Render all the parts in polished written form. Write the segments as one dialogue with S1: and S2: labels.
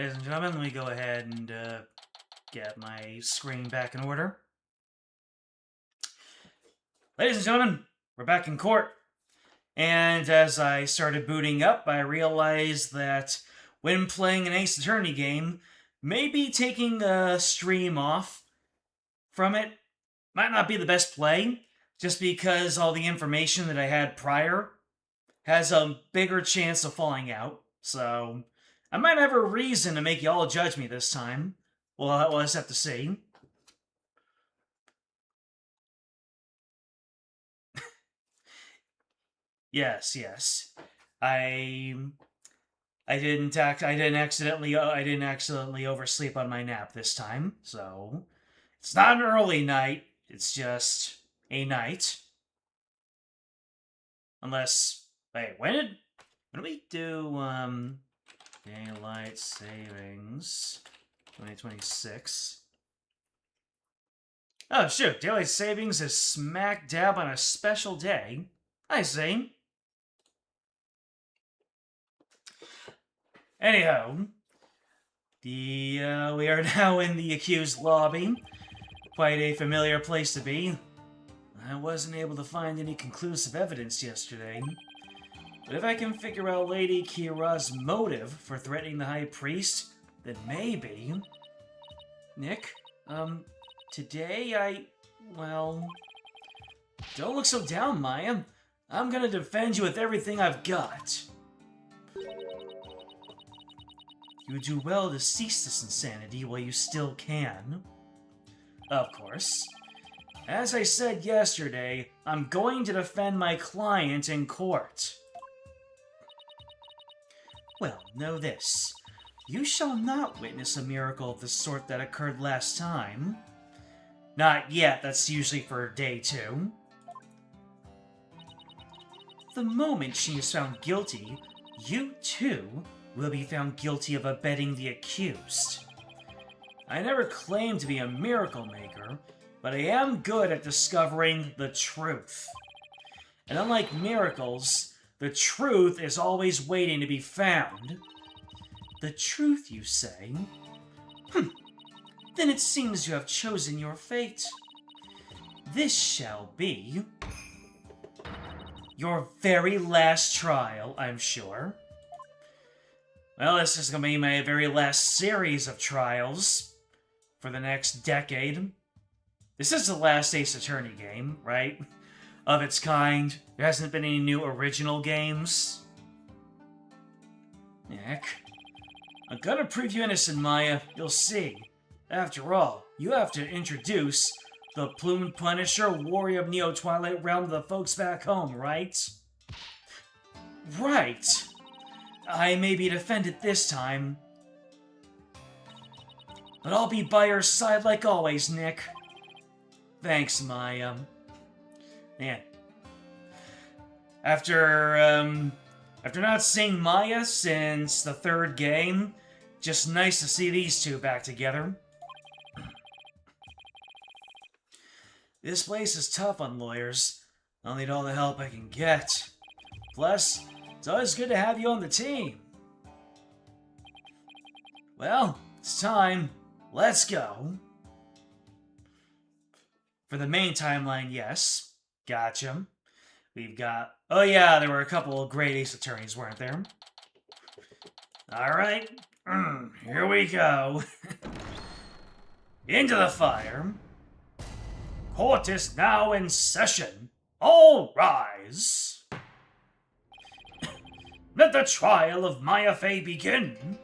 S1: Ladies and gentlemen, let me go ahead and get my screen back in order. Ladies and gentlemen, we're back in court. And as I started booting up, I realized that when playing an Ace Attorney game, maybe taking a stream off from it might not be the best play, just because all the information that I had prior has a bigger chance of falling out. So I might have a reason to make y'all judge me this time. We'll just have to see. Yes. I didn't accidentally oversleep on my nap this time. So it's not an early night. It's just a night. Unless, wait, when did we do daylight savings 2026? Oh shoot, daylight savings is smack dab on a special day. I see. Anyhow, we are now in the accused lobby. Quite a familiar place to be. I wasn't able to find any conclusive evidence yesterday. But if I can figure out Lady Kira's motive for threatening the High Priest, then maybe... Nick, today well... Don't look so down, Maya. I'm gonna defend you with everything I've got. You would do well to cease this insanity while you still can. Of course. As I said yesterday, I'm going to defend my client in court. Well, know this. You shall not witness a miracle of the sort that occurred last time. Not yet, that's usually for day 2. The moment she is found guilty, you too will be found guilty of abetting the accused. I never claimed to be a miracle maker, but I am good at discovering the truth. And unlike miracles, the truth is always waiting to be found. The truth, you say? Then it seems you have chosen your fate. This shall be your very last trial, I'm sure. Well, this is going to be my very last series of trials for the next decade. This is the last Ace Attorney game, right? Of its kind. There hasn't been any new original games. Nick. I'm gonna prove you innocent, Maya. You'll see. After all, you have to introduce the Plumed Punisher, warrior of Neo-Twilight Realm to the folks back home, right? Right. I may be defended this time. But I'll be by your side like always, Nick. Thanks, Maya. Man. After not seeing Maya since the 3rd game, just nice to see these two back together. This place is tough on lawyers. I'll need all the help I can get. Plus, it's always good to have you on the team. Well, it's time. Let's go. For the main timeline, yes. Gotcha. We've got... Oh yeah, there were a couple of great Ace Attorneys, weren't there? Alright. Here we go. Into the fire. Court is now in session. All rise. Let the trial of Maya Fey begin.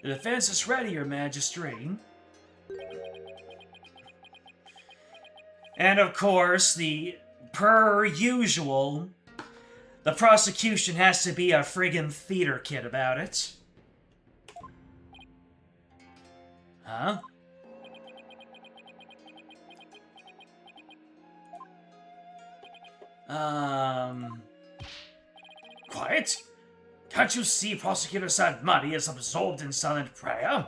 S1: The defense is ready, Your Majesty. And of course, per usual, the prosecution has to be a friggin' theater kid about it. Huh? Quiet? Can't you see Prosecutor Sadmati is absorbed in silent prayer?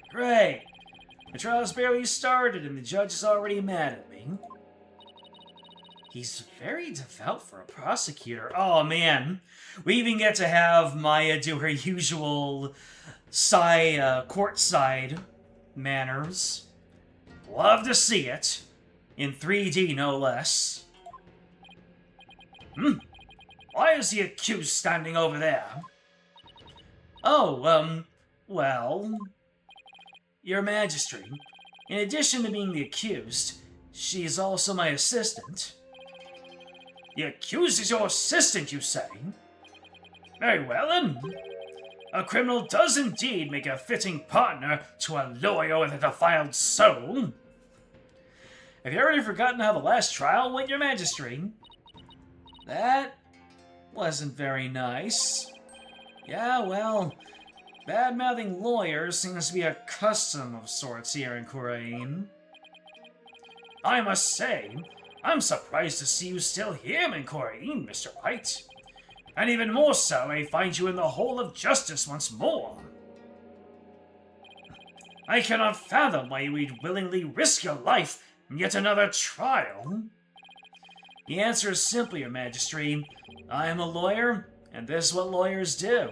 S1: Great. The trial's barely started and the judge is already mad at me. He's very devout for a prosecutor. Oh man. We even get to have Maya do her usual courtside manners. Love to see it. In 3D, no less. Why is the accused standing over there? Oh, well... Your Majesty, in addition to being the accused, she is also my assistant. The accused is your assistant, you say? Very well, then. A criminal does indeed make a fitting partner to a lawyer with a defiled soul. Have you already forgotten how the last trial went, Your Majesty? That wasn't very nice. Yeah, well, bad-mouthing lawyers seems to be a custom of sorts here in Khura'in. I must say, I'm surprised to see you still here in Khura'in, Mr. Wright. And even more so, I find you in the hall of justice once more. I cannot fathom why you would willingly risk your life in yet another trial. The answer is simple, Your Majesty. I am a lawyer, and this is what lawyers do.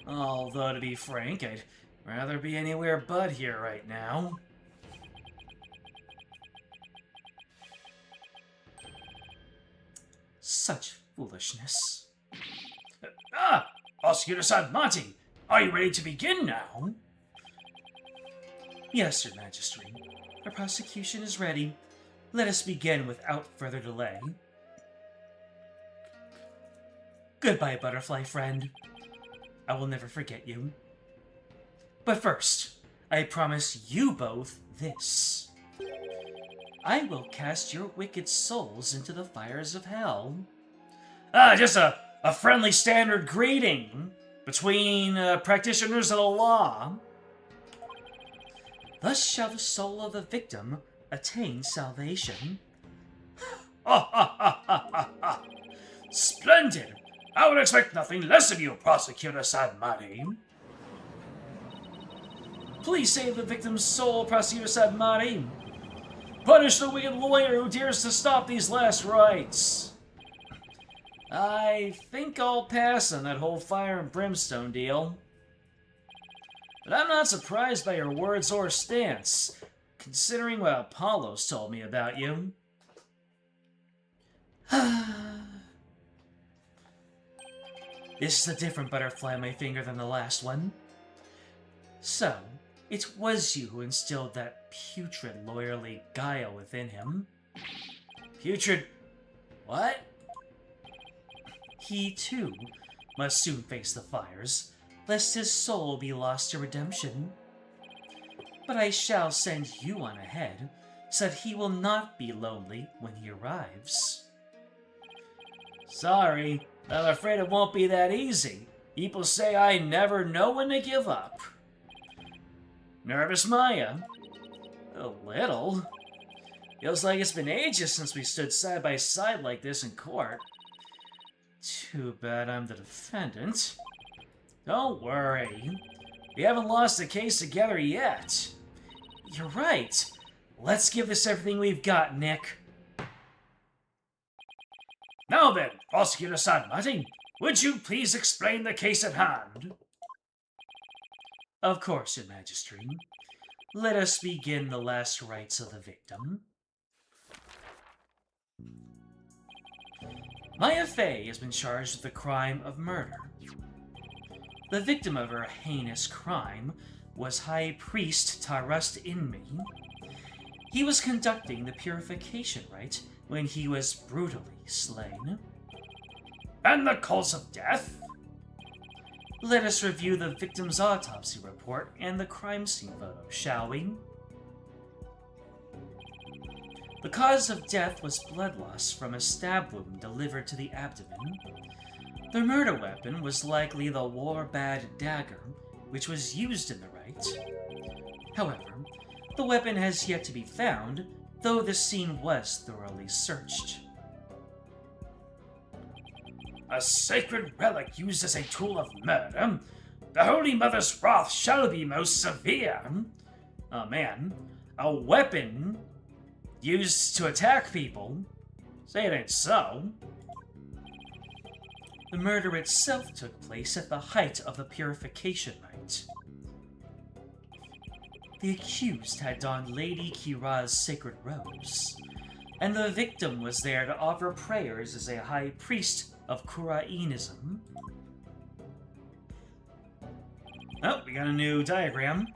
S1: Although, to be frank, I'd rather be anywhere but here right now. Such foolishness. Prosecutor Sadmati, are you ready to begin now? Yes, Your Majesty. The prosecution is ready. Let us begin without further delay. Goodbye, butterfly friend. I will never forget you. But first, I promise you both this. I will cast your wicked souls into the fires of hell. Just a friendly standard greeting between practitioners of the law. Thus shall the soul of the victim attain salvation. Splendid! I would expect nothing less of you, Prosecutor Sadmati. Please save the victim's soul, Prosecutor Sadmati. Punish the wicked lawyer who dares to stop these last rites. I think I'll pass on that whole fire and brimstone deal. But I'm not surprised by your words or stance, considering what Apollo's told me about you. This is a different butterfly on my finger than the last one. So, it was you who instilled that putrid lawyerly guile within him. Putrid... what? He, too, must soon face the fires, lest his soul be lost to redemption. But I shall send you on ahead, so that he will not be lonely when he arrives. Sorry, I'm afraid it won't be that easy. People say I never know when to give up. Nervous, Maya? A little. Feels like it's been ages since we stood side by side like this in court. Too bad I'm the defendant. Don't worry. We haven't lost the case together yet. You're right. Let's give this everything we've got, Nick. Now then, Prosecutor Sadmati, would you please explain the case at hand? Of course, Your Majesty. Let us begin the last rites of the victim. Maya Fey has been charged with the crime of murder. The victim of her heinous crime was High Priest Tarust Inmi. He was conducting the purification rite when he was brutally slain. And the cause of death? Let us review the victim's autopsy report and the crime scene photo, shall we? The cause of death was blood loss from a stab wound delivered to the abdomen. The murder weapon was likely the Warbad dagger, which was used in the rite. However, the weapon has yet to be found, though the scene was thoroughly searched. A sacred relic used as a tool of murder? The Holy Mother's wrath shall be most severe. Oh man, a weapon used to attack people? Say it ain't so. The murder itself took place at the height of the purification rite. account. The accused had donned Lady Kira's sacred robes, and the victim was there to offer prayers as a high priest of Khura'inism. Oh, we got a new diagram.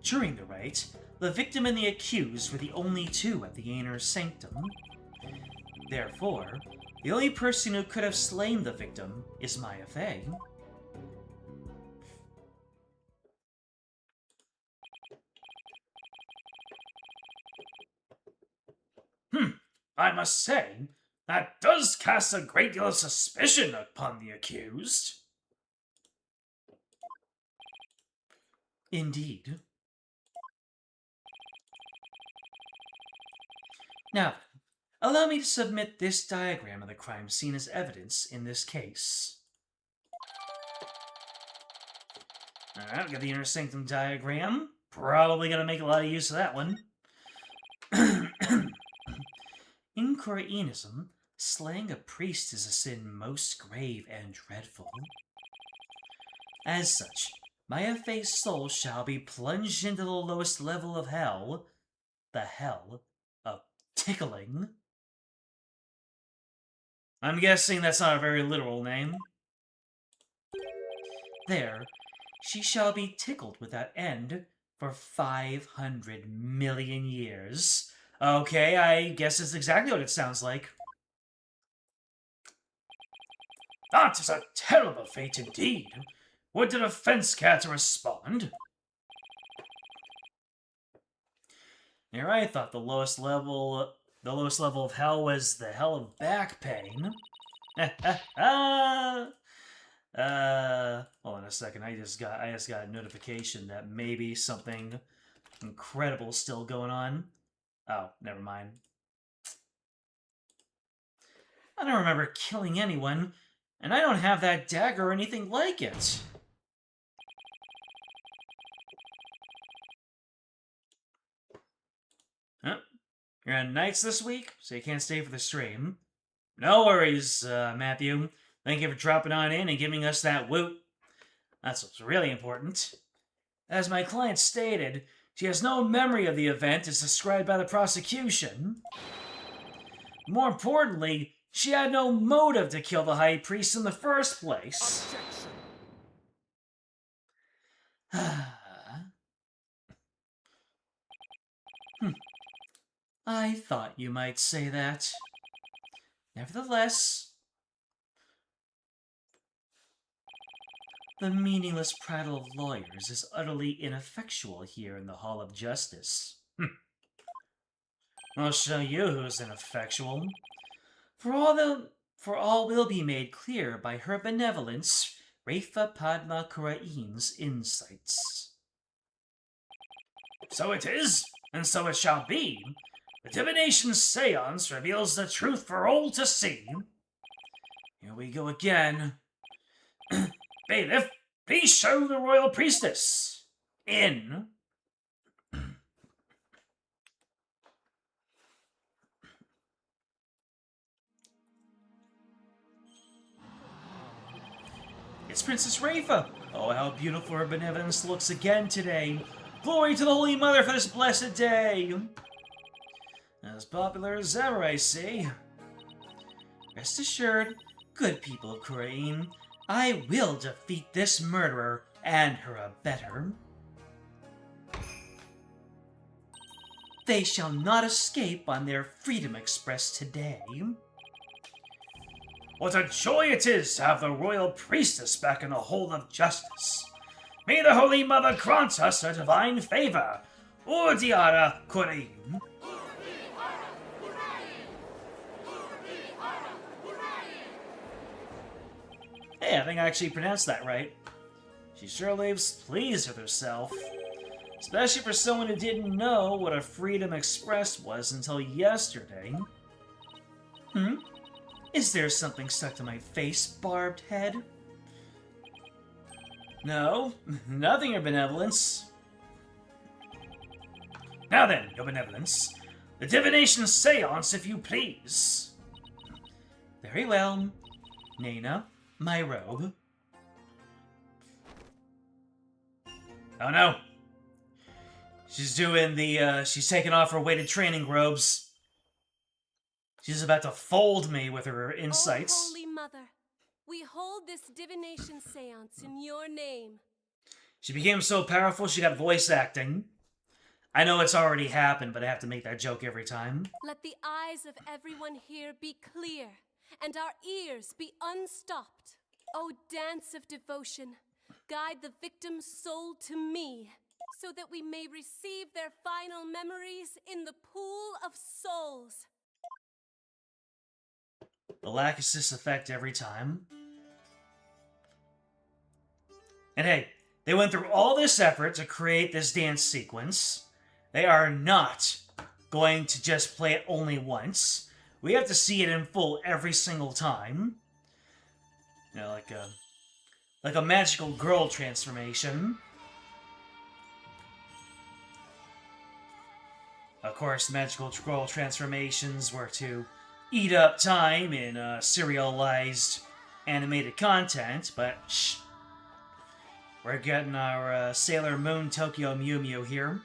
S1: During the rite, the victim and the accused were the only two at the inner sanctum. Therefore, the only person who could have slain the victim is Maya Fey. I must say, that does cast a great deal of suspicion upon the accused. Indeed. Now, allow me to submit this diagram of the crime scene as evidence in this case. Alright, we got the inner sanctum diagram. Probably gonna make a lot of use of that one. In Khura'inism, slaying a priest is a sin most grave and dreadful. As such, Maya Fey's soul shall be plunged into the lowest level of hell, the hell of tickling. I'm guessing that's not a very literal name. There, she shall be tickled without end for 500 million years. Okay, I guess it's exactly what it sounds like. That is a terrible fate indeed. Would the defense care to respond? Here, I thought the lowest level of hell was the hell of back pain. Hold on a second. I just got a notification that maybe something incredible is still going on. Oh, never mind. I don't remember killing anyone, and I don't have that dagger or anything like it. Huh? You're on nights this week, so you can't stay for the stream. No worries, Matthew. Thank you for dropping on in and giving us that woot. That's what's really important. As my client stated, she has no memory of the event as described by the prosecution. More importantly, she had no motive to kill the high priest in the first place. I thought you might say that. Nevertheless, the meaningless prattle of lawyers is utterly ineffectual here in the Hall of Justice. I'll show you who's ineffectual. For all will be made clear by her benevolence, Rafa Padma Khura'in's insights. So it is, and so it shall be. The divination seance reveals the truth for all to see. Here we go again. Bailiff, please show the royal priestess in. It's Princess Rafa. Oh, how beautiful her benevolence looks again today. Glory to the Holy Mother for this blessed day. As popular as ever, I see. Rest assured, good people of Khura'in, I will defeat this murderer and her abettor. They shall not escape on their freedom expressed today. What a joy it is to have the royal priestess back in the hold of justice. May the Holy Mother grant us her divine favor. Ur'haid Khura'in. Hey, I think I actually pronounced that right. She sure lives pleased with herself. Especially for someone who didn't know what a freedom expressed was until yesterday. Is there something stuck to my face, barbed head? No, nothing, Your Benevolence. Now then, Your Benevolence, the divination seance, if you please. Very well. Nana, my robe. Oh no. She's doing the, she's taking off her weighted training robes. She's about to fold me with her insights.
S2: Oh, Holy Mother, we hold this divination seance in your name.
S1: She became so powerful she got voice acting. I know it's already happened, but I have to make that joke every time.
S2: Let the eyes of everyone here be clear, and our ears be unstopped. O dance of devotion, guide the victim's soul to me, so that we may receive their final memories in the pool of souls.
S1: The lack assists effect every time. And hey, they went through all this effort to create this dance sequence. They are not going to just play it only once. We have to see it in full every single time. You know, like a magical girl transformation. Of course, magical girl transformations were to eat up time in serialized animated content, but shh. We're getting our Sailor Moon Tokyo Mew Mew here.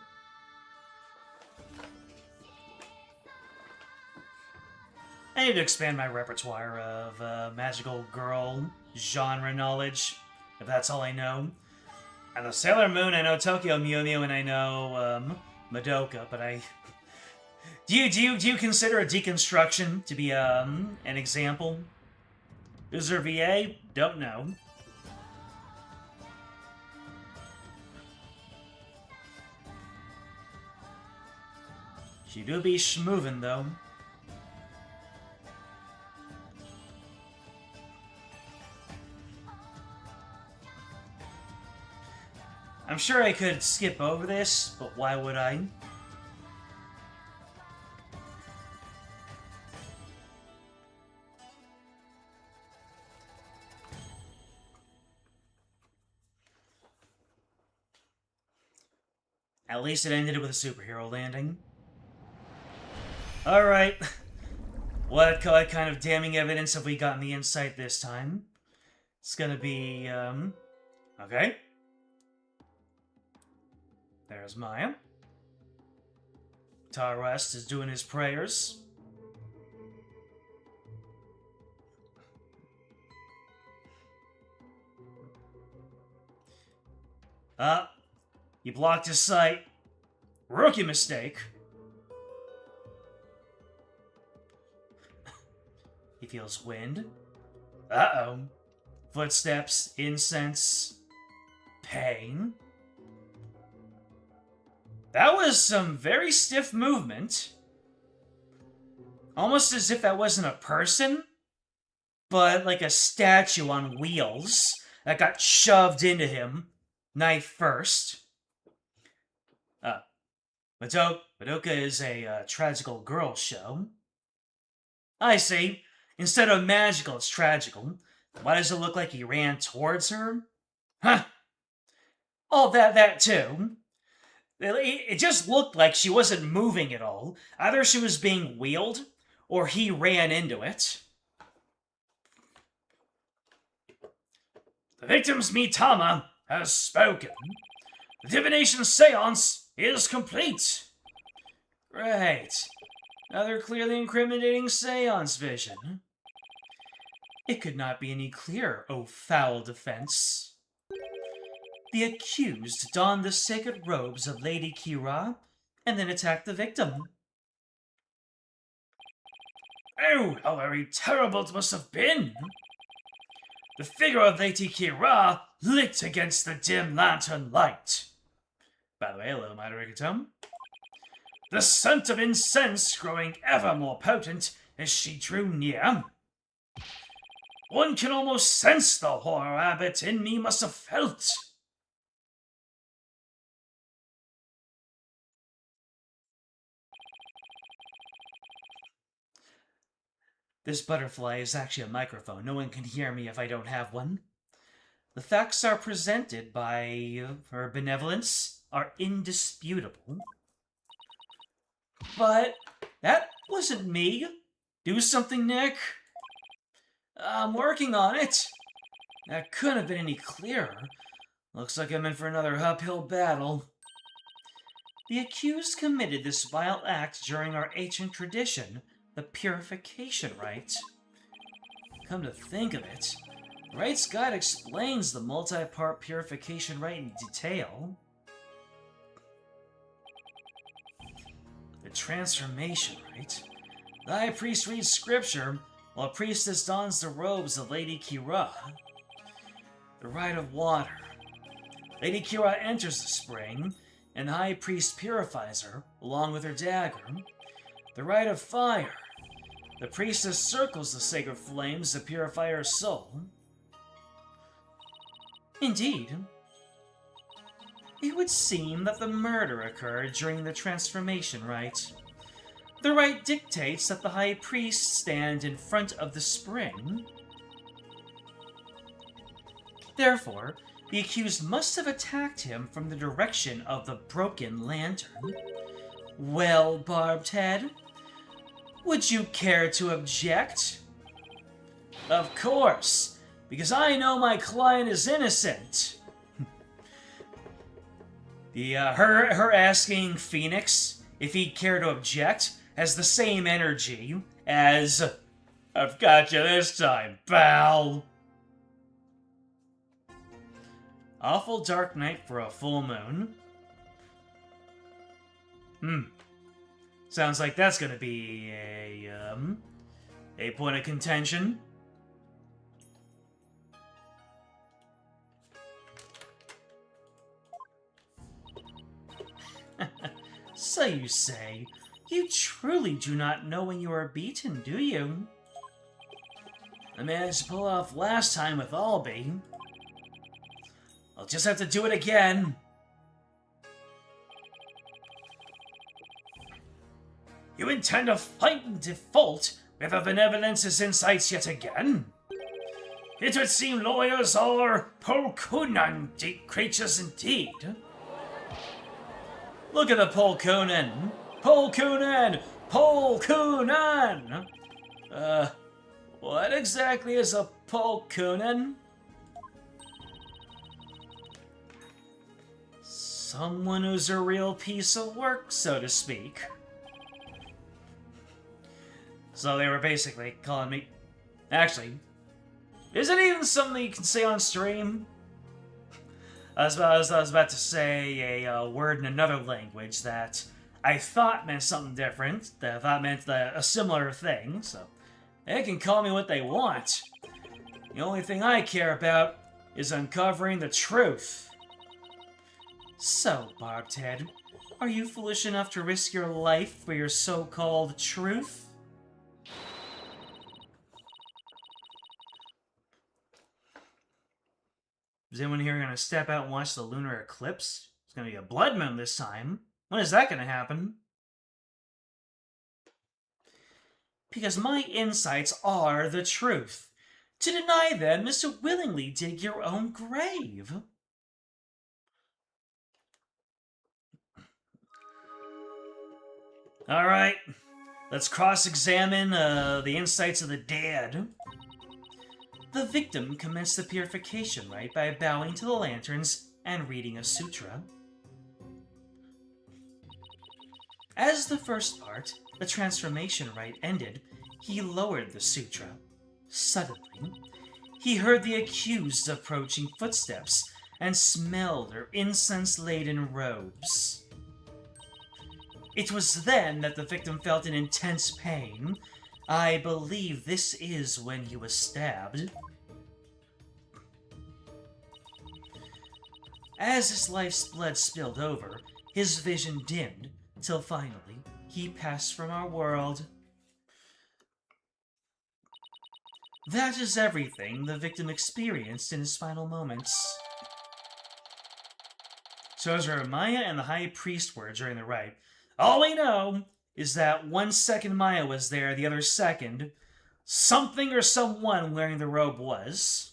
S1: I need to expand my repertoire of magical girl genre knowledge, if that's all I know. I know Sailor Moon, I know Tokyo Mew Mew, and I know Madoka, but I... Do you consider a deconstruction to be an example? Is there VA? Don't know. She do be schmoovin' though. I'm sure I could skip over this, but why would I? At least it ended with a superhero landing. Alright. What kind of damning evidence have we got on the insight this time? It's gonna be, okay. There's Maya. Tarwest is doing his prayers. You blocked his sight. Rookie mistake. He feels wind. Uh-oh. Footsteps, incense, pain. That was some very stiff movement. Almost as if that wasn't a person, but like a statue on wheels that got shoved into him, knife first. Madoka is a tragical girl show. I see. Instead of magical, it's tragical. Why does it look like he ran towards her? Huh. Oh, that too. It just looked like she wasn't moving at all. Either she was being wheeled, or he ran into it. The victim's Mitama has spoken. The divination seance is complete. Right. Another clearly incriminating seance vision. It could not be any clearer, O foul defense. The accused donned the sacred robes of Lady Kira and then attacked the victim. Oh, how very terrible it must have been! The figure of Lady Kira lit against the dim lantern light. By the way, hello, my Rigatum. The scent of incense growing ever more potent as she drew near. One can almost sense the horror Abbot in me must have felt. This butterfly is actually a microphone. No one can hear me if I don't have one. The facts are presented by her benevolence are indisputable. But that wasn't me. Do something, Nick. I'm working on it. That couldn't have been any clearer. Looks like I'm in for another uphill battle. The accused committed this vile act during our ancient tradition, the purification rite. Come to think of it, Wright's guide explains the multi-part purification rite in detail. The transformation rite. The high priest reads scripture, while a priestess dons the robes of Lady Khura'in. The rite of water. Lady Khura'in enters the spring, and the high priest purifies her, along with her dagger. The rite of fire. The priestess circles the sacred flames to purify her soul. Indeed, it would seem that the murder occurred during the transformation rite. The rite dictates that the high priest stand in front of the spring. Therefore, the accused must have attacked him from the direction of the broken lantern. Well, Barbed Head, would you care to object? Of course, because I know my client is innocent. Her asking Phoenix if he'd care to object has the same energy as, "I've got you this time, pal." Awful dark night for a full moon. Sounds like that's gonna be a point of contention. So you say, you truly do not know when you are beaten, do you? I managed to pull off last time with Albie. I'll just have to do it again. You intend to fight in default with a benevolence's insights yet again? It would seem lawyers are Khura'in creatures indeed. Look at the Khura'in. Khura'in! Khura'in! What exactly is a Khura'in? Someone who's a real piece of work, so to speak. So they were basically calling me... Actually, is it even something you can say on stream? I was about to say a word in another language that I thought meant something different, that I thought meant a similar thing, so they can call me what they want. The only thing I care about is uncovering the truth. So, Barbed Head, are you foolish enough to risk your life for your so-called truth? Is anyone here going to step out and watch the lunar eclipse? It's going to be a blood moon this time. When is that going to happen? Because my insights are the truth. To deny them is to willingly dig your own grave. Alright, let's cross-examine the insights of the dead. The victim commenced the purification rite by bowing to the lanterns and reading a sutra. As the first part, the transformation rite, ended, he lowered the sutra. Suddenly, he heard the accused approaching footsteps and smelled her incense-laden robes. It was then that the victim felt an intense pain. I believe this is when he was stabbed. As his life's blood spilled over, his vision dimmed, till finally he passed from our world. That is everything the victim experienced in his final moments. So as where Maya and the High Priest were during the rite. All we know is that 1 second Maya was there, the other second, something or someone wearing the robe was.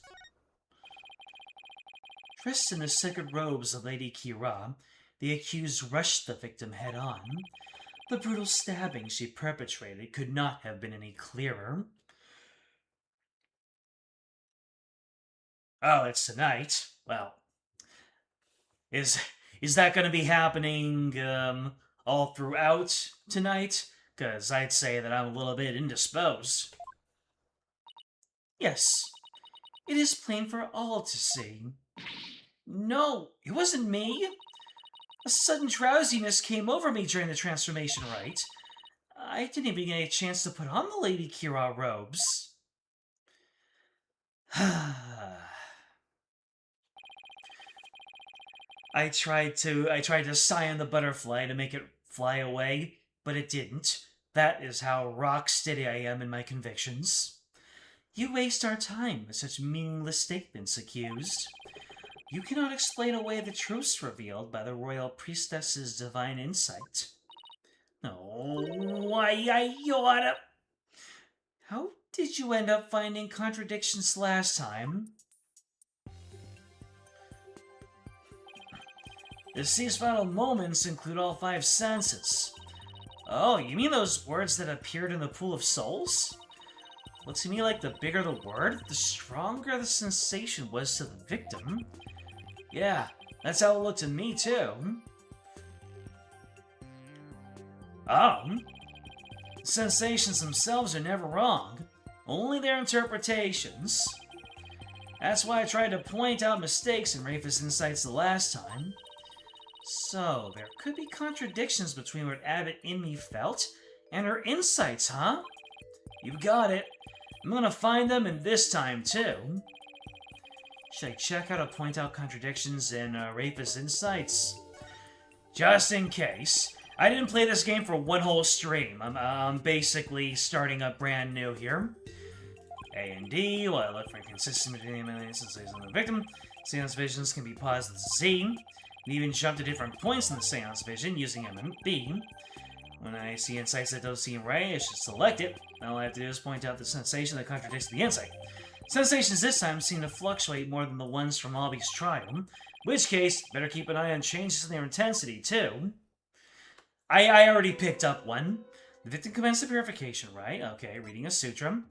S1: Dressed in the sacred robes of Lady Khura'in, the accused rushed the victim head-on. The brutal stabbing she perpetrated could not have been any clearer. Oh, it's tonight. Well, Is is that going to be happening all throughout tonight? Because I'd say that I'm a little bit indisposed. Yes, it is plain for all to see. No, it wasn't me. A sudden drowsiness came over me during the transformation rite. I didn't even get a chance to put on the Lady Kira robes. I tried to sigh on the butterfly to make it fly away, but it didn't. That is how rock steady I am in my convictions. You waste our time with such meaningless statements, accused. You cannot explain away the truths revealed by the royal priestess's divine insight. Oh, why I oughta... How did you end up finding contradictions last time? These final moments include all 5 senses. Oh, you mean those words that appeared in the Pool of Souls? Looks to me like the bigger the word, the stronger the sensation was to the victim. Yeah, that's how it looked to me, too. Oh. Sensations themselves are never wrong, only their interpretations. That's why I tried to point out mistakes in Rafa's insights the last time. So, there could be contradictions between what Abbott in me felt and her insights, huh? You got it. I'm gonna find them, and this time, too. Should I check how to point out contradictions in Rafa's insights? Just in case. I didn't play this game for one whole stream. I'm basically starting up brand new here. A and D, while I look for inconsistency between the sensations and the victim. Seance visions can be paused with Z, and even jump to different points in the seance vision using M and B. When I see insights that don't seem right, I should select it. All I have to do is point out the sensation that contradicts the insight. Sensations this time seem to fluctuate more than the ones from Obby's trial, in which case, better keep an eye on changes in their intensity, too. I already picked up one. The victim commenced the purification, right? Okay, reading a sutra.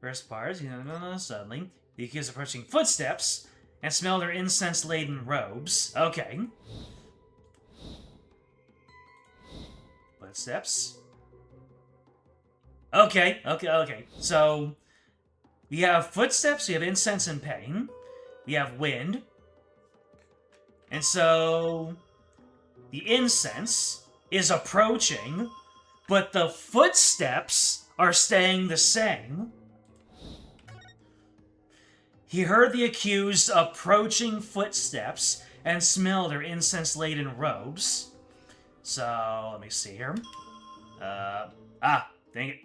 S1: First part, suddenly, the accused approaching footsteps and smell their incense-laden robes. Okay. Footsteps. Okay. So, we have footsteps, we have incense and pain, we have wind, and so the incense is approaching, but the footsteps are staying the same. He heard the accused approaching footsteps and smelled their incense-laden robes. So, let me see here. Dang it.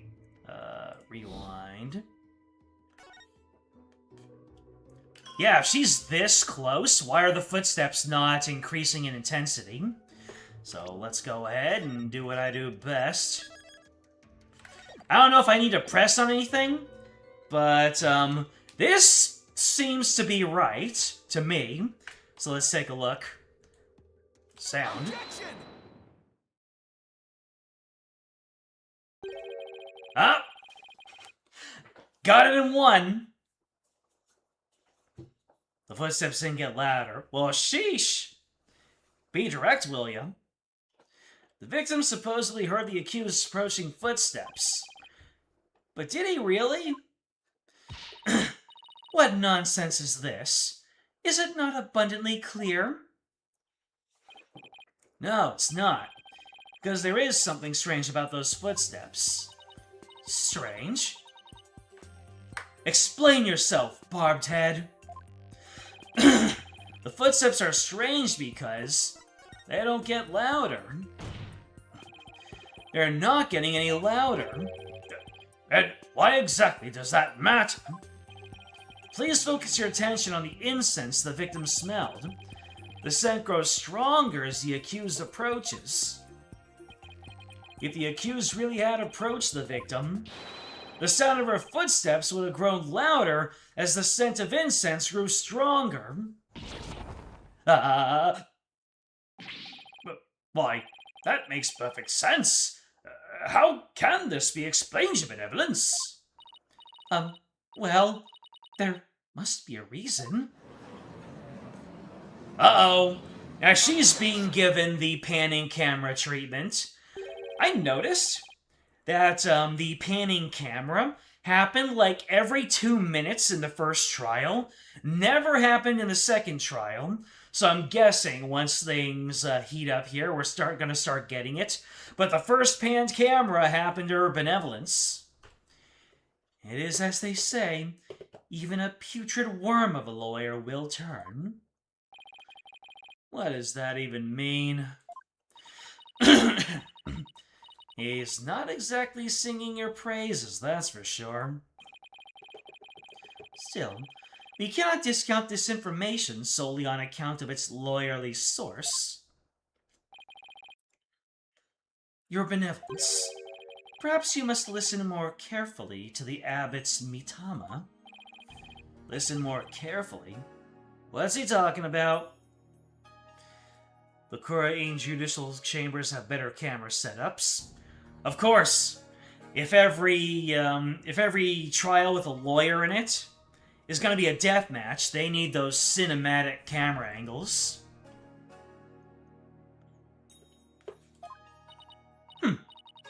S1: Rewind. Yeah, if she's this close, why are the footsteps not increasing in intensity? So let's go ahead and do what I do best. I don't know if I need to press on anything, but this seems to be right to me. So let's take a look. Sound. Ah! Got it in one. The footsteps didn't get louder. Well, sheesh. Be direct, will ya? The victim supposedly heard the accused approaching footsteps. But did he really? What nonsense is this? Is it not abundantly clear? No, it's not. Because there is something strange about those footsteps. Strange? Explain yourself, barbed head. The footsteps are strange because they don't get louder. They're not getting any louder. And why exactly does that matter? Please focus your attention on the incense the victim smelled. The scent grows stronger as the accused approaches. If the accused really had approached the victim, the sound of her footsteps would have grown louder as the scent of incense grew stronger. Why, that makes perfect sense. How can this be explained, Your Benevolence? Well, there must be a reason. Uh-oh. As she's being given the panning camera treatment, I noticed that the panning camera happened like every 2 minutes in the first trial, never happened in the second trial. So I'm guessing once things heat up here, we're gonna start getting it. But the first panned camera happened to her benevolence. It is as they say, even a putrid worm of a lawyer will turn. What does that even mean? He's not exactly singing your praises, that's for sure. Still, we cannot discount this information solely on account of its lawyerly source. Your benevolence. Perhaps you must listen more carefully to the abbot's mitama. Listen more carefully? What's he talking about? The Khura'in judicial chambers have better camera setups. Of course, if every trial with a lawyer in it is going to be a death match, they need those cinematic camera angles.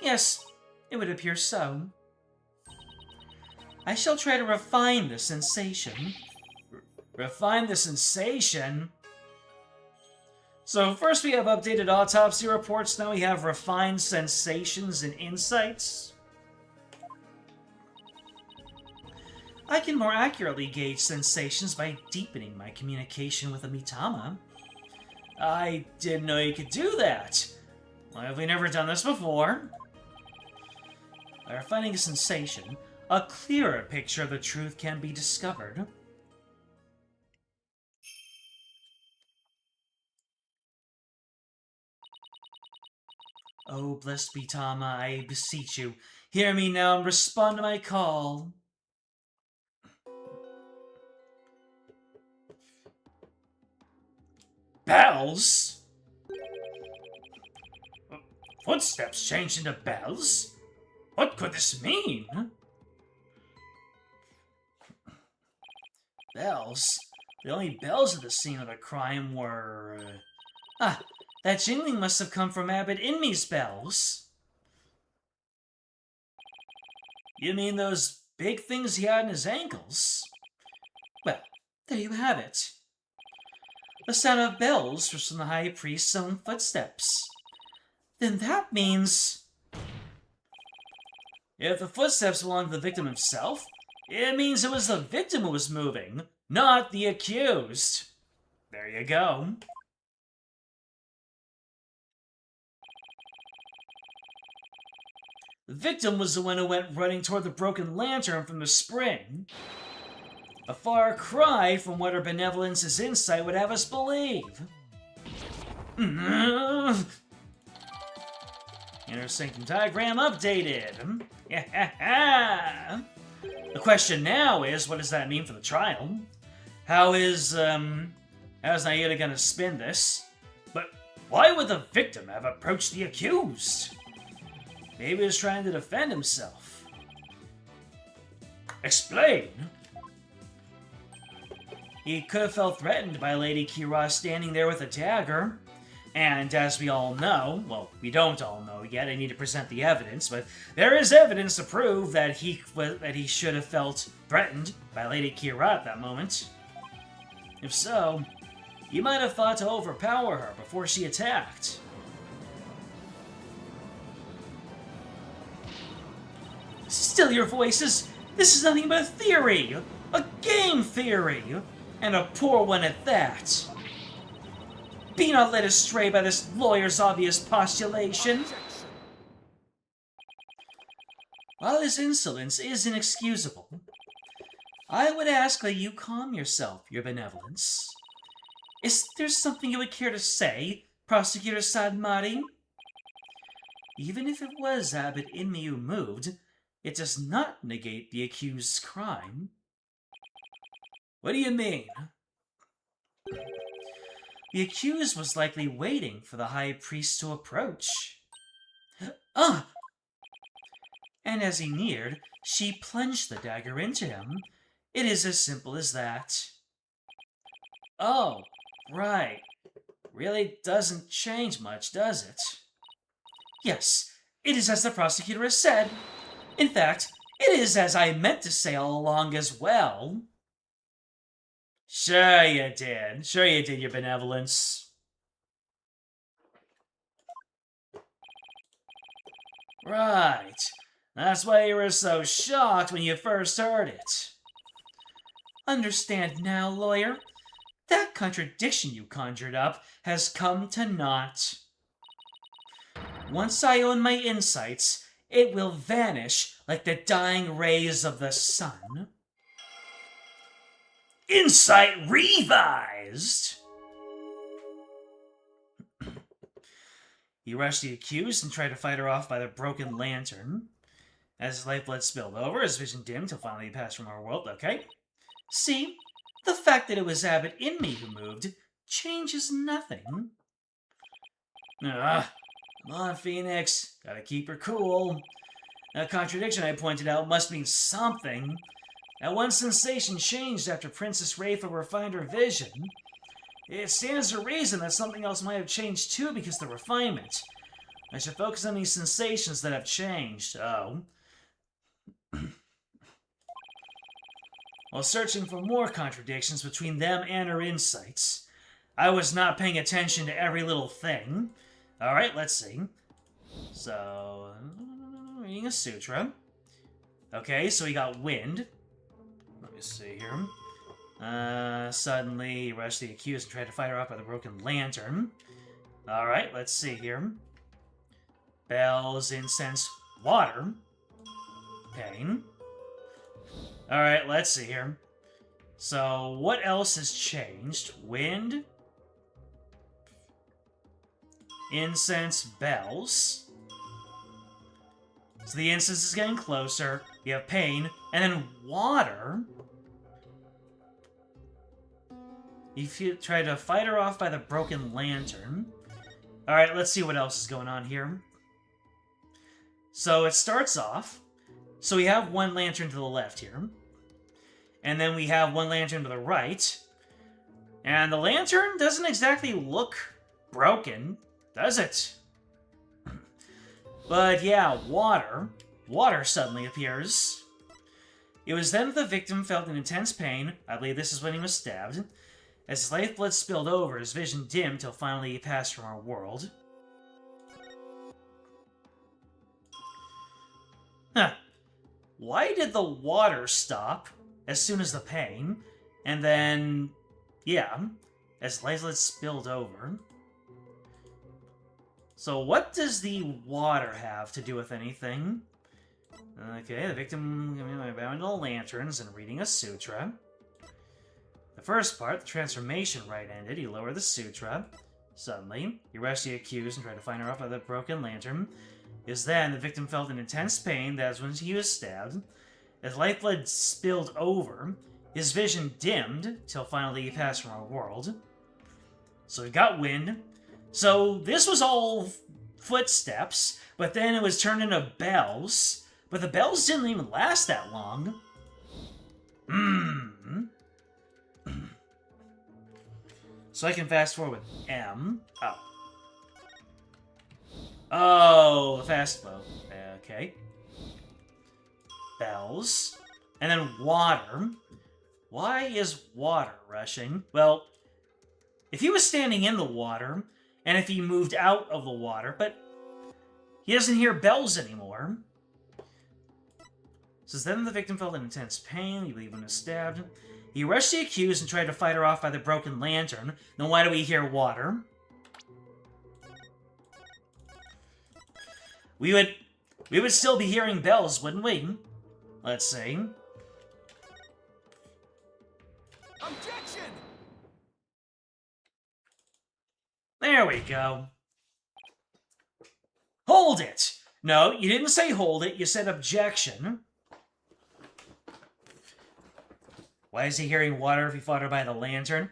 S1: Yes, it would appear so. I shall try to refine the sensation. Refine the sensation? So first we have updated autopsy reports, now we have refined sensations and insights. I can more accurately gauge sensations by deepening my communication with a mitama. I didn't know you could do that. Why have we never done this before? By refining a sensation, a clearer picture of the truth can be discovered. Oh, blessed Mitama, I beseech you, hear me now and respond to my call. Bells? Footsteps changed into bells? What could this mean? Bells? The only bells at the scene of the crime were... that jingling must have come from Abbot Inmi's bells. You mean those big things he had in his ankles? Well, there you have it. The sound of bells was from the High Priest's own footsteps. Then that means... If the footsteps belonged to the victim himself, it means it was the victim who was moving, not the accused. There you go. The victim was the one who went running toward the broken lantern from the spring. A far cry from what her benevolence's insight would have us believe. Inner sanctum diagram updated. The question now is, what does that mean for the trial? How's Naida gonna spin this? But why would the victim have approached the accused? Maybe he was trying to defend himself. Explain. He could have felt threatened by Lady Kira standing there with a dagger. And as we all know, well, we don't all know yet, I need to present the evidence, but there is evidence to prove that he should have felt threatened by Lady Kira at that moment. If so, he might have thought to overpower her before she attacked. Still your voices! This is nothing but a theory! A game theory! And a poor one at that! Be not led astray by this lawyer's obvious postulation. While his insolence is inexcusable, I would ask that you calm yourself, your benevolence. Is there something you would care to say, Prosecutor Sadmari? Even if it was Abbot Inmi who moved, it does not negate the accused's crime. What do you mean? The accused was likely waiting for the High Priest to approach. And as he neared, she plunged the dagger into him. It is as simple as that. Oh, right. really doesn't change much, does it? Yes, it is as the prosecutor has said. In fact, it is as I meant to say all along as well. Sure you did. Sure you did, your benevolence. Right. That's why you were so shocked when you first heard it. Understand now, lawyer. That contradiction you conjured up has come to naught. Once I own my insights, it will vanish like the dying rays of the sun. Insight revised! He rushed the accused and tried to fight her off by the broken lantern. As his lifeblood spilled over, his vision dimmed till finally he passed from our world. Okay. See, the fact that it was Abbott in me who moved changes nothing. Come on, Phoenix. Gotta keep her cool. That contradiction I pointed out must mean something. That one sensation changed after Princess Rafa refined her vision. It stands to reason that something else might have changed too because of the refinement. I should focus on these sensations that have changed. Oh. While searching for more contradictions between them and her insights, I was not paying attention to every little thing. Alright, let's see. So, reading a sutra. Okay, so we got wind. Let me see here. Suddenly, he rushed the accused and tried to fight her off by the broken lantern. Alright, let's see here. Bells, incense, water. Pain. Alright, let's see here. So, what else has changed? Wind. Incense, bells. So the incense is getting closer. You have pain. And then water. You try to fight her off by the broken lantern. Alright, let's see what else is going on here. So it starts off. So we have one lantern to the left here. And then we have one lantern to the right. And the lantern doesn't exactly look broken, does it? But yeah, water. Water suddenly appears. It was then that the victim felt an intense pain. I believe this is when he was stabbed. As his lifeblood spilled over, his vision dimmed till finally he passed from our world. Huh. Why did the water stop as soon as the pain? And then, yeah, as lifeblood spilled over. So what does the water have to do with anything? Okay, the victim bound all lanterns and reading a sutra. The first part, the transformation rite ended. He lowered the sutra. Suddenly, he rushed the accused and tried to find her off by the broken lantern. It was then the victim felt an intense pain. That was when he was stabbed. As lifeblood spilled over, his vision dimmed till finally he passed from our world. So he got wind. So this was all footsteps, but then it was turned into bells. But the bells didn't even last that long. So I can fast forward with M. Oh. Oh, the fast flow. Okay. Bells. And then water. Why is water rushing? Well, if he was standing in the water, and if he moved out of the water, but he doesn't hear bells anymore. Says then the victim felt an intense pain. He believed when he was stabbed. He rushed the accused and tried to fight her off by the broken lantern. Then why do we hear water? We would still be hearing bells, wouldn't we? Let's see.
S3: Objection!
S1: There we go. Hold it! No, you didn't say hold it, you said objection. Why is he hearing water if he fought her by the lantern?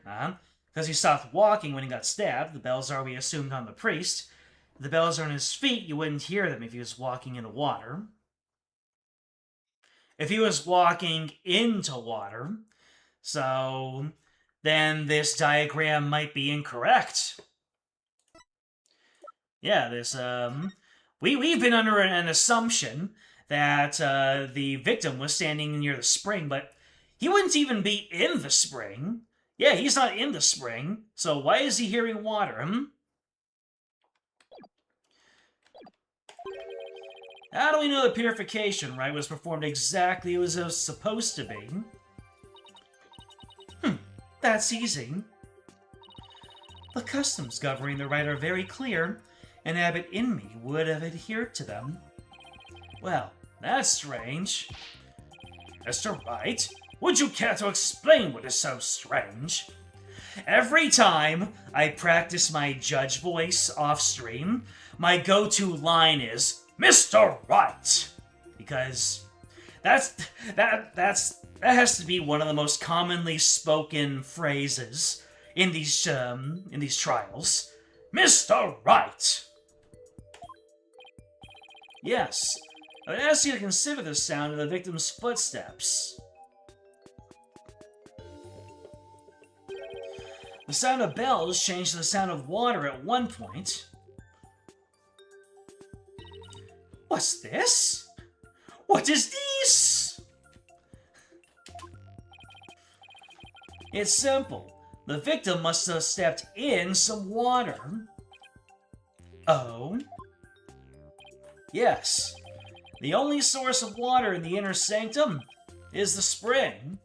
S1: Because he stopped walking when he got stabbed. The bells are, we assumed, on the priest. If the bells are on his feet, you wouldn't hear them if he was walking into water. If he was walking into water, so then this diagram might be incorrect. Yeah, we've been under an assumption that the victim was standing near the spring, but he wouldn't even be in the spring. Yeah, he's not in the spring, so why is he hearing water, How do we know the purification rite was performed exactly as it was supposed to be? That's easy. The customs governing the rite are very clear, and Abbot in me would have adhered to them. Well, that's strange. Mr. Wright, would you care to explain what is so strange? Every time I practice my judge voice off-stream, my go-to line is, Mr. Wright! Because that has to be one of the most commonly spoken phrases in these trials. Mr. Wright! Yes, I would ask you to consider the sound of the victim's footsteps. The sound of bells changed to the sound of water at one point. What's this? What is this? It's simple. The victim must have stepped in some water. Oh? Yes. The only source of water in the inner sanctum is the spring.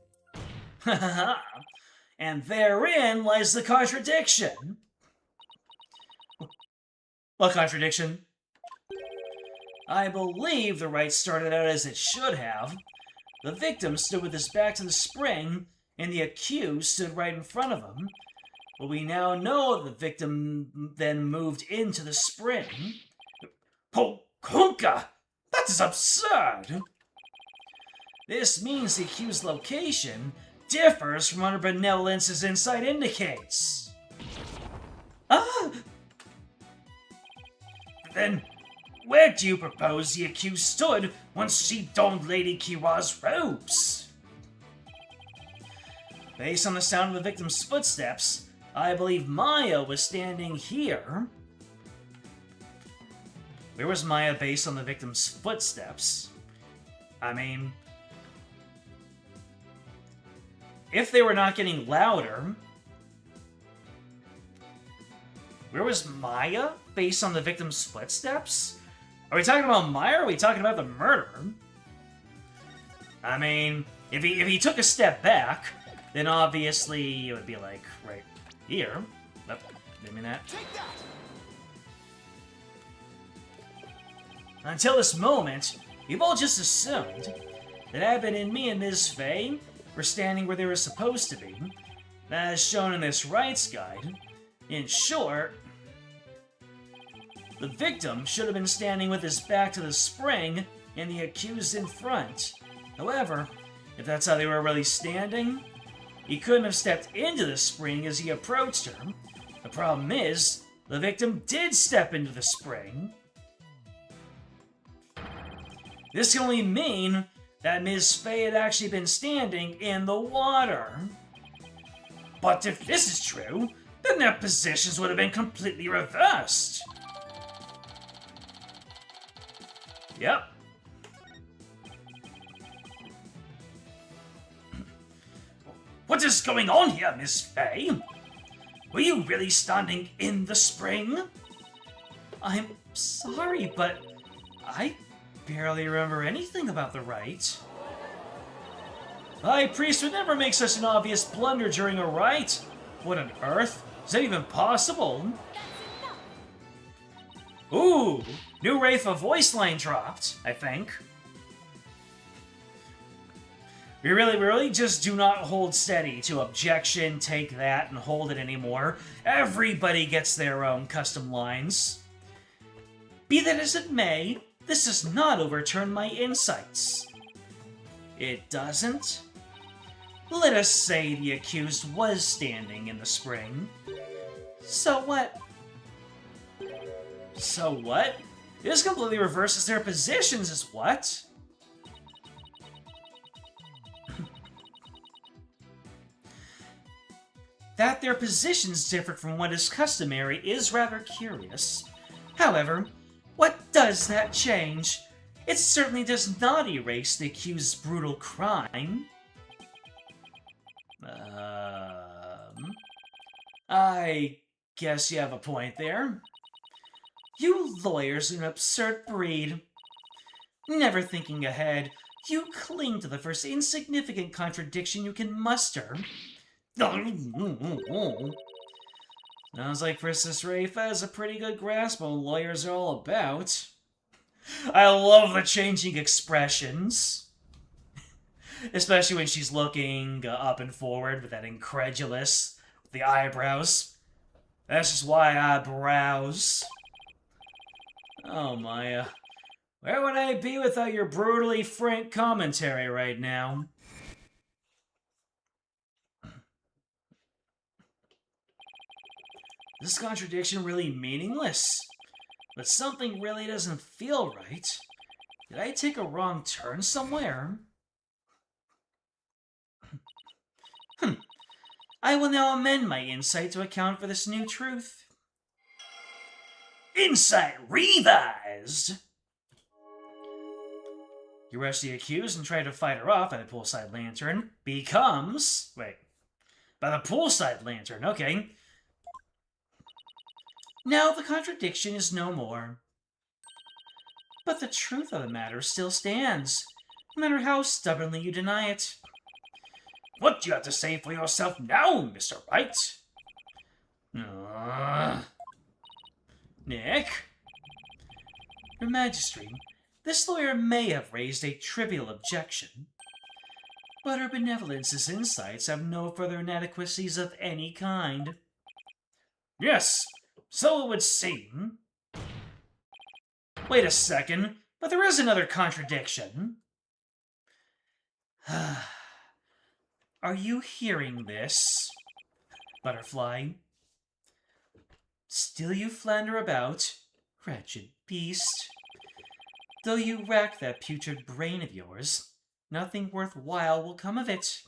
S1: And therein lies the contradiction. What contradiction? I believe the rite started out as it should have. The victim stood with his back to the spring, and the accused stood right in front of him. But we now know the victim then moved into the spring. Pokunka! That is absurd! This means the accused's location differs from what Benevolence's insight indicates. Then, where do you propose the accused stood once she donned Lady Kiwa's robes? Based on the sound of the victim's footsteps, I believe Maya was standing here. Where was Maya based on the victim's footsteps? I mean, if they were not getting louder, where was Maya based on the victim's footsteps? Are we talking about Maya or are we talking about the murderer? I mean, if he took a step back, then obviously it would be like right here. Oh, didn't mean that.
S3: Take that!
S1: Until this moment, we've all just assumed that Abbott and me and Ms. Fey were standing where they were supposed to be, as shown in this rights guide. In short, the victim should have been standing with his back to the spring and the accused in front. However, if that's how they were really standing, he couldn't have stepped into the spring as he approached her. The problem is, the victim did step into the spring. This can only mean that Ms. Fey had actually been standing in the water. But if this is true, then their positions would have been completely reversed. Yep. What is going on here, Miss Fey? Were you really standing in the spring? I'm sorry, but I barely remember anything about the rite. High priest would never make such an obvious blunder during a rite. What on earth? Is that even possible? Ooh, new Wraitha voice line dropped, I think. We really just do not hold steady to objection, take that, and hold it anymore. Everybody gets their own custom lines. Be that as it may, this does not overturn my insights. It doesn't? Let us say the accused was standing in the spring. So what? So what? This completely reverses their positions is what? That their positions differed from what is customary is rather curious. However, what does that change? It certainly does not erase the accused's brutal crime. I guess you have a point there. You lawyers are an absurd breed. Never thinking ahead, you cling to the first insignificant contradiction you can muster. Sounds like Princess Rafe has a pretty good grasp on what lawyers are all about. I love the changing expressions. Especially when she's looking up and forward with that incredulous, with the eyebrows. That's just why I browse. Oh, Maya. Where would I be without your brutally frank commentary right now? Is this contradiction really meaningless? But something really doesn't feel right. Did I take a wrong turn somewhere? I will now amend my insight to account for this new truth. Insight revised! You rush the accused and try to fight her off by the poolside lantern. Becomes... Wait. By the poolside lantern, okay. Now the contradiction is no more. But the truth of the matter still stands, no matter how stubbornly you deny it. What do you have to say for yourself now, Mr. Wright? Nick? Your Majesty, this lawyer may have raised a trivial objection, but her benevolence's insights have no further inadequacies of any kind. Yes, so it would seem. Wait a second, but there is another contradiction. Are you hearing this, Butterfly? Still you flounder about, wretched beast. Though you rack that putrid brain of yours, nothing worthwhile will come of it.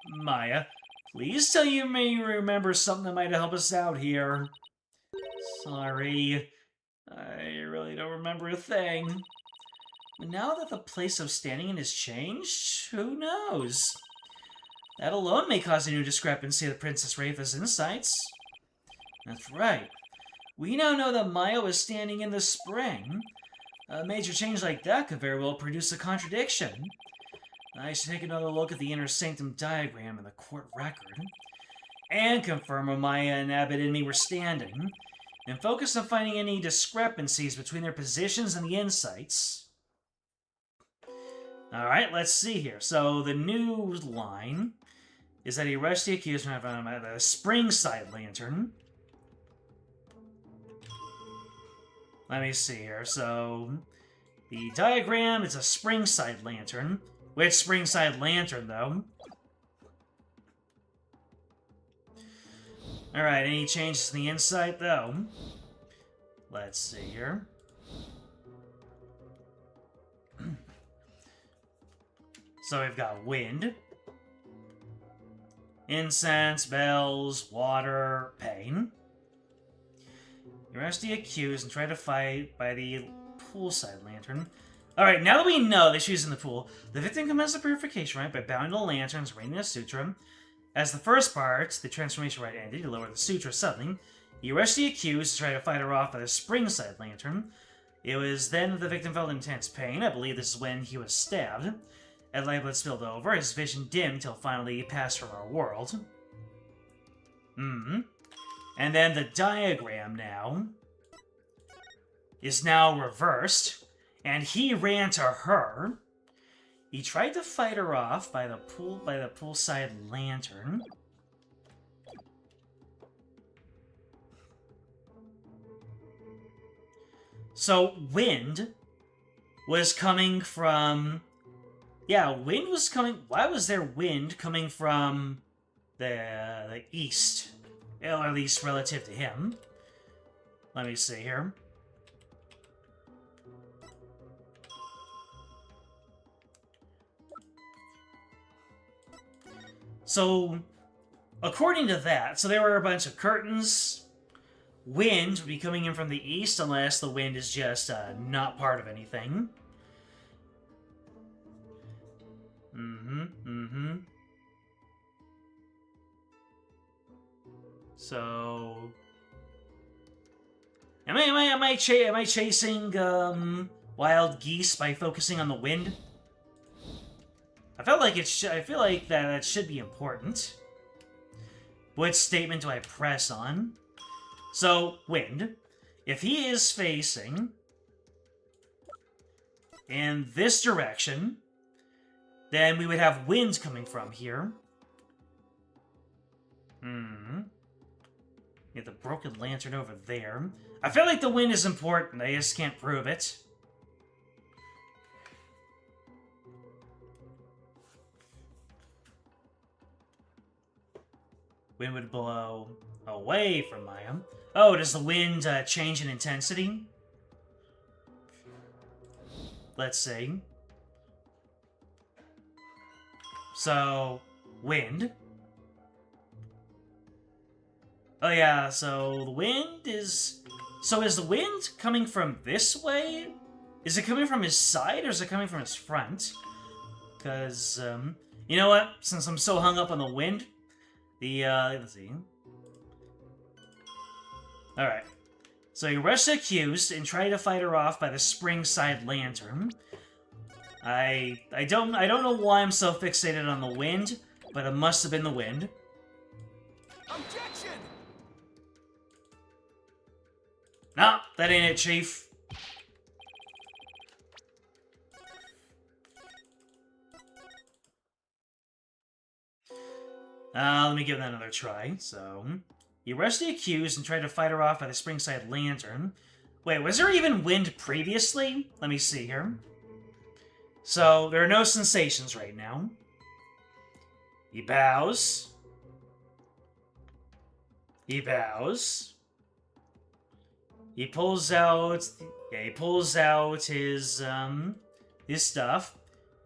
S1: Maya, please tell you may remember something that might help us out here. Sorry, I really don't remember a thing. But now that the place of standing in has changed, who knows? That alone may cause a new discrepancy of the Princess Rafa's insights. That's right. We now know that Maya was standing in the spring. A major change like that could very well produce a contradiction. I should take another look at the inner sanctum diagram in the court record, and confirm where Maya and Abbott and me were standing, and focus on finding any discrepancies between their positions and the insights. Alright, let's see here. So, the new line is that he rushed the accused from the spring side lantern. Let me see here. So, the diagram is a spring side lantern. Which spring side lantern, though? Alright, any changes in the insight, though? Let's see here. So we've got wind, incense, bells, water, pain. You rush the accused and try to fight by the poolside lantern. Alright, now that we know that she's in the pool, the victim commences the purification rite by bowing to the lanterns, reading the sutra. As the first part, the transformation rite ended, you lower the sutra suddenly. You rush the accused to try to fight her off by the springside lantern. It was then that the victim felt intense pain. I believe this is when he was stabbed. As light blood spilled over, his vision dimmed till finally he passed from our world. And then the diagram now is now reversed, and he ran to her. He tried to fight her off by the poolside lantern. So wind was coming from... Yeah, wind was coming... Why was there wind coming from the east? Or at least relative to him. Let me see here. So, according to that, so there were a bunch of curtains wind would be coming in from the east unless the wind is just not part of anything. So, am I chasing wild geese by focusing on the wind? I feel like that should be important. What statement do I press on? So, wind. If he is facing in this direction, then we would have wind coming from here. Get the broken lantern over there. I feel like the wind is important. I just can't prove it. Wind would blow away from Maya. Oh, does the wind change in intensity? Let's see. So, wind. Oh yeah, so the wind is... So is the wind coming from this way? Is it coming from his side, or is it coming from his front? Because, you know what? Since I'm so hung up on the wind, let's see. Alright. So you arrest the accused and try to fight her off by the spring side lantern. I don't know why I'm so fixated on the wind, but it must have been the wind.
S3: Objection!
S1: No, that ain't it, Chief. Let me give that another try. So, you arrest the accused and try to fight her off by the springside lantern. Wait, was there even wind previously? Let me see here. So, there are no sensations right now. He bows. He bows. He pulls out... Yeah, he pulls out his stuff.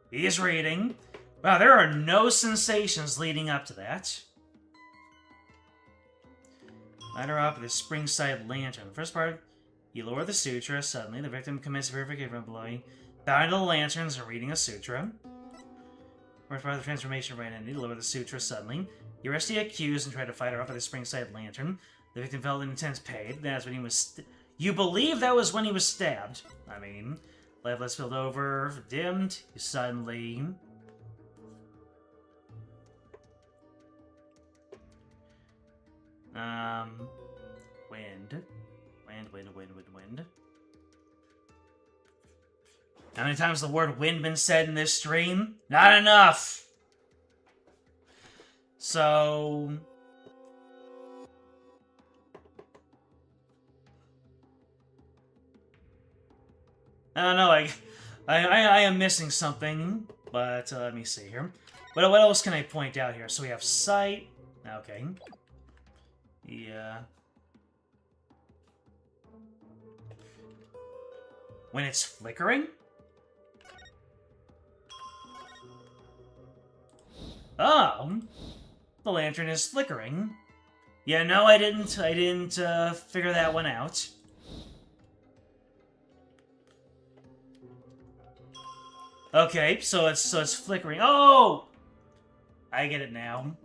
S1: He is reading. Wow, there are no sensations leading up to that. Light her up with a springside lantern. The first part, you lower the sutra. Suddenly, the victim commits verification from blowing, bowing to the lanterns and reading a sutra. First part of the transformation right ended. You lower the sutra. Suddenly, you arrest the accused and try to fight her off with a springside lantern. The victim felt an intense pain. That's when he was... You believe that was when he was stabbed. I mean, light spilled over, dimmed. You suddenly... Wind. Wind. How many times has the word wind been said in this stream? Not enough! So... I don't know, I am missing something, but let me see here. What else can I point out here? So we have sight. Okay. Yeah. When it's flickering? Oh! The lantern is flickering. Yeah, no, I didn't figure that one out. Okay, so it's flickering. Oh! I get it now.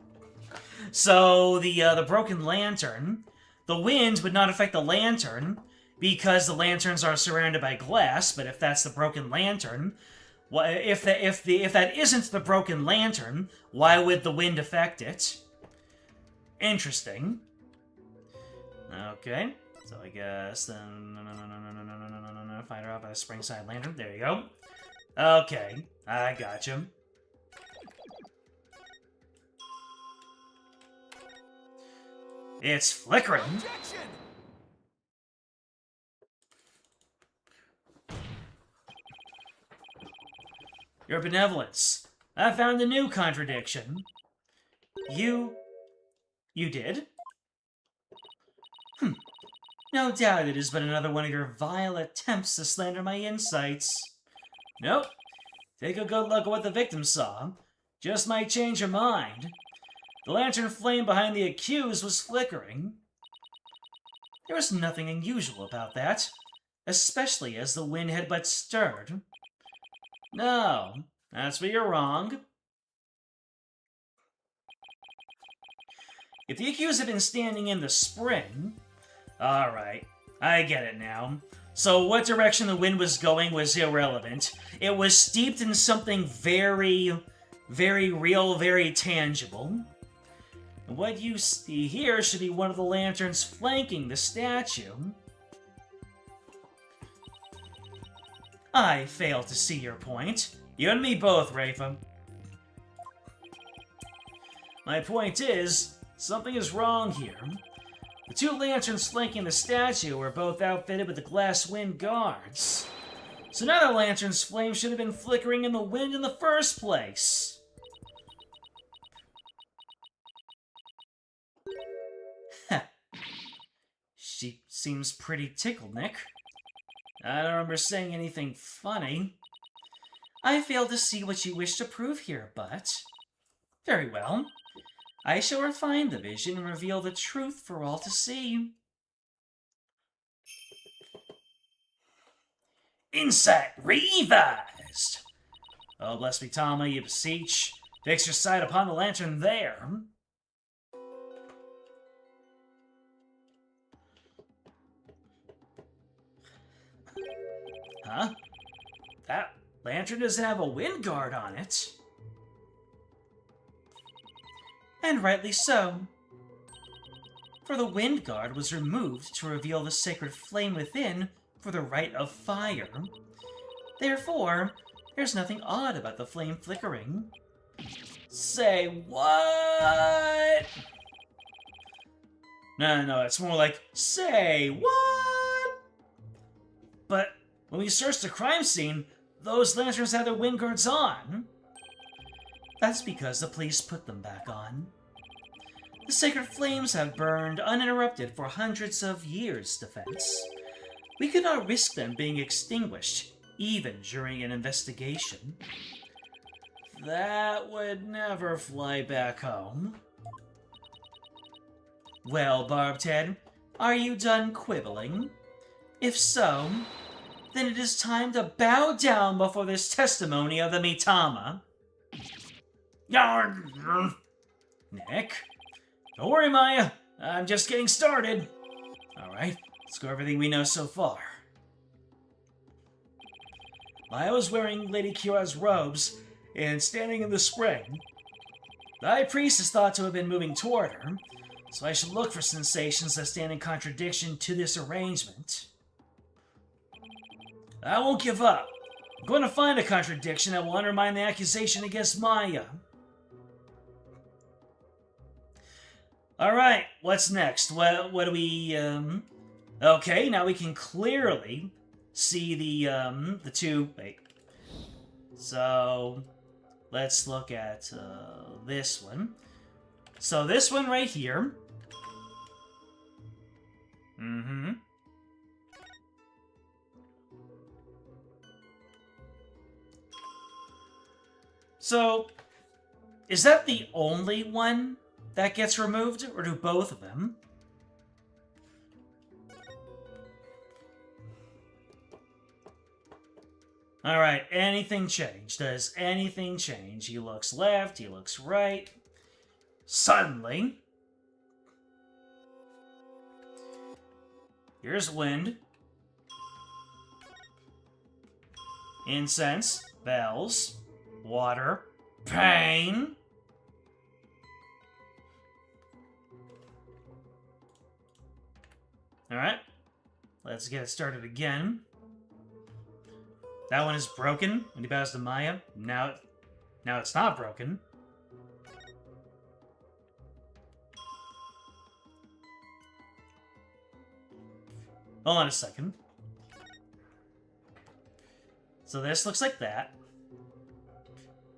S1: So the broken lantern, the wind would not affect the lantern because the lanterns are surrounded by glass. But if that's the broken lantern, if that isn't the broken lantern, why would the wind affect it? Interesting. Okay, so I guess then fight her off by the springside lantern. There you go. Okay, I gotcha. It's flickering.
S3: Objection!
S1: Your benevolence. I found a new contradiction. You did? No doubt it is but another one of your vile attempts to slander my insights. Nope. Take a good look at what the victim saw. Just might change your mind. The lantern flame behind the accused was flickering. There was nothing unusual about that, especially as the wind had but stirred. No, that's where you're wrong. If the accused had been standing in the spring... Alright, I get it now. So what direction the wind was going was irrelevant. It was steeped in something very, very real, very tangible. And what you see here should be one of the lanterns flanking the statue. I fail to see your point. You and me both, Rafa. My point is, something is wrong here. The two lanterns flanking the statue were both outfitted with the glass wind guards. So now the lantern's flame should have been flickering in the wind in the first place. Heh. She seems pretty tickled, Nick. I don't remember saying anything funny. I fail to see what you wish to prove here, but... Very well. I shall refine the vision and reveal the truth for all to see. Insight revised! Oh, bless me, Tama, you beseech. Fix your sight upon the lantern there. Huh? That lantern doesn't have a wind guard on it. And rightly so. For the wind guard was removed to reveal the sacred flame within for the rite of fire. Therefore, there's nothing odd about the flame flickering. Say what? No, it's more like, say what? But when we searched the crime scene, those lanterns had their wind guards on. That's because the police put them back on. The sacred flames have burned uninterrupted for hundreds of years, Defense. We could not risk them being extinguished, even during an investigation. That would never fly back home. Well, Barbed Head, are you done quibbling? If so, then it is time to bow down before this testimony of the Mitama. Nick? Don't worry, Maya. I'm just getting started. Alright, let's go over everything we know so far. Maya was wearing Lady Kira's robes and standing in the spring. The High Priest is thought to have been moving toward her, so I should look for sensations that stand in contradiction to this arrangement. I won't give up. I'm going to find a contradiction that will undermine the accusation against Maya. Alright, what's next? What do we, Okay, now we can clearly see the two... Wait. So, let's look at, this one. So this one right here. So, is that the only one that gets removed, or do both of them? Alright, anything change? Does anything change? He looks left, he looks right. Suddenly, here's wind, incense, bells, water, pain. Alright, let's get it started again. That one is broken when he bows to Maya. Now it's not broken. Hold on a second. So this looks like that.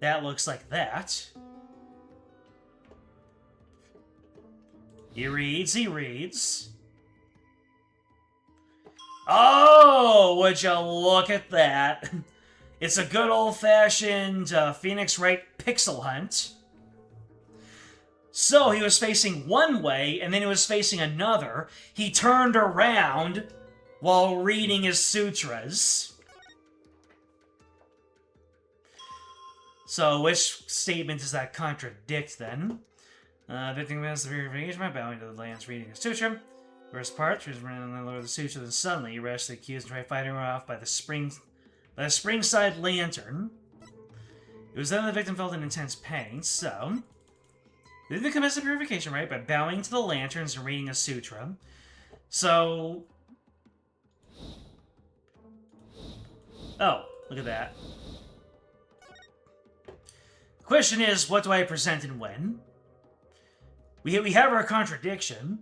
S1: That looks like that. He reads. Oh, would you look at that? It's a good old-fashioned Phoenix Wright pixel hunt. So he was facing one way, and then he was facing another. He turned around while reading his sutras. So, which statement does that contradict, then? Victim has the engagement, bowing to the lance, reading his sutra. First part, she was running the Lord of the Sutra, then suddenly he rushed the accused and tried fighting her off by the springside lantern. It was then the victim felt an intense pain, so the victim commenced the purification rite by bowing to the lanterns and reading a sutra. So, oh, look at that. The question is, what do I present and when? We have our contradiction.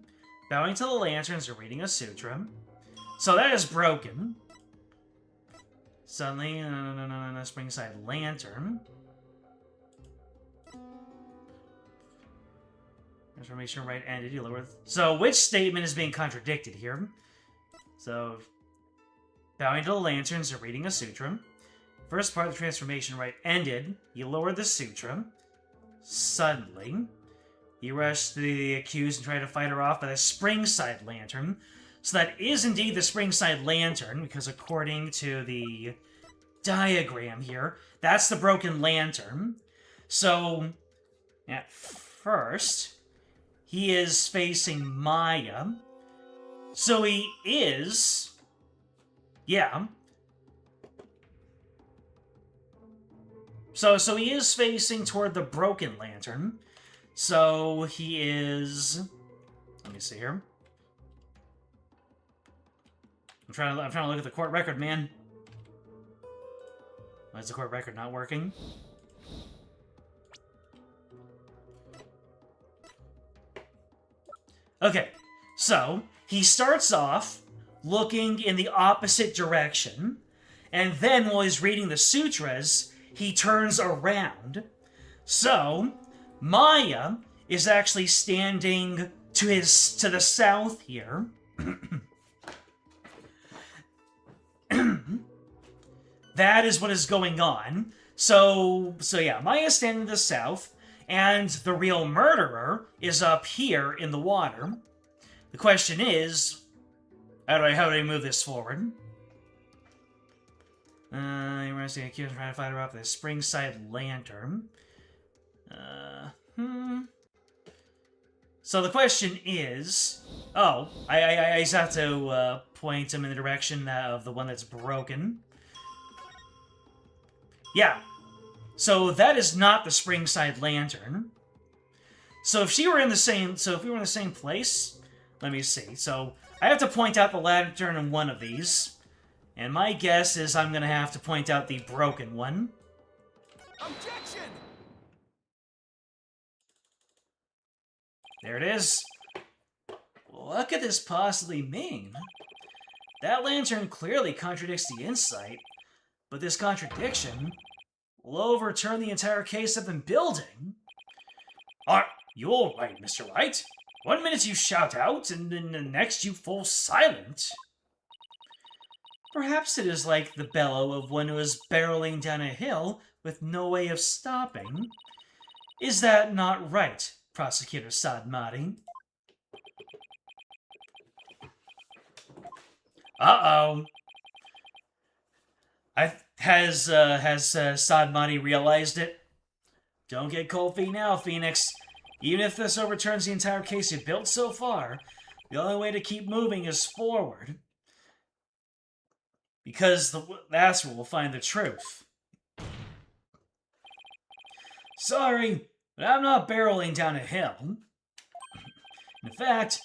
S1: Bowing to the lanterns and reading a sutra. So that is broken. Suddenly, a springside lantern. Transformation right ended. You lower. So which statement is being contradicted here? So, bowing to the lanterns and reading a sutra. First part of the transformation right ended. You lowered the sutra. Suddenly, he rushed the accused and tried to fight her off by the springside lantern. So that is indeed the springside lantern, because according to the diagram here, that's the broken lantern. So, at first, he is facing Maya. So he is... yeah. So he is facing toward the broken lantern. So he is... let me see here. I'm trying to look at the court record, man. Why is the court record not working? Okay, so he starts off looking in the opposite direction, and then while he's reading the sutras, he turns around. So Maya is actually standing to the south here. That is what is going on. So yeah, Maya's standing to the south, and the real murderer is up here in the water. The question is, how do I move this forward? You're arresting the accused and trying to fight her off with a springside lantern. So the question is... oh, I just have to point him in the direction of the one that's broken. Yeah. So that is not the springside lantern. So if we were in the same place, let me see. So I have to point out the lantern in one of these. And my guess is I'm going to have to point out the broken one.
S3: Objection!
S1: There it is. What could this possibly mean? That lantern clearly contradicts the insight, but this contradiction will overturn the entire case I've been building. Are you all right, Mr. Wright? 1 minute you shout out, and then the next you fall silent. Perhaps it is like the bellow of one who is barreling down a hill with no way of stopping. Is that not right, Prosecutor Sadmati? Uh-oh. Has Sadmati realized it? Don't get cold feet now, Phoenix. Even if this overturns the entire case you've built so far, the only way to keep moving is forward. Because that's where we'll find the truth. Sorry, but I'm not barreling down a hill. In fact,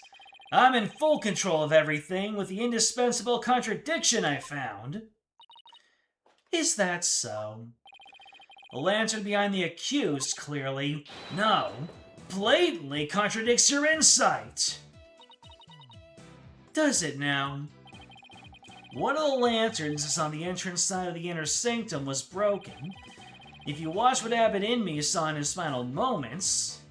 S1: I'm in full control of everything with the indispensable contradiction I found. Is that so? The lantern behind the accused clearly, no, blatantly contradicts your insight. Does it now? One of the lanterns that's on the entrance side of the inner sanctum was broken. If you watch what Abbot Inme saw in his final moments,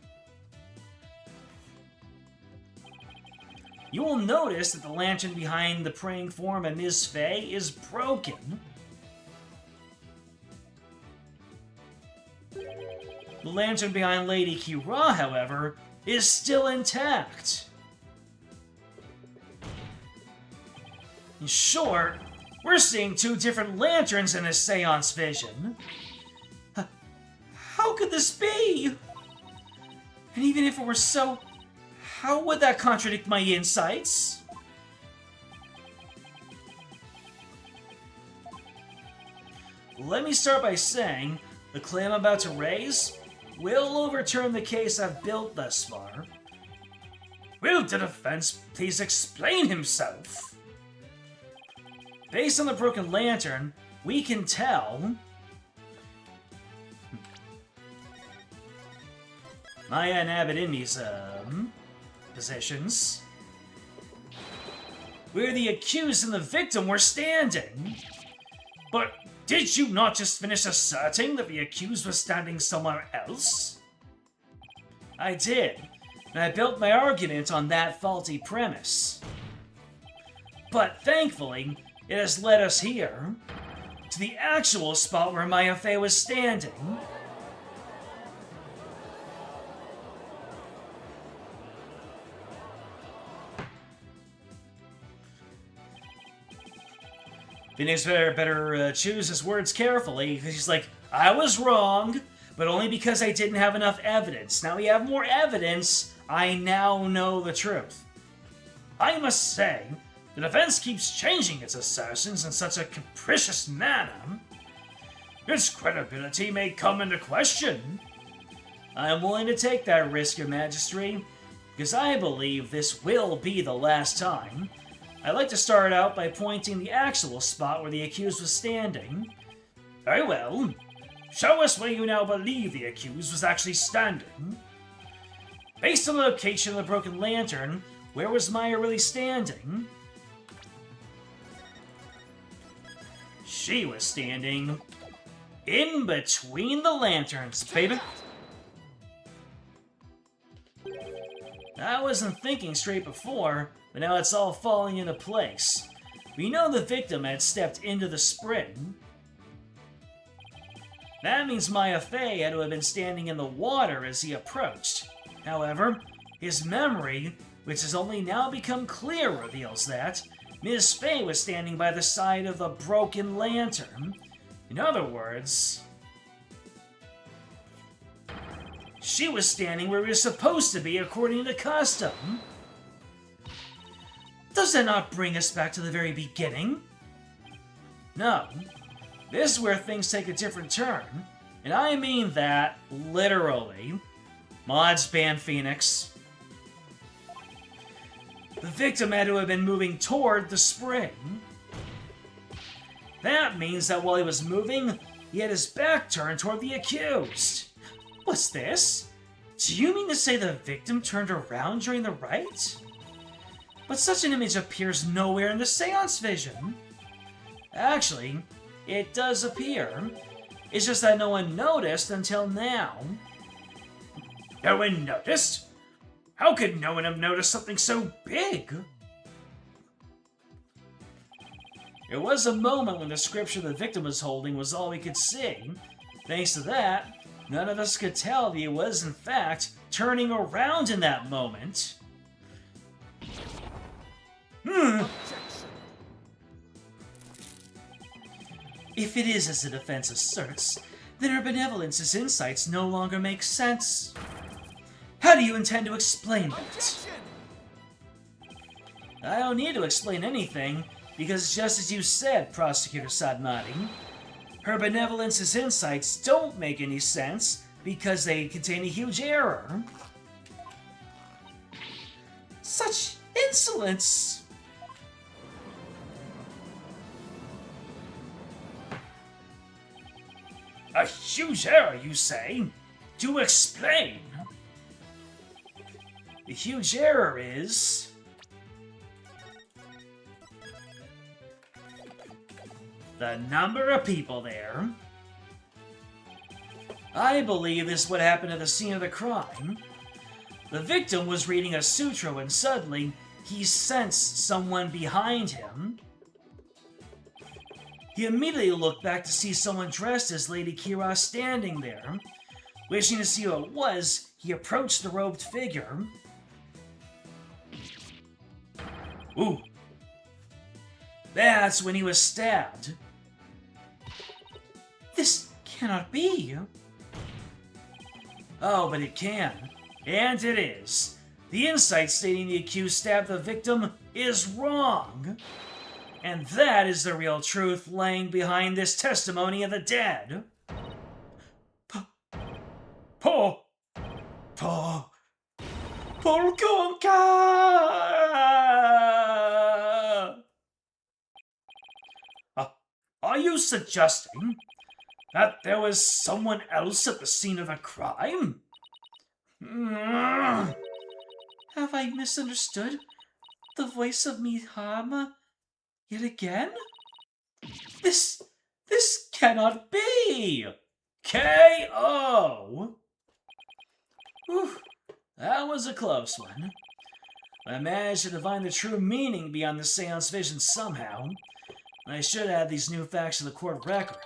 S1: you will notice that the lantern behind the praying form of Ms. Fey is broken. The lantern behind Lady Khura'in, however, is still intact. In short, we're seeing two different lanterns in this seance vision. How could this be? And even if it were so, how would that contradict my insights? Let me start by saying, the claim I'm about to raise will overturn the case I've built thus far. Will the defense please explain himself? Based on the broken lantern, we can tell Maya and Abbott in these, positions, where the accused and the victim were standing. But did you not just finish asserting that the accused was standing somewhere else? I did, and I built my argument on that faulty premise. But thankfully, it has led us here, to the actual spot where Maya Fey was standing. Phoenix better choose his words carefully, because he's like, I was wrong, but only because I didn't have enough evidence. Now we have more evidence, I now know the truth. I must say, the defense keeps changing its assertions in such a capricious manner. Its credibility may come into question. I am willing to take that risk, Your Majesty, because I believe this will be the last time. I'd like to start out by pointing the actual spot where the accused was standing. Very well. Show us where you now believe the accused was actually standing. Based on the location of the broken lantern, where was Maya really standing? She was standing in between the lanterns, baby. I wasn't thinking straight before, but now it's all falling into place. We know the victim had stepped into the spring. That means Maya Fey had to have been standing in the water as he approached. However, his memory, which has only now become clear, reveals that Ms. Fey was standing by the side of the broken lantern. In other words, she was standing where he was supposed to be according to custom. Does that not bring us back to the very beginning? No. This is where things take a different turn. And I mean that literally. Mods ban Phoenix. The victim had to have been moving toward the spring. That means that while he was moving, he had his back turned toward the accused. What's this? Do you mean to say the victim turned around during the rite? But such an image appears nowhere in the seance vision. Actually, it does appear. It's just that no one noticed until now. No one noticed? How could no one have noticed something so big? There was a moment when the scripture the victim was holding was all we could see. Thanks to that, none of us could tell that he was, in fact, turning around in that moment. If it is as the defense asserts, then her benevolence's insights no longer make sense. How do you intend to explain that? I don't need to explain anything, because just as you said, Prosecutor Sadmati, her benevolence's insights don't make any sense because they contain a huge error. Such insolence! A huge error, you say? Do explain! The huge error is... the number of people there. I believe this is what happened at the scene of the crime. The victim was reading a sutra when suddenly he sensed someone behind him. He immediately looked back to see someone dressed as Lady Kira standing there. Wishing to see who it was, he approached the robed figure. Ooh. That's when he was stabbed. This cannot be. Oh, but it can. And it is. The insight stating the accused stabbed the victim is wrong. And that is the real truth laying behind this testimony of the dead. Polkonka! Are you suggesting that there was someone else at the scene of the crime? Have I misunderstood the voice of Mihama yet again? This cannot be! K.O. Whew, that was a close one. I managed to divine the true meaning beyond the seance vision somehow. I should add these new facts to the court record.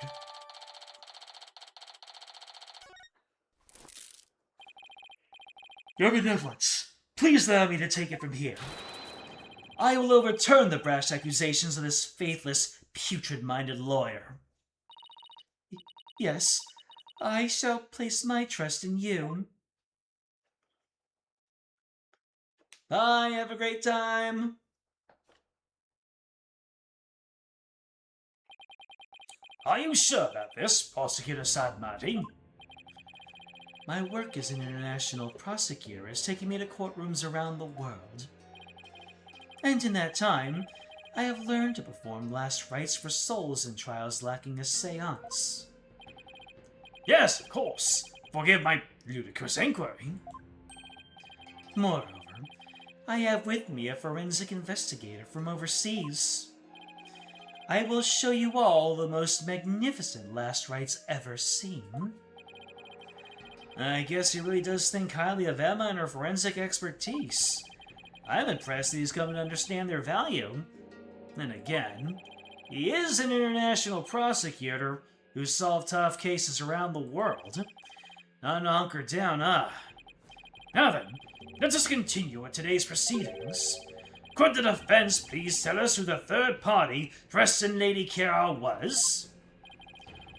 S1: Your benevolence, please allow me to take it from here. I will overturn the brash accusations of this faithless, putrid-minded lawyer. Yes, I shall place my trust in you. Bye, have a great time. Are you sure about this, Prosecutor Sadmati? My work as an international prosecutor has taken me to courtrooms around the world. And in that time, I have learned to perform last rites for souls in trials lacking a seance. Yes, of course. Forgive my ludicrous inquiry. Moreover, I have with me a forensic investigator from overseas. I will show you all the most magnificent last rites ever seen. I guess he really does think highly of Emma and her forensic expertise. I'm impressed that he's come to understand their value. Then again, he is an international prosecutor who solved tough cases around the world. Not to hunker down, Now then, let us continue with today's proceedings. Could the defense please tell us who the third party dressed in Lady Kira was?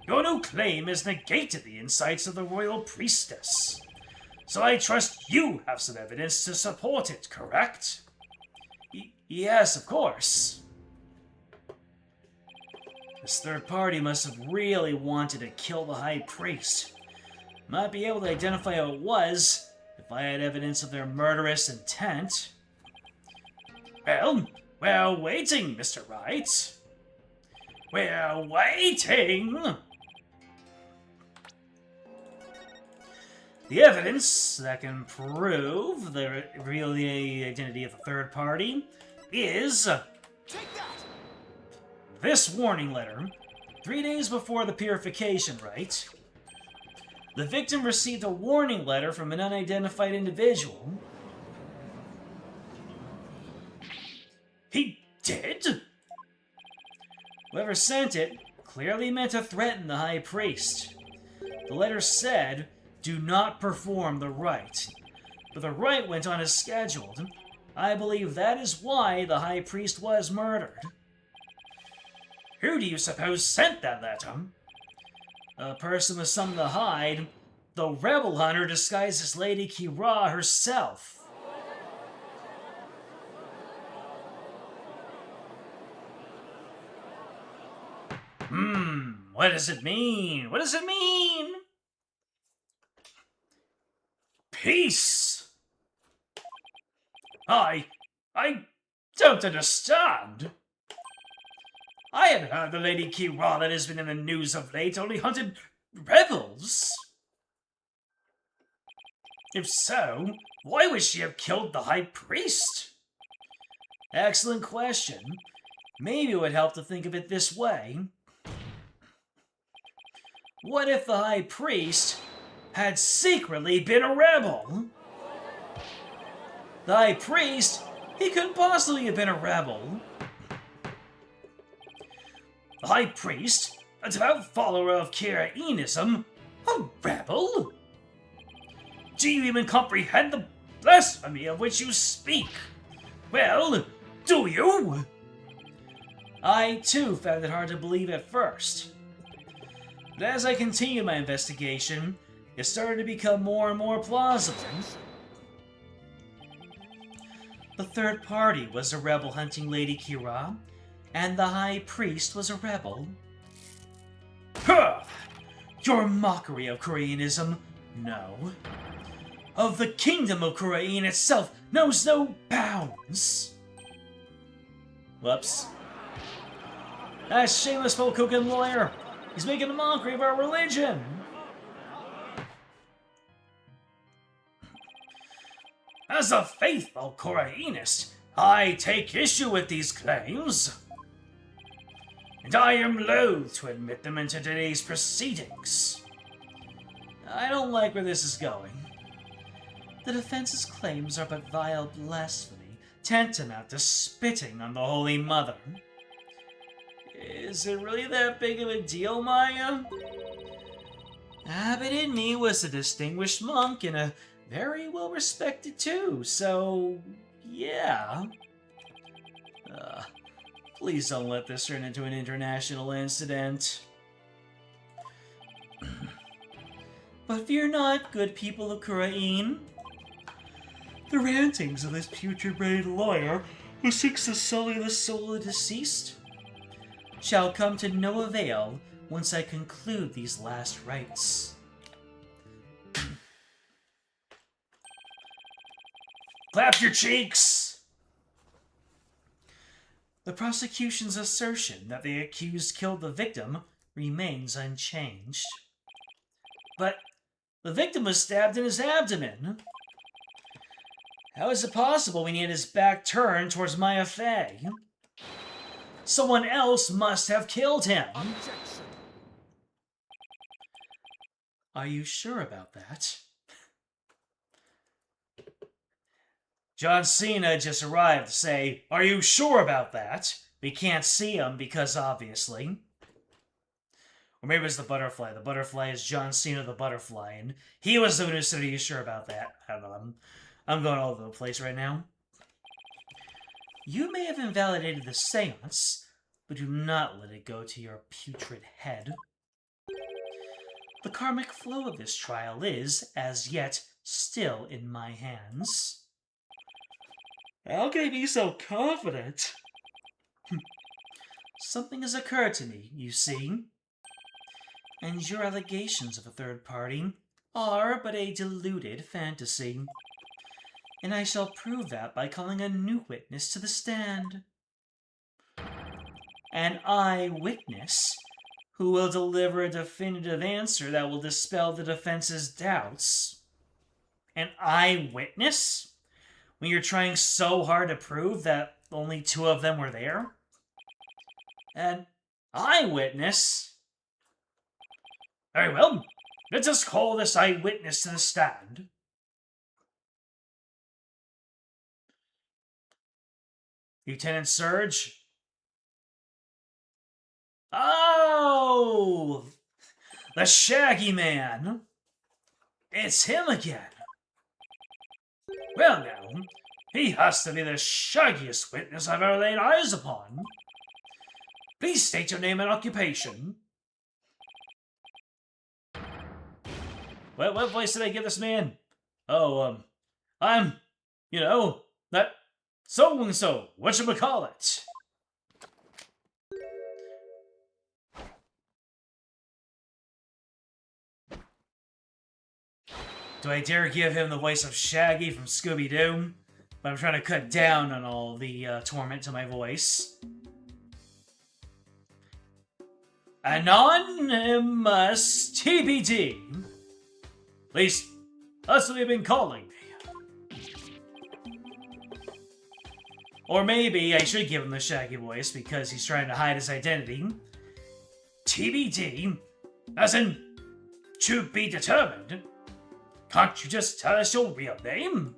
S1: Your new claim has negated the insights of the royal priestess. So I trust you have some evidence to support it, correct? Yes, of course. This third party must have really wanted to kill the High Priest. Might be able to identify who it was if I had evidence of their murderous intent. Well, we're waiting, Mr. Wright. We're waiting! The evidence that can prove the real identity of the third party is
S3: Take that!
S1: this warning letter. 3 days before the purification rite, the victim received a warning letter from an unidentified individual. He did? Whoever sent it clearly meant to threaten the High Priest. The letter said, "Do not perform the rite." But the rite went on as scheduled. I believe that is why the High Priest was murdered. Who do you suppose sent that letter? A person with something to hide. The rebel hunter disguised as Lady Kira herself. What does it mean? What does it mean? Peace! I don't understand. I had heard the Lady Kira that has been in the news of late only hunted rebels. If so, why would she have killed the High Priest? Excellent question. Maybe it would help to think of it this way. What if the High Priest had secretly been a rebel? The High Priest, he couldn't possibly have been a rebel. The High Priest, a devout follower of Khura'ism, a rebel? Do you even comprehend the blasphemy of which you speak? Well, do you? I, too, found it hard to believe at first. But as I continued my investigation, it started to become more and more plausible. The third party was a rebel hunting Lady Khura'in, and the High Priest was a rebel. Huh! Your mockery of Khura'anism, no. Of the kingdom of Khura'in itself knows no bounds. Whoops. That shameless folk-cooking lawyer! He's making a mockery of our religion! As a faithful Khura'inist, I take issue with these claims. And I am loath to admit them into today's proceedings. I don't like where this is going. The defense's claims are but vile blasphemy, tantamount to spitting on the Holy Mother. Is it really that big of a deal, Maya? Abbot in me was a distinguished monk and a very well respected too, so yeah. Please don't let this turn into an international incident. But fear not, good people of Khura'in. The rantings of this putrid-brained lawyer who seeks to sully the soul of the deceased shall come to no avail once I conclude these last rites. Clap your cheeks! The prosecution's assertion that the accused killed the victim remains unchanged. But the victim was stabbed in his abdomen. How is it possible when he had his back turned towards Maya Fey? Someone else must have killed him.
S3: Objection.
S1: Are you sure about that? John Cena just arrived to say, "Are you sure about that?" We can't see him because, obviously. Or maybe it was the butterfly. The butterfly is John Cena the butterfly, and he was the one who said, "Are you sure about that?" I don't know. I'm going all over the place right now. You may have invalidated the seance, but do not let it go to your putrid head. The karmic flow of this trial is, as yet, still in my hands. How can you be so confident? Something has occurred to me, you see. And your allegations of a third party are but a deluded fantasy. And I shall prove that by calling a new witness to the stand. An eyewitness who will deliver a definitive answer that will dispel the defense's doubts. An eyewitness? When you're trying so hard to prove that only two of them were there? An eyewitness? Very well, let us call this eyewitness to the stand. Lieutenant Surge? Oh! The Shaggy Man! It's him again! Well now, he has to be the shaggiest witness I've ever laid eyes upon. Please state your name and occupation. What voice did I give this man? Oh, I'm, that so-and-so, whatchamacallit. Do I dare give him the voice of Shaggy from Scooby-Doo? But I'm trying to cut down on all the torment to my voice. Anonymous TBD. At least, that's what they've been calling me. Or maybe I should give him the Shaggy voice because he's trying to hide his identity. TBD? As in, to be determined? Can't you just tell us your real name?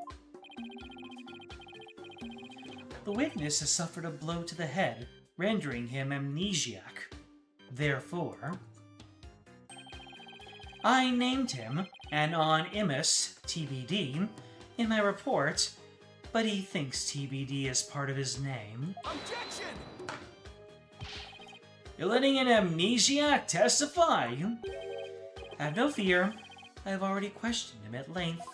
S1: The witness has suffered a blow to the head, rendering him amnesiac. Therefore... I named him anonymous TBD in my report, but he thinks TBD is part of his name.
S3: Objection!
S1: You're letting an amnesiac testify? Have no fear. I have already questioned him at length.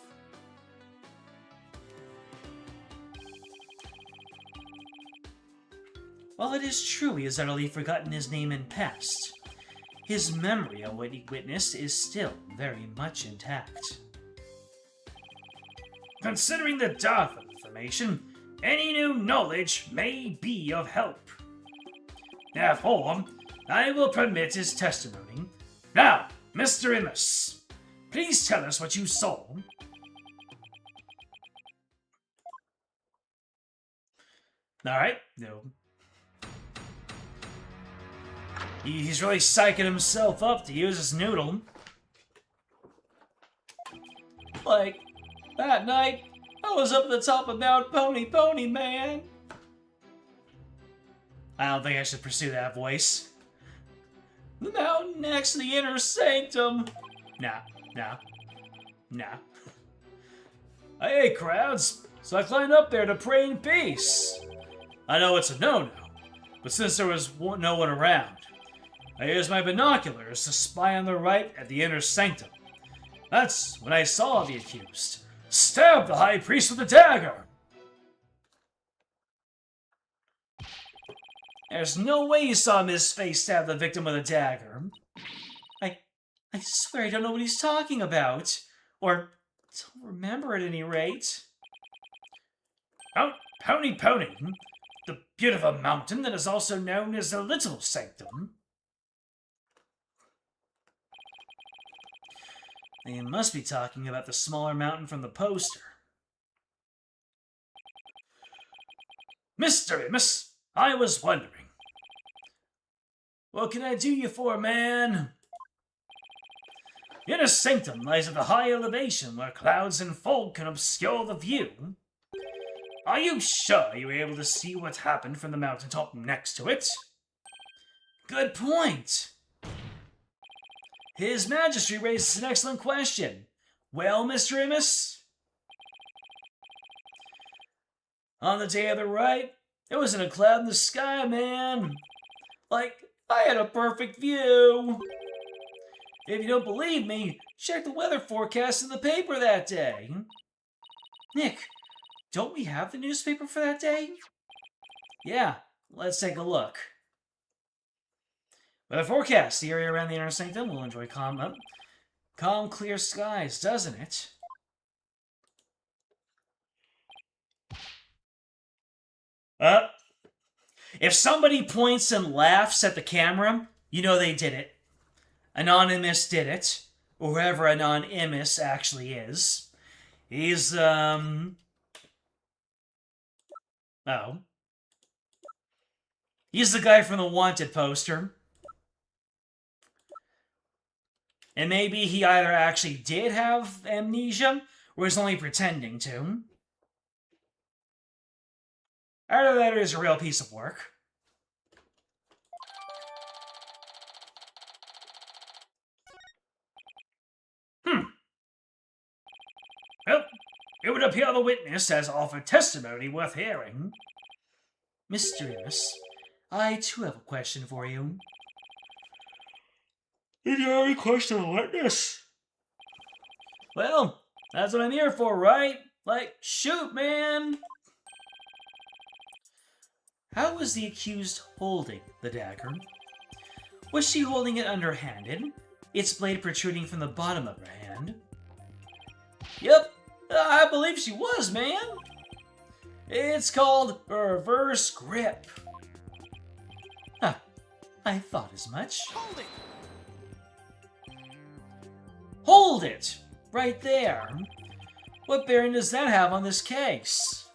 S1: While it is true he has utterly forgotten his name and past, his memory of what he witnessed is still very much intact. Considering the depth of information, any new knowledge may be of help. Therefore, I will permit his testimony. Now, Mr. Immus, please tell us what you saw. Alright, no. He's really psyching himself up to use his noodle. Like, that night, I was up at the top of Mount Pony, man. I don't think I should pursue that voice. The mountain next to the inner sanctum. Nah. Hey, crowds. So I climbed up there to pray in peace. I know it's a no-no, but since there was no one around, I used my binoculars to spy on the right at the inner sanctum. That's when I saw the accused stab the high priest with a dagger. There's no way you saw Miss Face stab the victim with a dagger. I swear I don't know what he's talking about. Or don't remember at any rate. Mount Pony, the beautiful mountain that is also known as the Little Sanctum. They must be talking about the smaller mountain from the poster. Mr. Immus, I was wondering. What can I do you for, man? The inner sanctum lies at a high elevation where clouds and fog can obscure the view. Are you sure you were able to see what happened from the mountaintop next to it? Good point. His Majesty raises an excellent question. Well, Mr. Immus? On the day of the rite, there wasn't a cloud in the sky, man. Like, I had a perfect view. If you don't believe me, check the weather forecast in the paper that day. Nick, don't we have the newspaper for that day? Yeah, let's take a look. Weather forecast. The area around the inner sanctum will enjoy calm, clear skies, doesn't it? If somebody points and laughs at the camera, you know they did it. Anonymous did it. Or whoever Anonymous actually is. He's, oh. He's the guy from the Wanted poster. And maybe he either actually did have amnesia, or is only pretending to. Either that is a real piece of work. Well, it would appear the witness has offered testimony worth hearing. Mr. Immus, I too have a question for you. Did you already question the witness? Well, that's what I'm here for, right? Like, shoot, man! How was the accused holding the dagger? Was she holding it underhanded, its blade protruding from the bottom of her hand? Yep, I believe she was, man! It's called reverse grip. Huh, I thought as much.
S3: Hold it!
S1: Hold it! Right there. What bearing does that have on this case?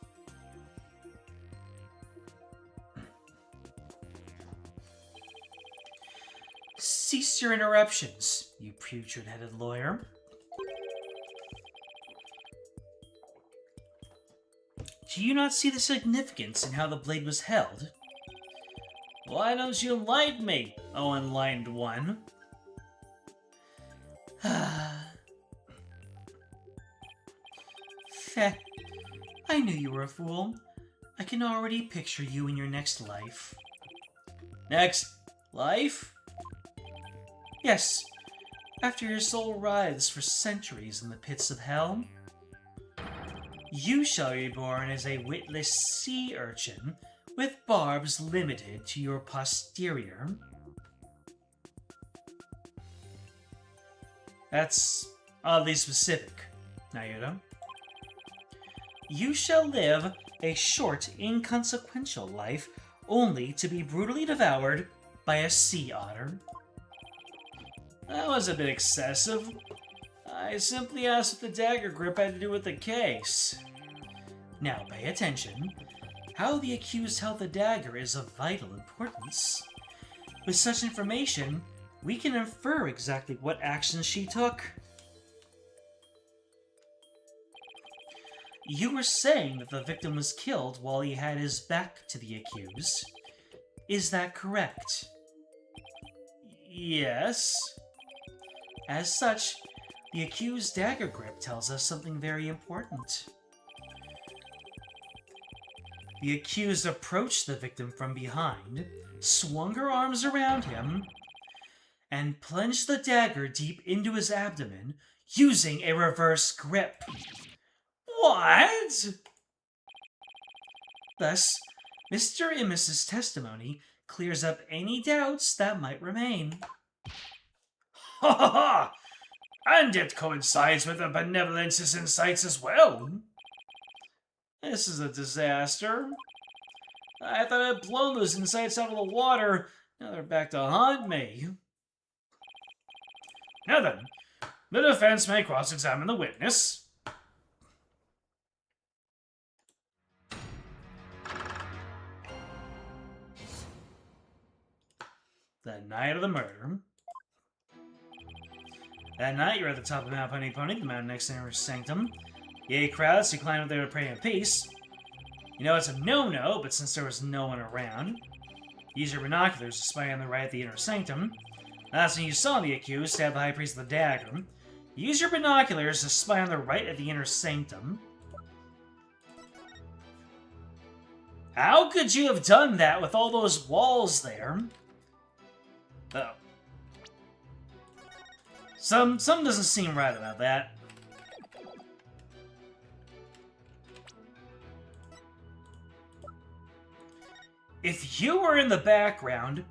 S1: Cease your interruptions, you putrid-headed lawyer. Do you not see the significance in how the blade was held? Why don't you enlighten me, oh enlightened one? Feh. I knew you were a fool. I can already picture you in your next life. Next life? Yes. After your soul writhes for centuries in the pits of hell, you shall be born as a witless sea urchin with barbs limited to your posterior. That's oddly specific, Naruto. You shall live a short, inconsequential life only to be brutally devoured by a sea otter. That was a bit excessive. I simply asked what the dagger grip had to do with the case. Now pay attention. How the accused held the dagger is of vital importance. With such information, we can infer exactly what actions she took. You were saying that the victim was killed while he had his back to the accused. Is that correct? Yes. As such, the accused's dagger grip tells us something very important. The accused approached the victim from behind, swung her arms around him, and plunged the dagger deep into his abdomen using a reverse grip. What? Thus, Mr. Immis's testimony clears up any doubts that might remain. Ha ha ha! And it coincides with the benevolence's insights as well. This is a disaster. I thought I'd blown those insights out of the water. Now they're back to haunt me. Now then, the defense may cross-examine the witness. The night of the murder. That night, you're at the top of Mount Pony Pony, the mountain next to the inner sanctum. The 8 crowds, you climb up there to pray in peace. You know it's a no-no, but since there was no one around, use your binoculars to spy on the right at the inner sanctum. That's when you saw the accused stab the high priest with the dagger. Use your binoculars to spy on the right at the inner sanctum. How could you have done that with all those walls there? Oh. Some doesn't seem right about that. If you were in the background,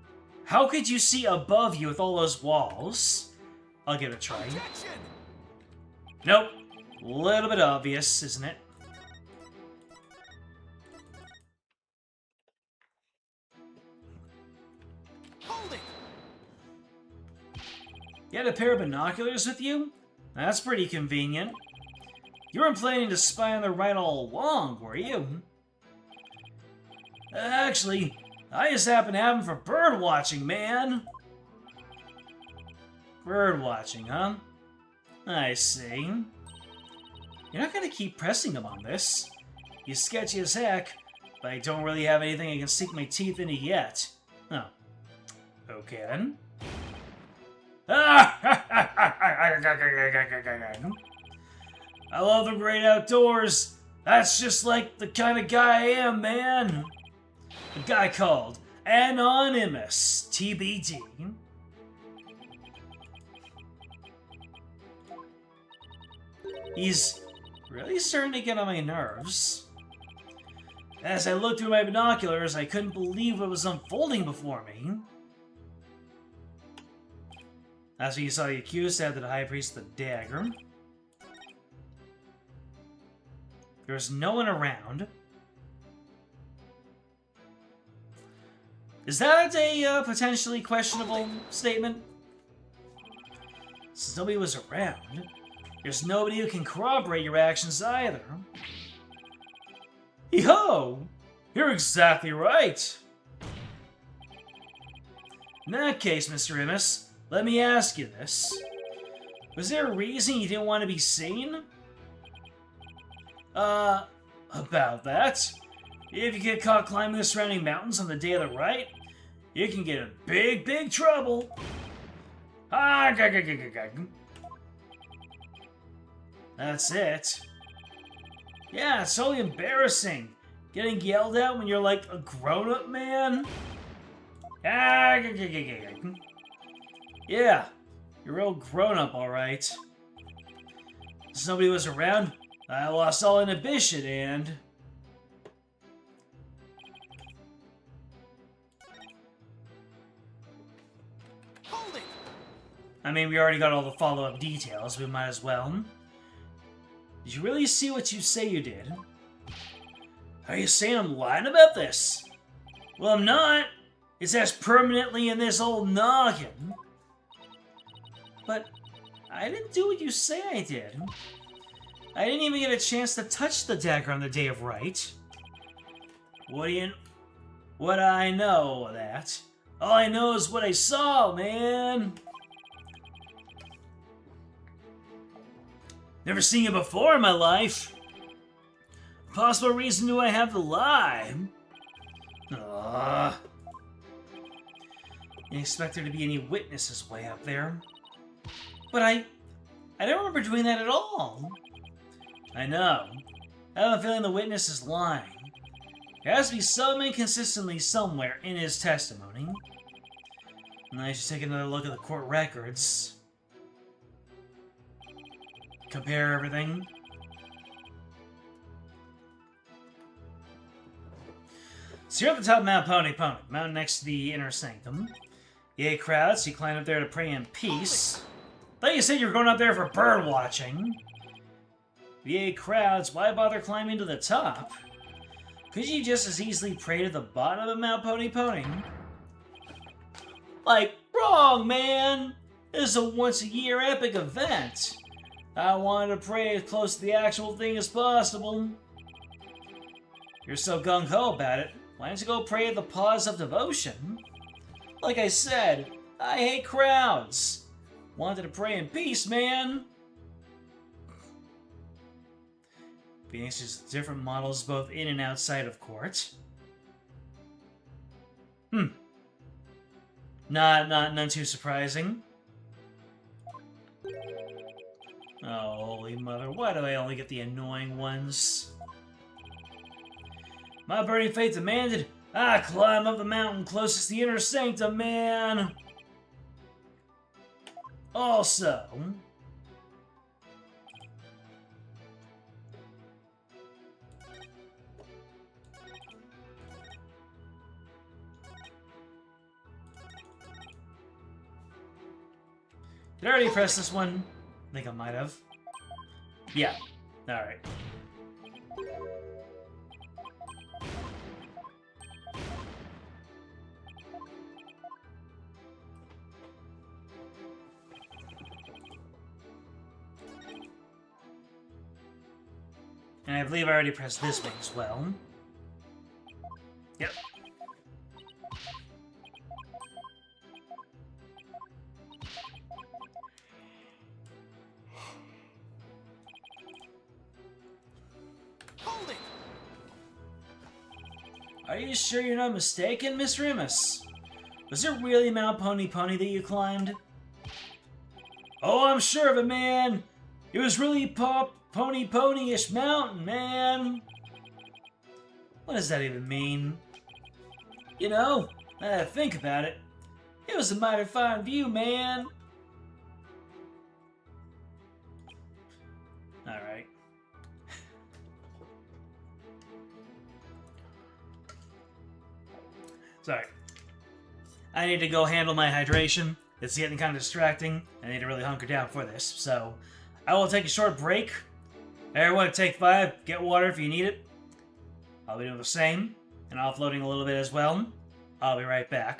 S1: how could you see above you with all those walls? I'll give it a try.
S3: Objection!
S1: Nope. A little bit obvious, isn't it?
S3: Hold it!
S1: You had a pair of binoculars with you? That's pretty convenient. You weren't planning to spy on the right all along, were you? Actually, I just happen to have them for bird watching, man. Bird watching, huh? I see. You're not gonna keep pressing them on this. You sketchy as heck, but I don't really have anything I can sink my teeth into yet. Oh. Okay then. I love the great outdoors. That's just like the kind of guy I am, man. A guy called Anonymous, TBD. He's really starting to get on my nerves. As I looked through my binoculars, I couldn't believe what was unfolding before me. That's when you saw the accused stab the high priest with the dagger. There was no one around. Is that a potentially questionable statement? Since nobody was around, there's nobody who can corroborate your actions either. Yo! You're exactly right! In that case, Mr. Immis, let me ask you this. Was there a reason you didn't want to be seen? About that. If you get caught climbing the surrounding mountains on the day of the rite, you can get in big trouble. That's it. Yeah, it's totally embarrassing. Getting yelled at when you're like a grown-up man. Yeah, you're real grown-up, alright. Since nobody was around, I lost all inhibition and...
S3: Hold it!
S1: I mean, we already got all the follow-up details, we might as well. Did you really see what you say you did? Are you saying I'm lying about this? Well, I'm not. It's as permanently in this old noggin. But I didn't do what you say I did. I didn't even get a chance to touch the dagger on the day of Wright. What I know that? All I know is what I saw, man. Never seen it before in my life. Possible reason do I have to lie? Didn't expect there to be any witnesses way up there. But I don't remember doing that at all. I know. I have a feeling the witness is lying. There has to be some inconsistency somewhere in his testimony. And I should take another look at the court records. Compare everything. So you're at the top of Mount Pony, mountain next to the inner sanctum. Yay, crowds, you climb up there to pray in peace. Thought you said you were going up there for bird watching. Yay, crowds, why bother climbing to the top? Could you just as easily pray to the bottom of Mount Pony? Like, wrong, man! This is a once-a-year epic event. I wanted to pray as close to the actual thing as possible. You're so gung-ho about it. Why don't you go pray at the pause of devotion? Like I said, I hate crowds. Wanted to pray in peace, man. Phoenix is different models both in and outside of court. None too surprising. Oh, holy mother, why do I only get the annoying ones? My burning faith demanded I climb up the mountain closest to the inner sanctum, man. Also, did I already press this one? I think I might have. Yeah. Alright. And I believe I already pressed this one as well. Yep.
S3: Hold it!
S1: Are you sure you're not mistaken, Miss Remus? Was it really Mount Pony that you climbed? Oh, I'm sure of it, man! It was really Pony-ish mountain, man! What does that even mean? You know, now that I think about it, it was a mighty fine view, man! Alright. Sorry. I need to go handle my hydration. It's getting kind of distracting. I need to really hunker down for this. So, I will take a short break. Everyone, take 5. Get water if you need it. I'll be doing the same. And offloading a little bit as well. I'll be right back.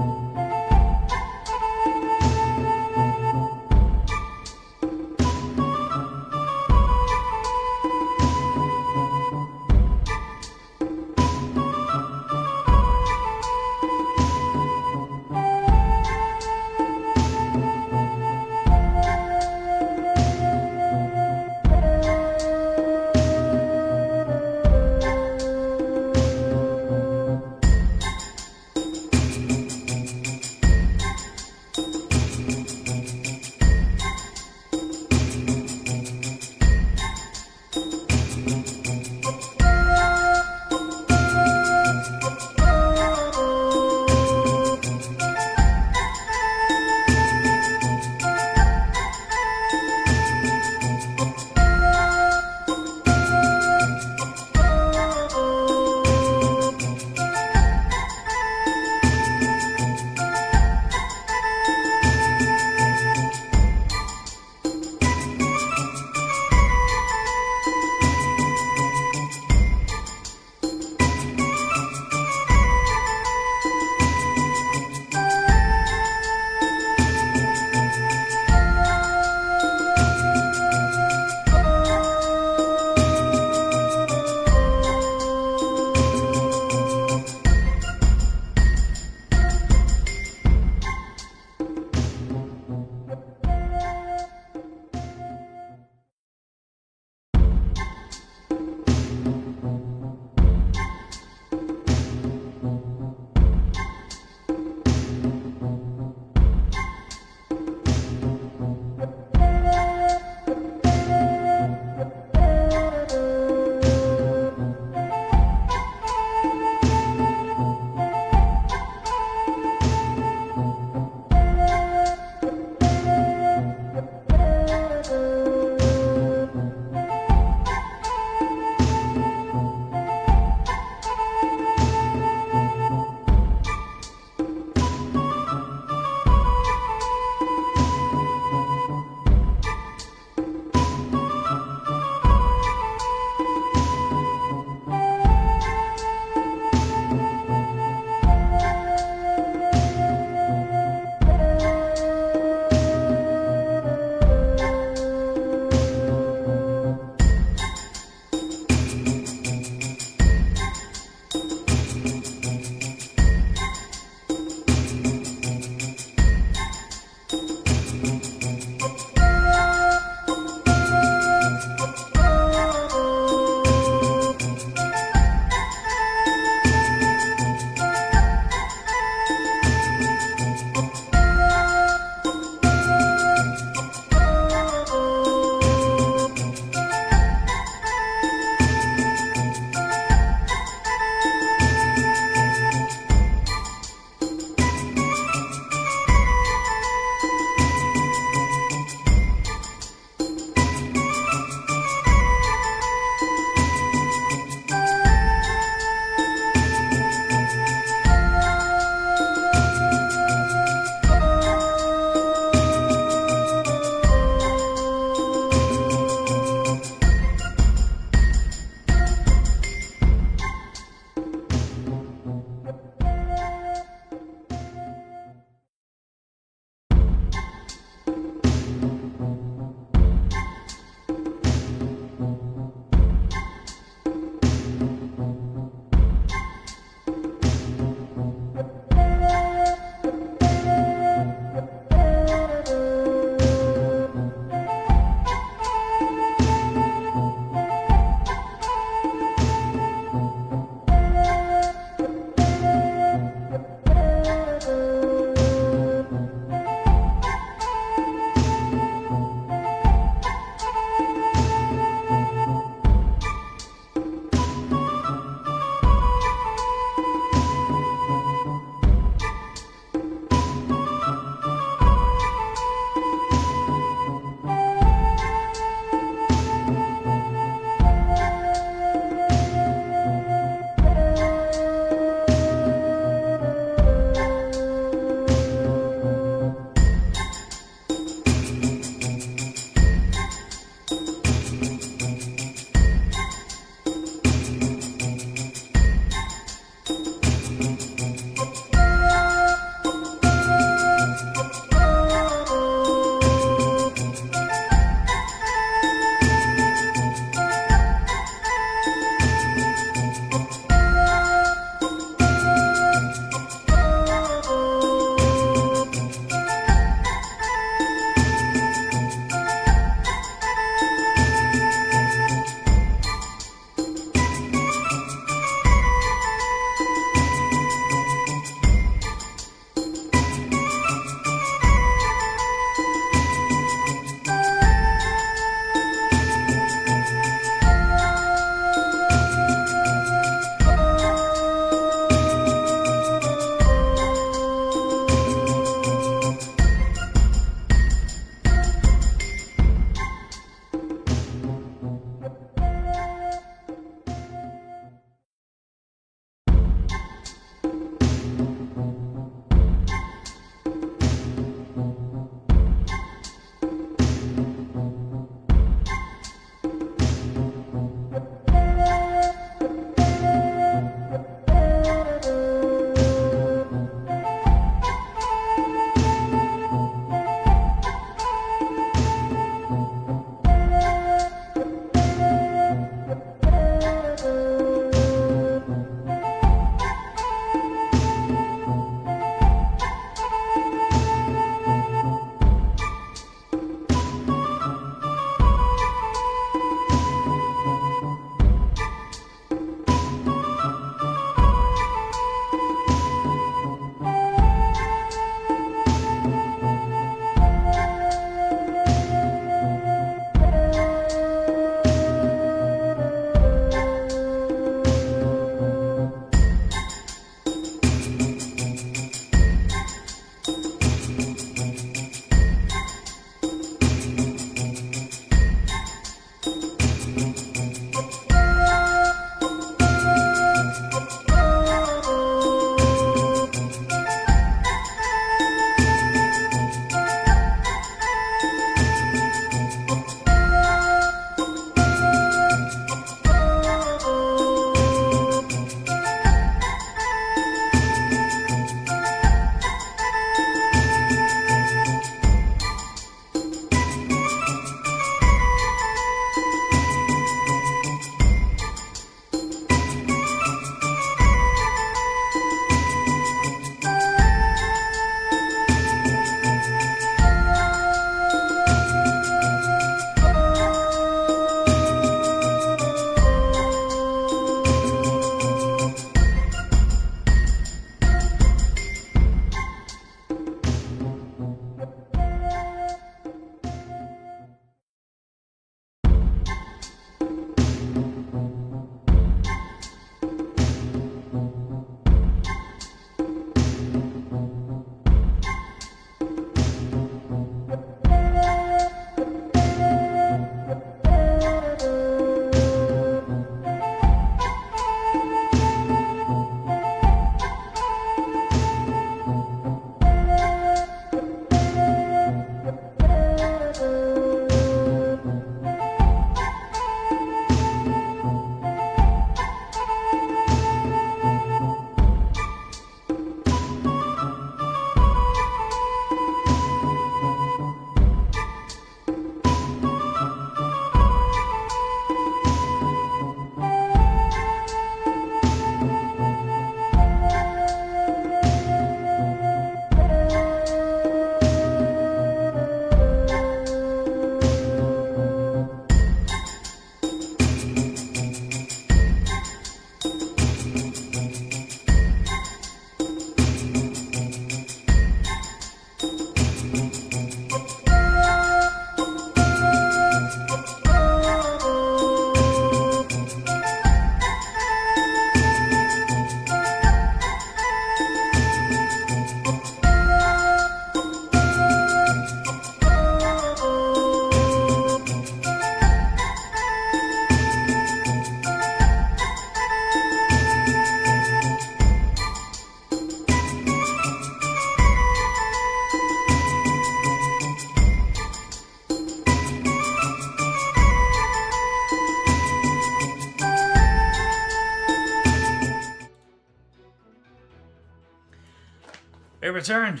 S1: We returned.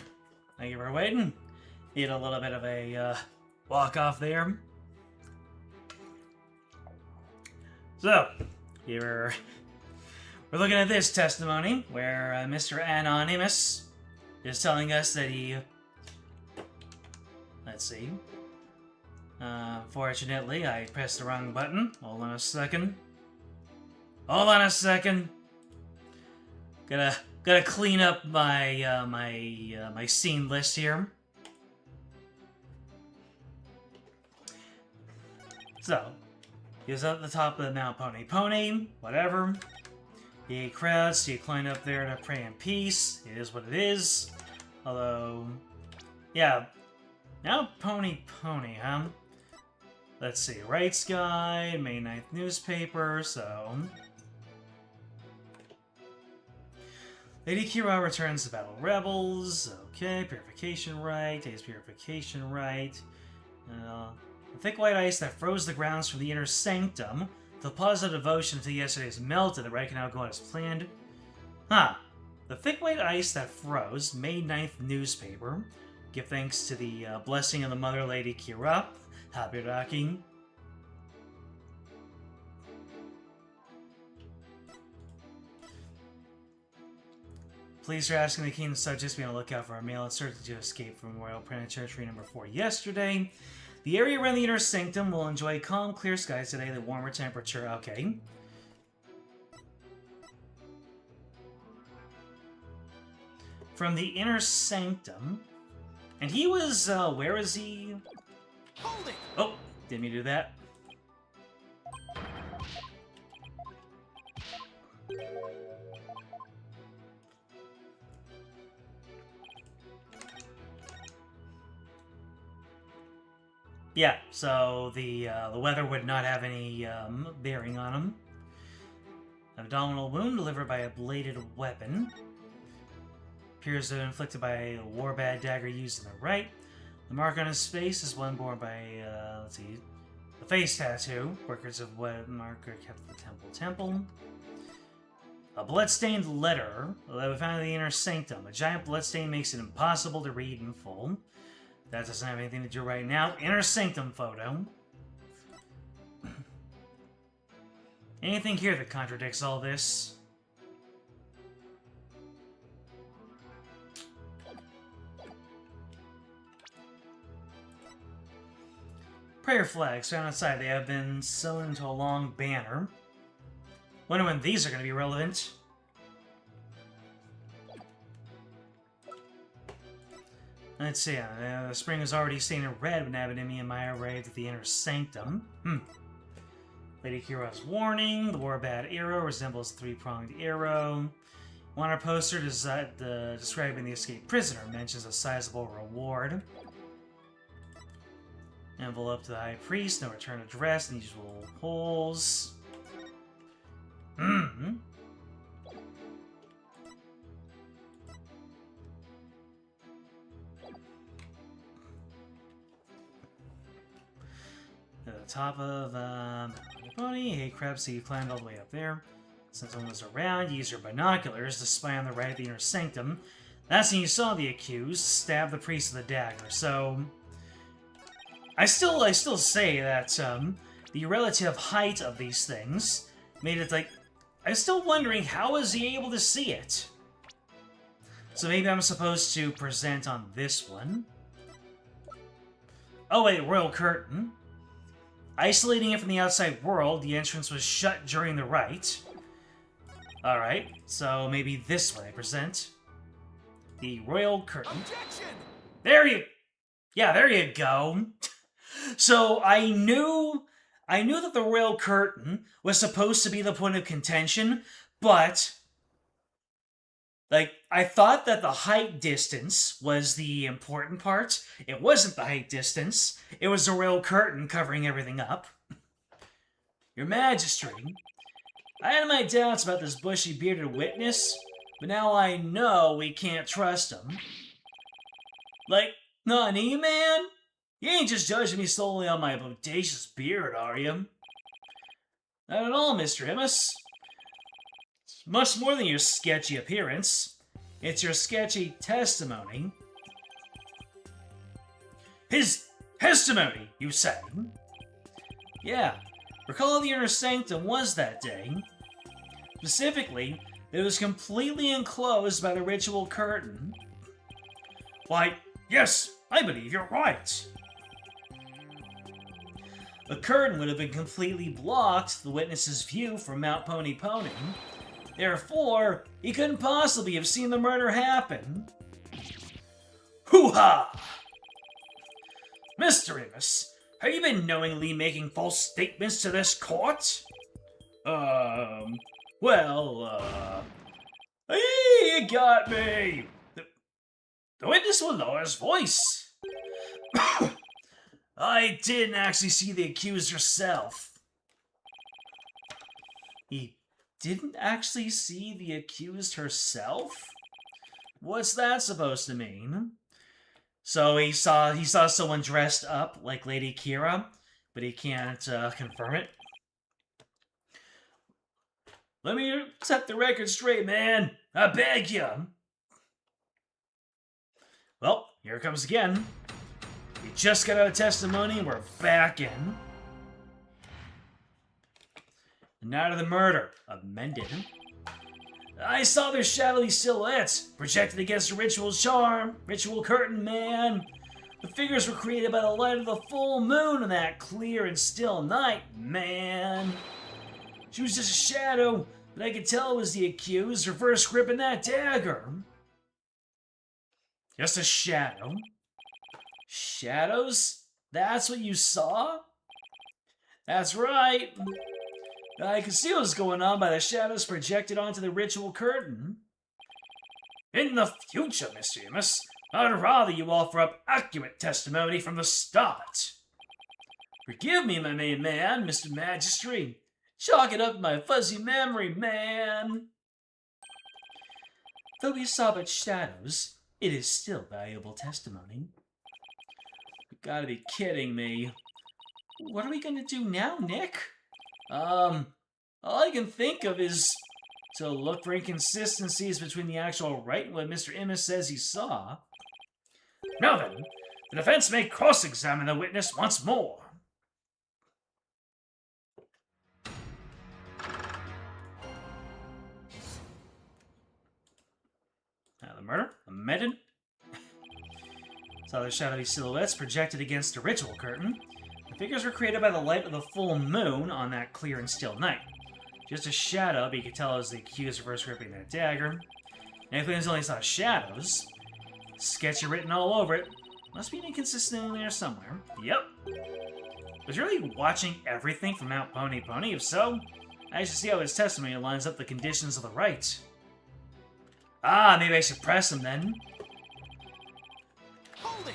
S1: Thank you for waiting. Need a little bit of a walk off there. So, we're looking at this testimony where Mr. Anonymous is telling us that he. Let's see. Fortunately, I pressed the wrong button. Hold on a second. Hold on a second. Gotta clean up my my scene list here. So, he was at the top of the Mount Pony, whatever. He crowds, he climbed up there to pray in peace. It is what it is. Although, yeah, Mount Pony, huh? Let's see, Wright's Guide, May 9th newspaper, so... Lady Khura'in returns to battle rebels. Okay, purification right, day's purification right. The thick white ice that froze the grounds from the inner sanctum. The positive devotion until yesterday is melted. The right can now go on as planned. Huh. The thick white ice that froze. May 9th newspaper. Give thanks to the blessing of the Mother Lady Khura'in. Happy rocking. Police are asking the kingdom's subjects to be on the lookout for a male insurgent to escape from Royal Penitentiary number 4 yesterday. The area around the inner sanctum will enjoy calm, clear skies today, the warmer temperature. Okay. From the inner sanctum. And he was, where is he?
S3: Hold it!
S1: Oh, didn't mean to do that. Yeah, so the weather would not have any bearing on him. Abdominal wound delivered by a bladed weapon. Appears to have been inflicted by a warbad dagger used in the right. The mark on his face is one borne by, let's see, the face tattoo. Records of what marker kept at the temple. A bloodstained letter that we found in the inner sanctum. A giant bloodstain makes it impossible to read in full. That doesn't have anything to do right now. Inner sanctum photo. Anything here that contradicts all this? Prayer flags found outside. They have been sewn into a long banner. Wonder when these are going to be relevant. Let's see, the spring is already stained red when Abadimi and Maya arrived at the inner sanctum. Lady Khura'in's warning, the warbad arrow resembles a three-pronged arrow. On our poster describing the escaped prisoner mentions a sizable reward. Envelope to the High Priest, no return address, the usual holes. At the top of the pony, hey crab, so you climbed all the way up there. Since someone was around, you used your binoculars to spy on the right of the inner sanctum. That's when you saw the accused stab the priest with a dagger. So, I still say that the relative height of these things made it like I'm still wondering how is he able to see it. So maybe I'm supposed to present on this one. Oh wait, royal curtain. Isolating it from the outside world, the entrance was shut during the rite. Alright, so maybe this one I present. The royal curtain.
S3: Objection!
S1: There you go. So I knew that the royal curtain was supposed to be the point of contention, but like I thought that the height distance was the important part. It wasn't the height distance. It was the royal curtain covering everything up. Your Majesty, I had my doubts about this bushy bearded witness, but now I know we can't trust him. Like, nani, man? You ain't just judging me solely on my bodacious beard, are you? Not at all, Mr. Immus. It's much more than your sketchy appearance. It's your sketchy testimony. His testimony, you say? Yeah. Recall the inner sanctum was that day. Specifically, it was completely enclosed by the ritual curtain. Why, yes, I believe you're right. The curtain would have been completely blocked the witness's view from Mount Pony Pony. Therefore, he couldn't possibly have seen the murder happen. Hoo-ha! Mr. Amos, have you been knowingly making false statements to this court? You got me! The witness will lower his voice. I didn't actually see the accused herself. He didn't actually see the accused herself? What's that supposed to mean? So he saw someone dressed up like Lady Kira, but he can't confirm it. Let me set the record straight, man. I beg you. Well, here it comes again. We just got out of testimony and we're back in. The night of the murder, amended. I saw their shadowy silhouettes projected against the ritual curtain, man. The figures were created by the light of the full moon on that clear and still night, man. She was just a shadow, but I could tell it was the accused, reverse gripping that dagger. Just a shadow? Shadows? That's what you saw? That's right. I could see what was going on by the shadows projected onto the ritual curtain. In the future, Mr. Amos, I'd rather you offer up accurate testimony from the start. Forgive me, my main man, Mr. Magistrate. Chalk it up my fuzzy memory, man. Though we saw but shadows, it is still valuable testimony. You gotta be kidding me. What are we gonna do now, Nick? All I can think of is to look for inconsistencies between the actual Wright and what Mr. Amos says he saw. Now then, the defense may cross-examine the witness once more. Now the murder, amended. Saw their shadowy silhouettes projected against the ritual curtain. The figures were created by the light of the full moon on that clear and still night. Just a shadow, but you could tell it was the accused reverse gripping that dagger. And Claims only saw shadows. Sketchy written all over it. Must be an inconsistency in there somewhere. Yep. Was he really watching everything from Mount Pony Pony? If so, I should see how his testimony lines up the conditions of the right. Ah, maybe I should press him then.
S3: Hold it!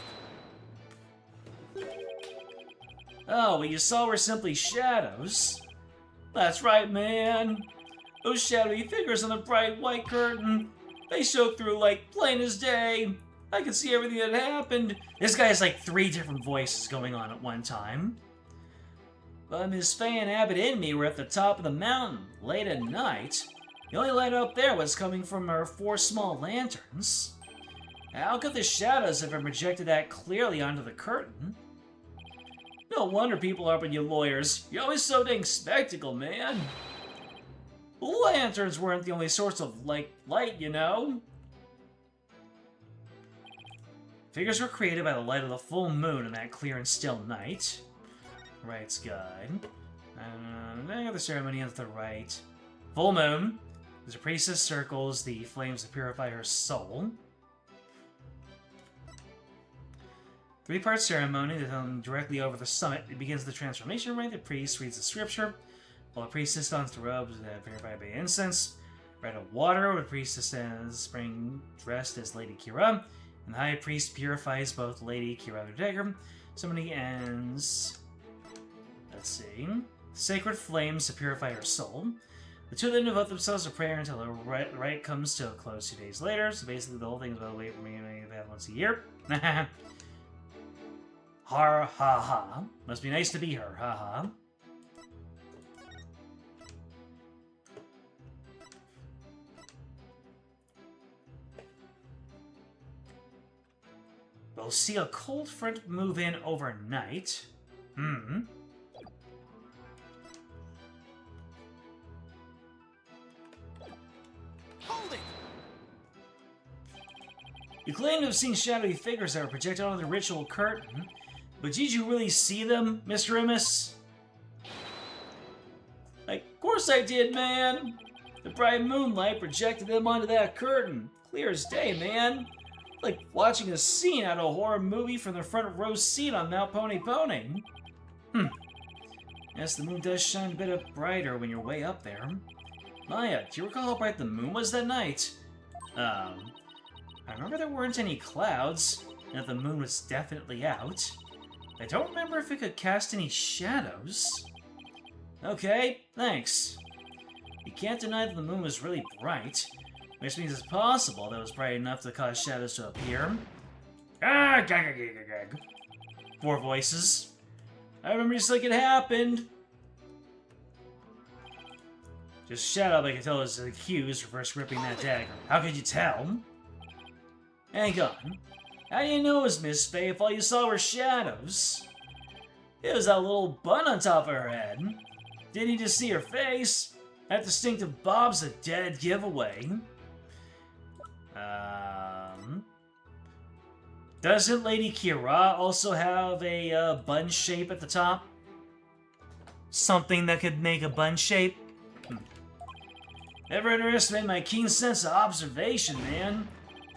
S1: Oh, what you saw were simply shadows. That's right, man. Those shadowy figures on the bright white curtain, they show through like plain as day. I can see everything that happened. This guy has like 3 different voices going on at one time. But Miss Fey and Abbott and me were at the top of the mountain, late at night. The only light up there was coming from our 4 small lanterns. How could the shadows have been projected that clearly onto the curtain? No wonder people are up at you lawyers. You're always so dang spectacle, man. Lanterns weren't the only source of light, you know. Figures were created by the light of the full moon on that clear and still night. Wright's guide. I got the ceremony on the right. Full moon. As a priestess circles the flames to purify her soul. 3-part ceremony that hung directly over the summit. It begins the transformation rite. The priest reads the scripture, while the priestess dons the robes that purified by incense. Rite of water, where the priestess is spring dressed as Lady Kira, and the high priest purifies both Lady Kira and her dagger. Ceremony ends. Let's see. Sacred flames to purify her soul. The two then devote themselves to prayer until the rite comes to a close 2 days later. So basically, the whole thing is about wait for me to have once a year. Har ha ha. Must be nice to be her, ha ha. We'll see a cold front move in overnight.
S3: Hold it!
S1: You claim to have seen shadowy figures that were projected onto the ritual curtain, but did you really see them, Mr. Immis? Like, of course I did, man! The bright moonlight projected them onto that curtain. Clear as day, man. Like watching a scene out of a horror movie from the front row seat on Mount Pony Pony. Yes, the moon does shine a bit brighter when you're way up there. Maya, do you recall how bright the moon was that night? I remember there weren't any clouds, and that the moon was definitely out. I don't remember if it could cast any shadows. Okay, thanks. You can't deny that the moon was really bright, which means it's possible that it was bright enough to cause shadows to appear. Ah, gag, gag, gag, gag. 4 voices. I remember just like it happened. Just shut up, I can tell it was accused for first gripping that dagger. How could you tell? Hang on. How do you know it was Miss Faye if all you saw were shadows? It was that little bun on top of her head. Didn't you just see her face? That distinctive bob's a dead giveaway. Doesn't Lady Kira also have a bun shape at the top? Something that could make a bun shape? Never underestimate my keen sense of observation, man.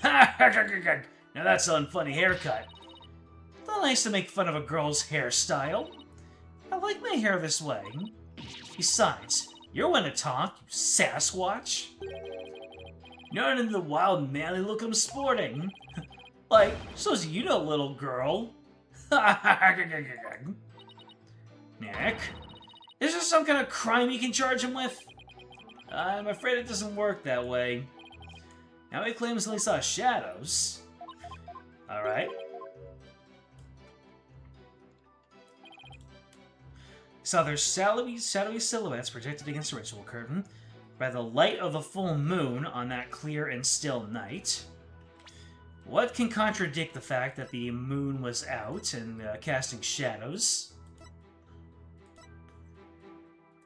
S1: Now that's an unfunny haircut. It's not nice to make fun of a girl's hairstyle. I like my hair this way. Besides, you're one to talk, you Sasquatch. None of the wild, manly look I'm sporting. Like, so's you know, little girl. Nick, is there some kind of crime you can charge him with? I'm afraid it doesn't work that way. Now he claims he only saw shadows. Alright. Saw their shadowy silhouettes projected against the ritual curtain by the light of the full moon on that clear and still night. What can contradict the fact that the moon was out and casting shadows?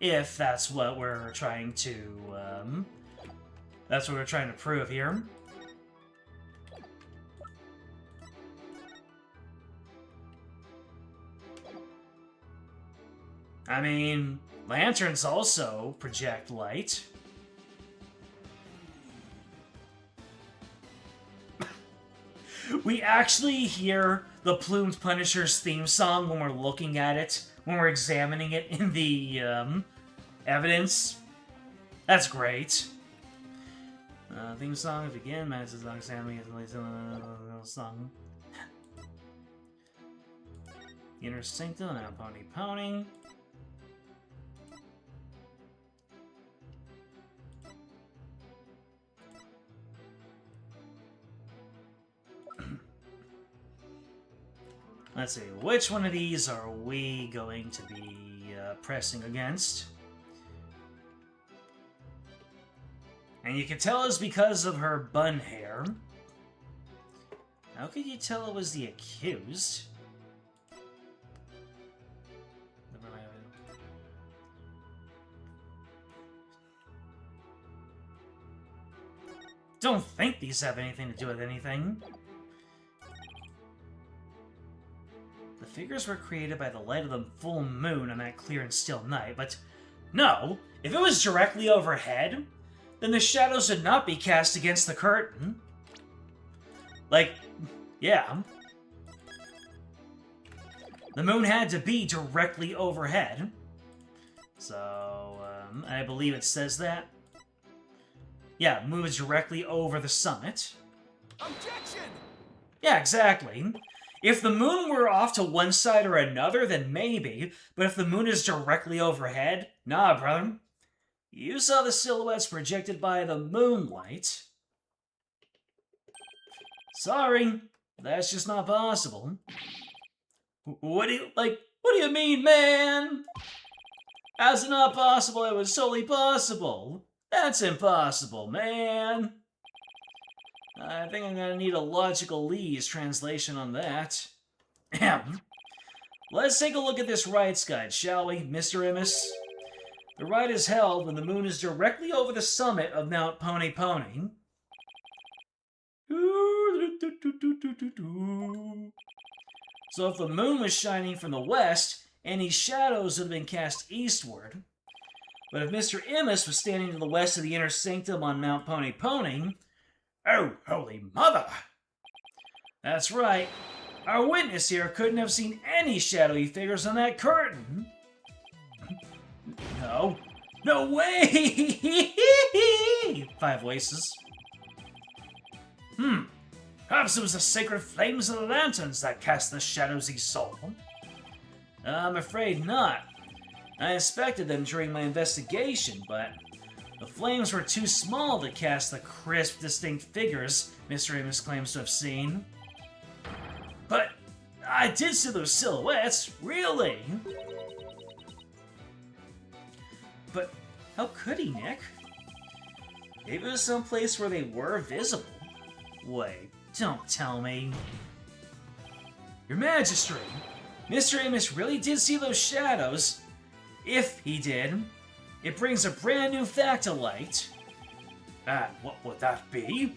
S1: If that's what we're trying to, that's what we're trying to prove here. I mean, lanterns also project light. We actually hear the Plumed Punisher's theme song when we're looking at it, when we're examining it in the evidence. That's great. Theme song again, matches the examining the song. Inner Sanctum, now Pony Pony. Let's see, which one of these are we going to be pressing against? And you can tell it's because of her bun hair. How could you tell it was the accused? Don't think these have anything to do with anything. The figures were created by the light of the full moon on that clear and still night, but no, if it was directly overhead, then the shadows would not be cast against the curtain. Like, yeah. The moon had to be directly overhead. So, I believe it says that. Yeah, moves directly over the summit.
S3: Objection!
S1: Yeah, exactly. If the moon were off to one side or another, then maybe. But if the moon is directly overhead, nah, brother. You saw the silhouettes projected by the moonlight. Sorry, that's just not possible. What do you mean, man? How's it not possible? It was totally possible. That's impossible, man. I think I'm gonna need a logical Lee's translation on that. Ahem. Let's take a look at this Wright's guide, shall we, Mr. Immis? The rite is held when the moon is directly over the summit of Mount Pony Pony. So if the moon was shining from the west, any shadows would have been cast eastward. But if Mr. Immis was standing to the west of the inner sanctum on Mount Pony Pony, oh, holy mother! That's right. Our witness here couldn't have seen any shadowy figures on that curtain. No. No way! 5 voices. Perhaps it was the sacred flames of the lanterns that cast the shadows he saw. I'm afraid not. I inspected them during my investigation, but the flames were too small to cast the crisp, distinct figures Mr. Amos claims to have seen. But I did see those silhouettes, really. But how could he, Nick? Maybe it was someplace where they were visible. Wait, don't tell me. Your Majesty, Mr. Amos really did see those shadows. If he did, it brings a brand new fact to light. And what would that be?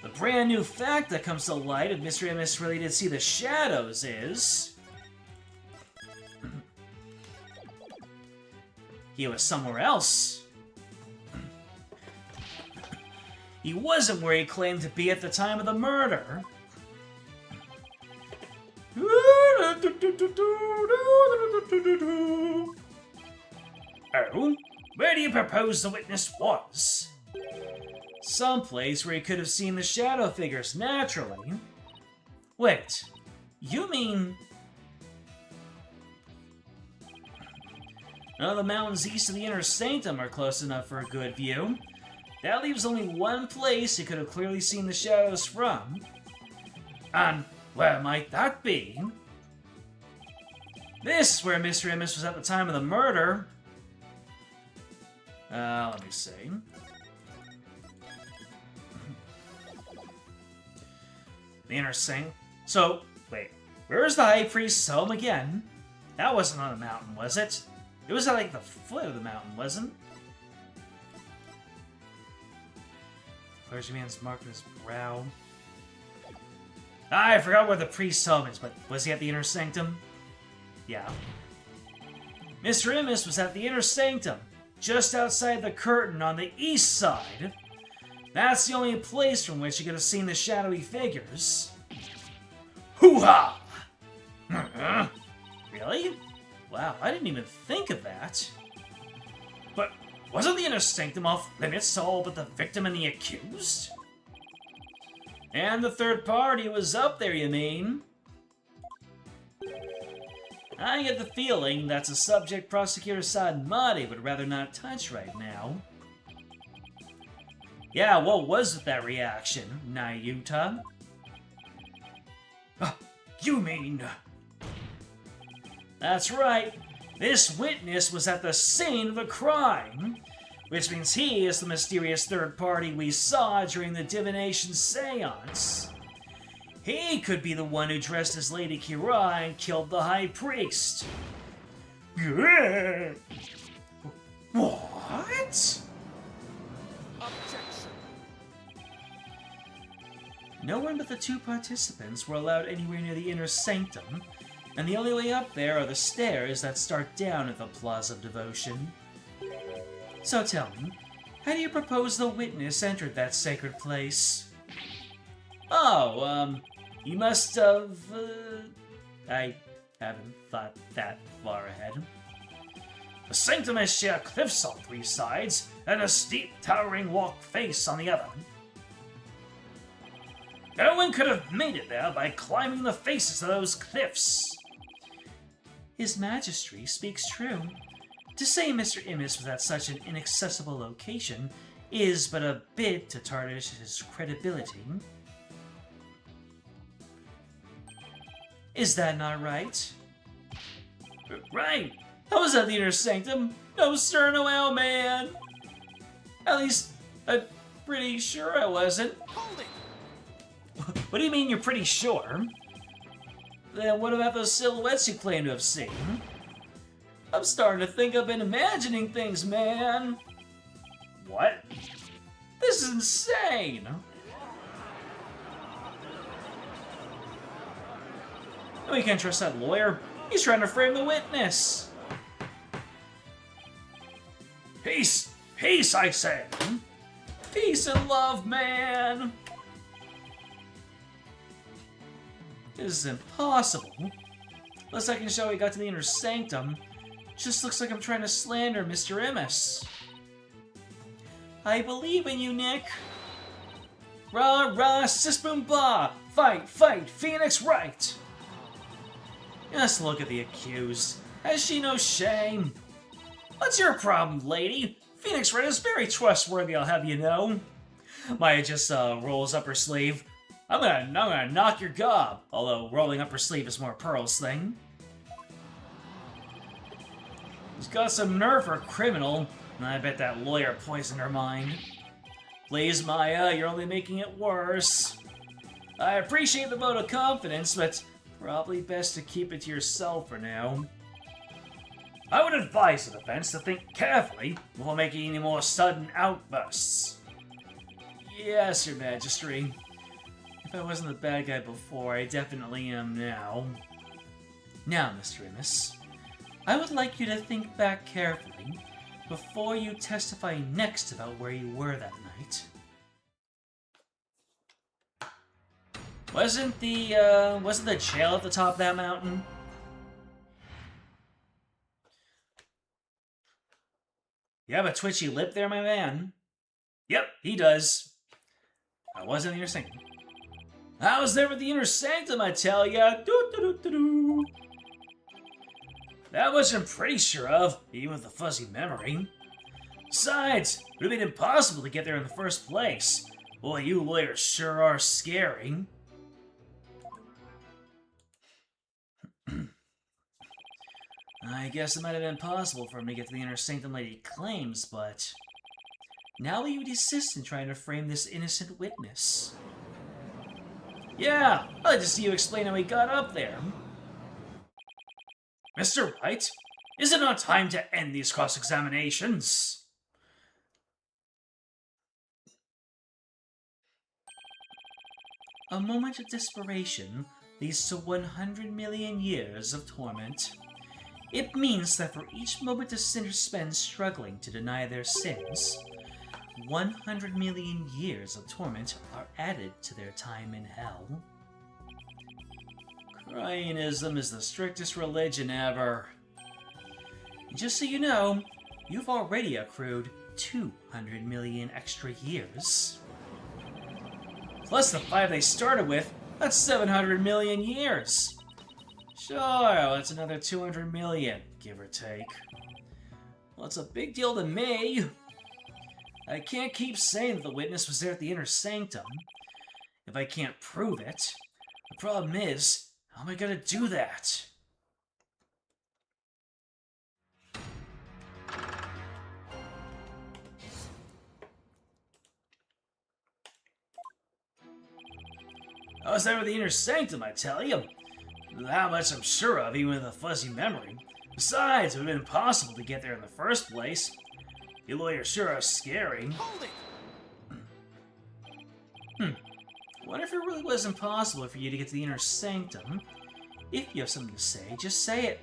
S1: The brand new fact that comes to light if Mr. Amos really did see the shadows is... he was somewhere else. He wasn't where he claimed to be at the time of the murder. Oh, where do you propose the witness was? Someplace where he could have seen the shadow figures naturally. Wait, you mean... none of the mountains east of the inner sanctum are close enough for a good view. That leaves only one place he could have clearly seen the shadows from. And where might that be? This is where Mr. Immis was at the time of the murder. Let me see. The inner sanctum. So, wait, where's the High Priest's home again? That wasn't on a mountain, was it? It was at, like, the foot of the mountain, wasn't it? Clergyman's mark on his brow. I forgot where the priest's home is, but was he at the inner sanctum? Yeah. Mr. Immis was at the inner sanctum, just outside the curtain on the east side. That's the only place from which he could have seen the shadowy figures. Hoo-ha! Really? Wow, I didn't even think of that. But wasn't the inner sanctum off limits to all but the victim and the accused? And the third party was up there, you mean? I get the feeling that's a subject Prosecutor Sadmati would rather not touch right now. Yeah, what was with that reaction, Nayuta? You mean... That's right. This witness was at the scene of the crime, which means he is the mysterious third party we saw during the divination seance. He could be the one who dressed as Lady Khura'in and killed the High Priest. What?
S3: Objection.
S1: No one but the 2 participants were allowed anywhere near the inner sanctum, and the only way up there are the stairs that start down at the Plaza of Devotion. So tell me, how do you propose the witness entered that sacred place? Oh, you must have... I haven't thought that far ahead. The sanctum has sheer cliffs on 3 sides, and a steep, towering walk face on the other. No one could have made it there by climbing the faces of those cliffs. His Majesty speaks true. To say Mr. Immis was at such an inaccessible location is but a bit to tarnish his credibility. Is that not right? Right! I was at the inner sanctum. No sir, no how, man! At least, pretty sure I wasn't.
S3: Hold it!
S1: What do you mean you're pretty sure? Then what about those silhouettes you claim to have seen? I'm starting to think I've been imagining things, man. What? This is insane. We can't trust that lawyer. He's trying to frame the witness. Peace! Peace, I say! Peace and love, man! This is impossible. Unless I can show he got to the inner sanctum. Just looks like I'm trying to slander Mr. Emmis. I believe in you, Nick. Rah, rah, sis boom blah! Fight, fight, Phoenix Wright! Just look at the accused. Has she no shame? What's your problem, lady? Phoenix Wright is very trustworthy, I'll have you know. Maya just rolls up her sleeve. I'm gonna knock your gob. Although rolling up her sleeve is more Pearl's thing. She's got some nerve for a criminal, and I bet that lawyer poisoned her mind. Please, Maya, you're only making it worse. I appreciate the vote of confidence, but probably best to keep it to yourself for now. I would advise the defense to think carefully before making any more sudden outbursts. Yes, Your Majesty. If I wasn't the bad guy before, I definitely am now. Now, Mr. Emmis, I would like you to think back carefully before you testify next about where you were that night. Wasn't the jail at the top of that mountain? You have a twitchy lip there, my man? Yep, he does. I wasn't in your sanctum. I was there with the inner sanctum, I tell ya. Doo-doo-doo-doo-doo. That much I'm pretty sure of, even with a fuzzy memory. Besides, it would have been impossible to get there in the first place. Boy, you lawyers sure are scary. I guess it might have been possible for him to get to the inner sanctum like he claims, but now will you desist in trying to frame this innocent witness? Yeah, I'd like to see you explain how he got up there. Mr. Wright, is it not time to end these cross-examinations? A moment of desperation leads to 100 million years of torment. It means that for each moment a sinner spends struggling to deny their sins, 100 million years of torment are added to their time in hell. Khura'inism is the strictest religion ever. Just so you know, you've already accrued 200 million extra years. Plus the 5 they started with, that's 700 million years. Sure, that's another 200 million, give or take. Well, it's a big deal to me. I can't keep saying that the witness was there at the inner sanctum if I can't prove it. The problem is, how am I gonna do that? I was there with the inner sanctum, I tell you. That much I'm sure of, even with a fuzzy memory. Besides, it would have been impossible to get there in the first place. You lawyers sure are scary.
S3: Hold it!
S1: I wonder if it really was impossible for you to get to the inner sanctum. If you have something to say, just say it.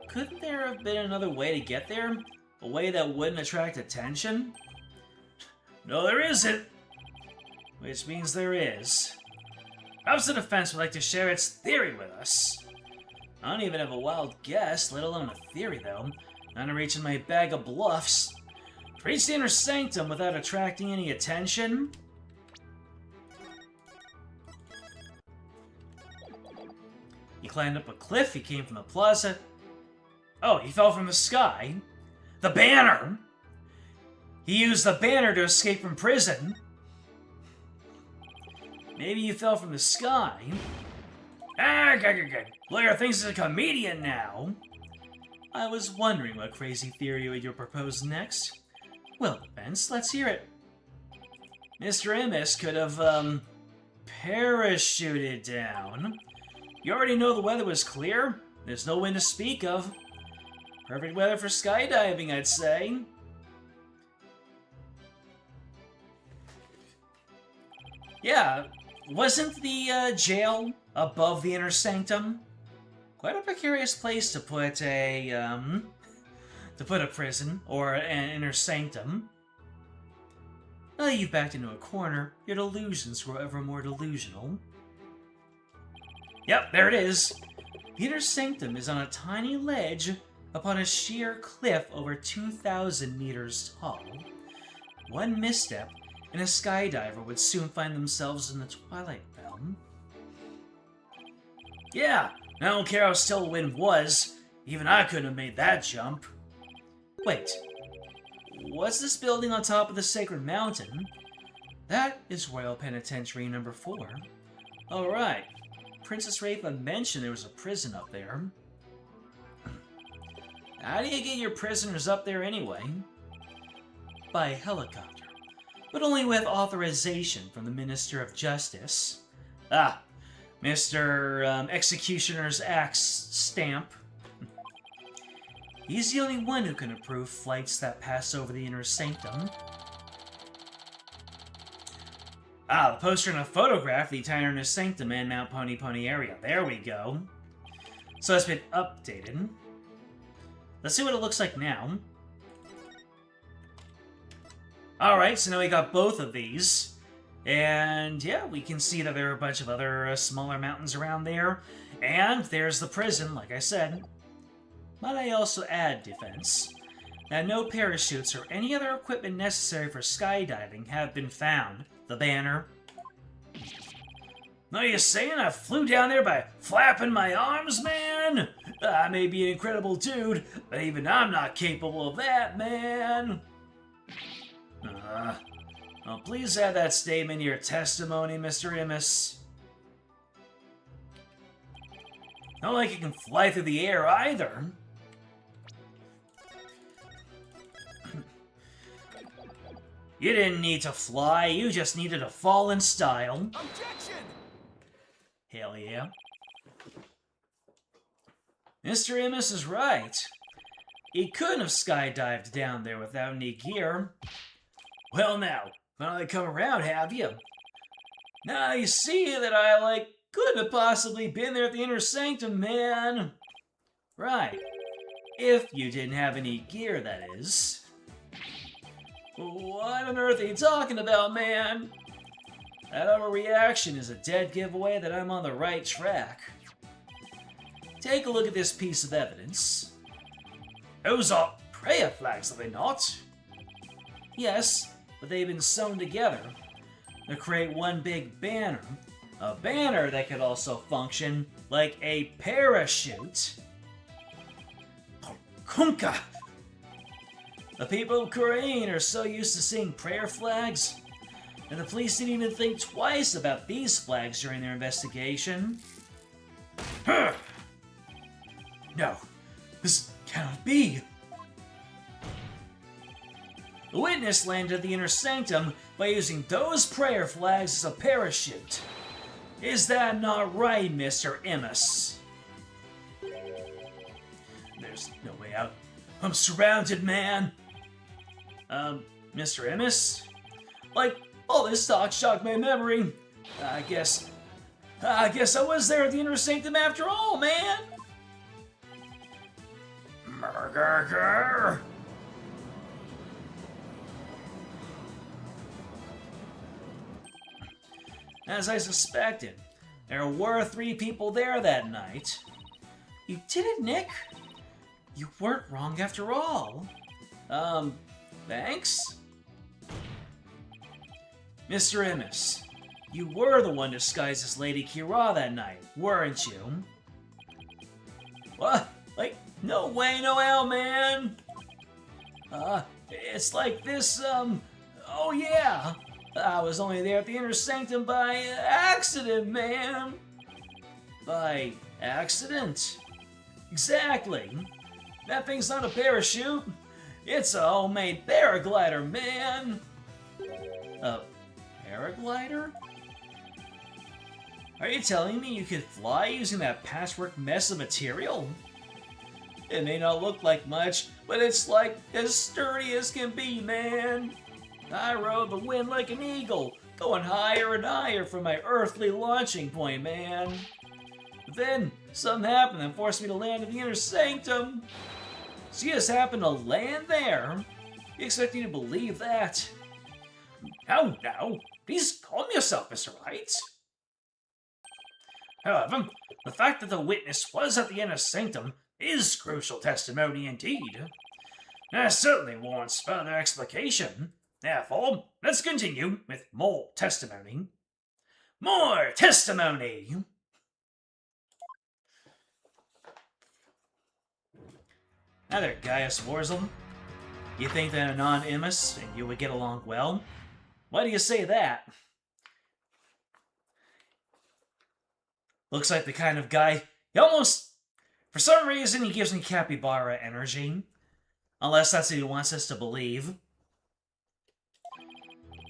S1: Couldn't there have been another way to get there? A way that wouldn't attract attention? No, there isn't. Which means there is. Perhaps the defense would like to share its theory with us. I don't even have a wild guess, let alone a theory, though. Not to reach in my bag of bluffs. To reach the inner sanctum without attracting any attention? He climbed up a cliff, he came from the plaza. Oh, he fell from the sky? The banner! He used the banner to escape from prison. Maybe you fell from the sky. Lawyer thinks he's a comedian now. I was wondering what crazy theory you would propose next. Well, defense, let's hear it. Mr. Immis could have, parachuted down. You already know the weather was clear. There's no wind to speak of. Perfect weather for skydiving, I'd say. Yeah, wasn't the jail above the inner sanctum? Quite a precarious place to put a prison or an inner sanctum. Now you've backed into a corner, your delusions grow ever more delusional. Yep, there it is. The inner sanctum is on a tiny ledge upon a sheer cliff over 2,000 meters tall. One misstep, and a skydiver would soon find themselves in the twilight realm. Yeah, I don't care how still the wind was, even I couldn't have made that jump. Wait, what's this building on top of the sacred mountain? That is Royal Penitentiary number 4. Alright, Princess Rafa mentioned there was a prison up there. How do you get your prisoners up there anyway? By helicopter, but only with authorization from the Minister of Justice. Ah, Mr. Executioner's Axe stamp. He's the only one who can approve flights that pass over the inner sanctum. Ah, the poster and a photograph of the entire inner sanctum and Mount Pony Pony area. There we go. So it's been updated. Let's see what it looks like now. Alright, so now we got both of these. And yeah, we can see that there are a bunch of other smaller mountains around there. And there's the prison, like I said. Might I also add, defense, that no parachutes or any other equipment necessary for skydiving have been found. The banner. Are you saying I flew down there by flapping my arms, man? I may be an incredible dude, but even I'm not capable of that, man. Well, please add that statement to your testimony, Mr. Immis. Not like you can fly through the air, either. You didn't need to fly, you just needed to fall in style.
S3: Objection!
S1: Hell yeah. Mr. Immis is right. He couldn't have skydived down there without any gear. Well now, finally come around, have you? Now you see that I, couldn't have possibly been there at the inner sanctum, man. Right. If you didn't have any gear, that is. What on earth are you talking about, man? That overreaction is a dead giveaway that I'm on the right track. Take a look at this piece of evidence. Those are prayer flags, are they not? Yes, but they've been sewn together to create one big banner. A banner that could also function like a parachute. Kunka! The people of Khura'in are so used to seeing prayer flags, and the police didn't even think twice about these flags during their investigation. No, this cannot be. The witness landed at the inner sanctum by using those prayer flags as a parachute. Is that not right, Mr. Immis? There's no way out. I'm surrounded, man. Mr. Immis? All this talk shocked my memory. I guess I was there at the inner sanctum after all, man. Murder. As I suspected, there were 3 people there that night. You did it, Nick. You weren't wrong after all. Thanks? Mr. Immis, you were the one disguised as Lady Kira that night, weren't you? What? No way, no how, man! It's like this, oh yeah! I was only there at the inner sanctum by accident, man! By accident? Exactly! That thing's not a parachute! It's a homemade paraglider, man! paraglider? Are you telling me you could fly using that patchwork mess of material? It may not look like much, but it's like as sturdy as can be, man. I rode the wind like an eagle, going higher and higher from my earthly launching point, man. But then, something happened that forced me to land in the inner sanctum. So you just happened to land there? You expect me to believe that? No, no. Please calm yourself, Mr. Wright. However, the fact that the witness was at the inner sanctum is crucial testimony indeed. That certainly warrants further explication. Therefore, let's continue with more testimony. More testimony! Now there, Gaius Warzel. You think that Anonymous and you would get along well? Why do you say that? Looks like the kind of guy, he almost, for some reason, he gives me capybara energy. Unless that's what he wants us to believe.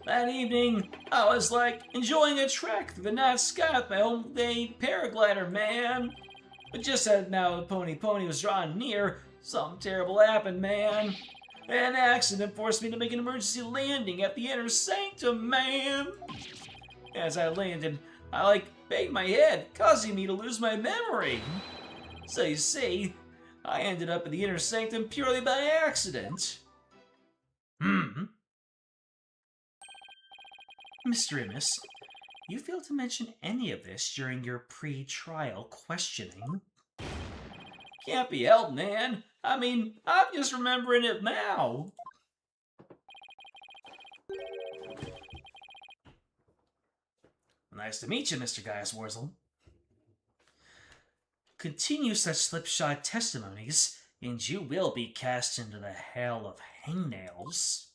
S1: That evening, I was like enjoying a trek through the night sky with my homemade paraglider, man. But just as now the pony was drawing near, something terrible happened, man. An accident forced me to make an emergency landing at the inner sanctum, man. As I landed, I banged my head, causing me to lose my memory. So you see, I ended up in the inner sanctum purely by accident. Mr. Immis, you failed to mention any of this during your pre-trial questioning. Can't be helped, man. I mean, I'm just remembering it now. Nice to meet you, Mr. Gaius Warzel. Continue such slipshod testimonies, and you will be cast into the hell of hangnails,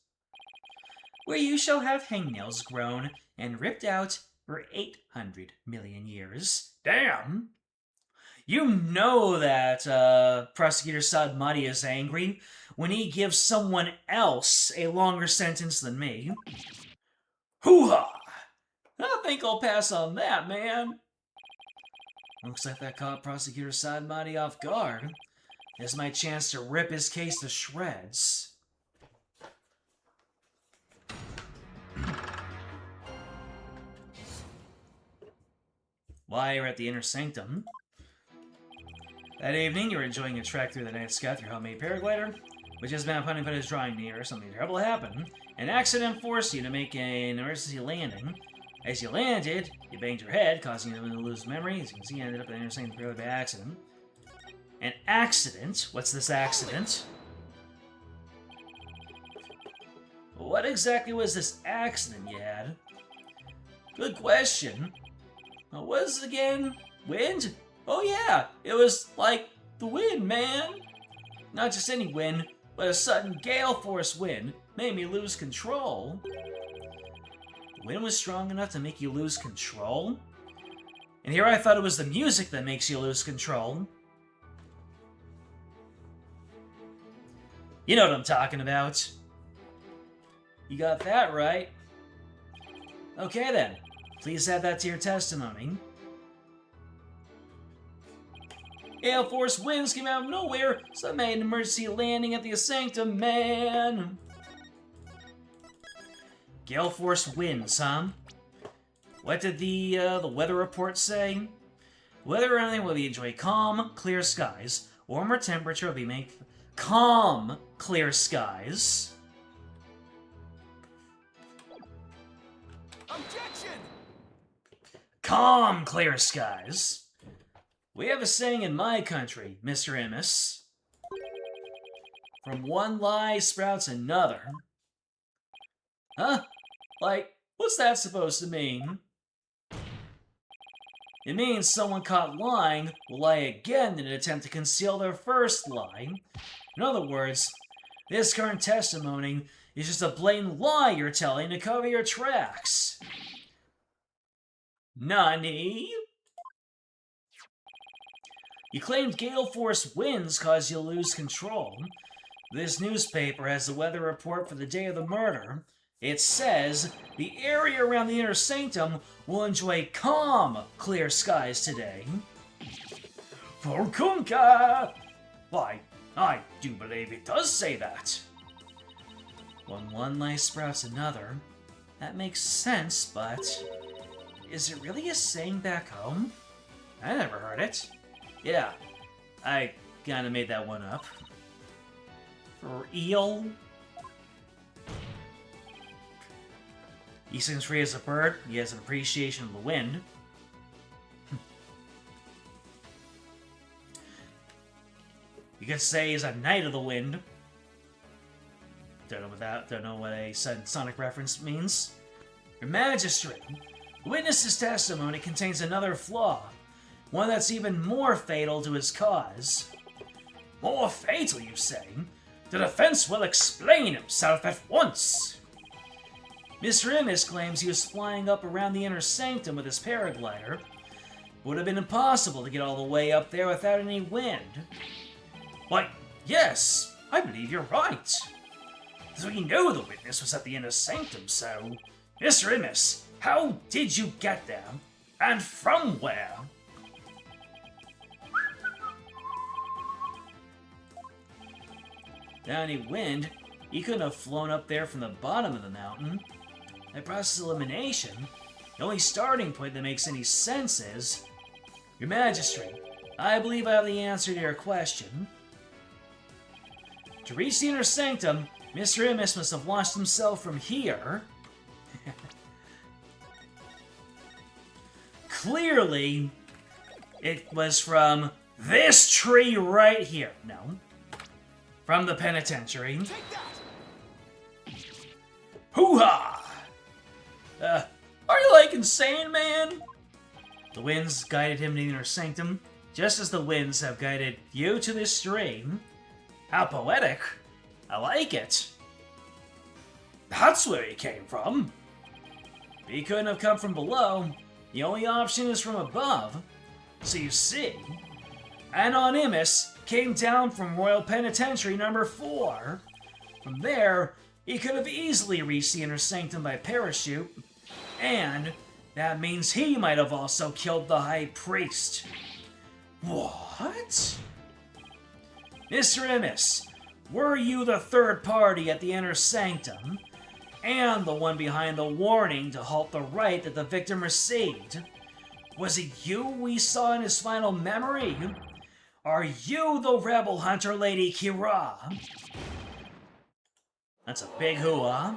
S1: where you shall have hangnails grown and ripped out for 800 million years. Damn! You know that Prosecutor Sadmati is angry when he gives someone else a longer sentence than me. Hoo-ha! I think I'll pass on that, man. Looks like that caught Prosecutor Sadmati off guard. This is my chance to rip his case to shreds. While you're at the inner sanctum, that evening you were enjoying a trek through the night sky with your homemade paraglider, which has been upon his drawing near. Something terrible happened. An accident forced you to make an emergency landing. As you landed, you banged your head, causing you to lose memory. As you can see, you ended up in the inner sanctum purely by accident. An accident? What's this accident? What exactly was this accident you had? Good question. What was it again? Wind? Oh yeah, it was like the wind, man. Not just any wind, but a sudden gale force wind made me lose control. The wind was strong enough to make you lose control? And here I thought it was the music that makes you lose control. You know what I'm talking about. You got that right. Okay then, please add that to your testimony. Gale force winds came out of nowhere, so I made an emergency landing at the sanctum, man. Gale force winds, huh? What did the weather report say? Weather around will be enjoy calm, clear skies. Warmer temperature will be make calm, clear skies.
S3: Objection!
S1: Calm, clear skies. We have a saying in my country, Mr. Immis. From one lie sprouts another. Huh? Like, what's that supposed to mean? It means someone caught lying will lie again in an attempt to conceal their first lie. In other words, this current testimony is just a blatant lie you're telling to cover your tracks. Nani? You claimed gale force winds caused you to lose control. This newspaper has the weather report for the day of the murder. It says the area around the inner sanctum will enjoy calm, clear skies today. Forkunka! Why, I do believe it does say that. When one lice sprouts another, that makes sense, but is it really a saying back home? I never heard it. Yeah, I kinda made that one up. For eel? He sings free as a bird, he has an appreciation of the wind. You could say he's a knight of the wind. Don't know what a Sonic reference means. Your Magistrate, the witness's testimony contains another flaw, one that's even more fatal to his cause. More fatal, you say? The defense will explain himself at once. Mr. Immis claims he was flying up around the inner sanctum with his paraglider. It would have been impossible to get all the way up there without any wind. Why, yes, I believe you're right. Because we know the witness was at the inner sanctum, so... Mr. Immis, how did you get there? And from where? Without any wind, he couldn't have flown up there from the bottom of the mountain. By process of elimination, the only starting point that makes any sense is... Your Magistrate, I believe I have the answer to your question. To reach the inner sanctum, Mr. Immis must have launched himself from here. Clearly, it was from this tree right here. No. From the penitentiary. Hoo-ha! Are you like insane, man? The winds guided him to the inner sanctum, just as the winds have guided you to this stream. How poetic. I like it. That's where he came from. He couldn't have come from below. The only option is from above. So you see, Anonymous came down from Royal Penitentiary number 4. From there, he could have easily reached the inner sanctum by parachute, and that means he might have also killed the High Priest. What? Mr. Immis, were you the third party at the inner sanctum, and the one behind the warning to halt the Wright that the victim received? Was it you we saw in his final memory? Are you the rebel hunter lady Kira? That's a big hoo-ah.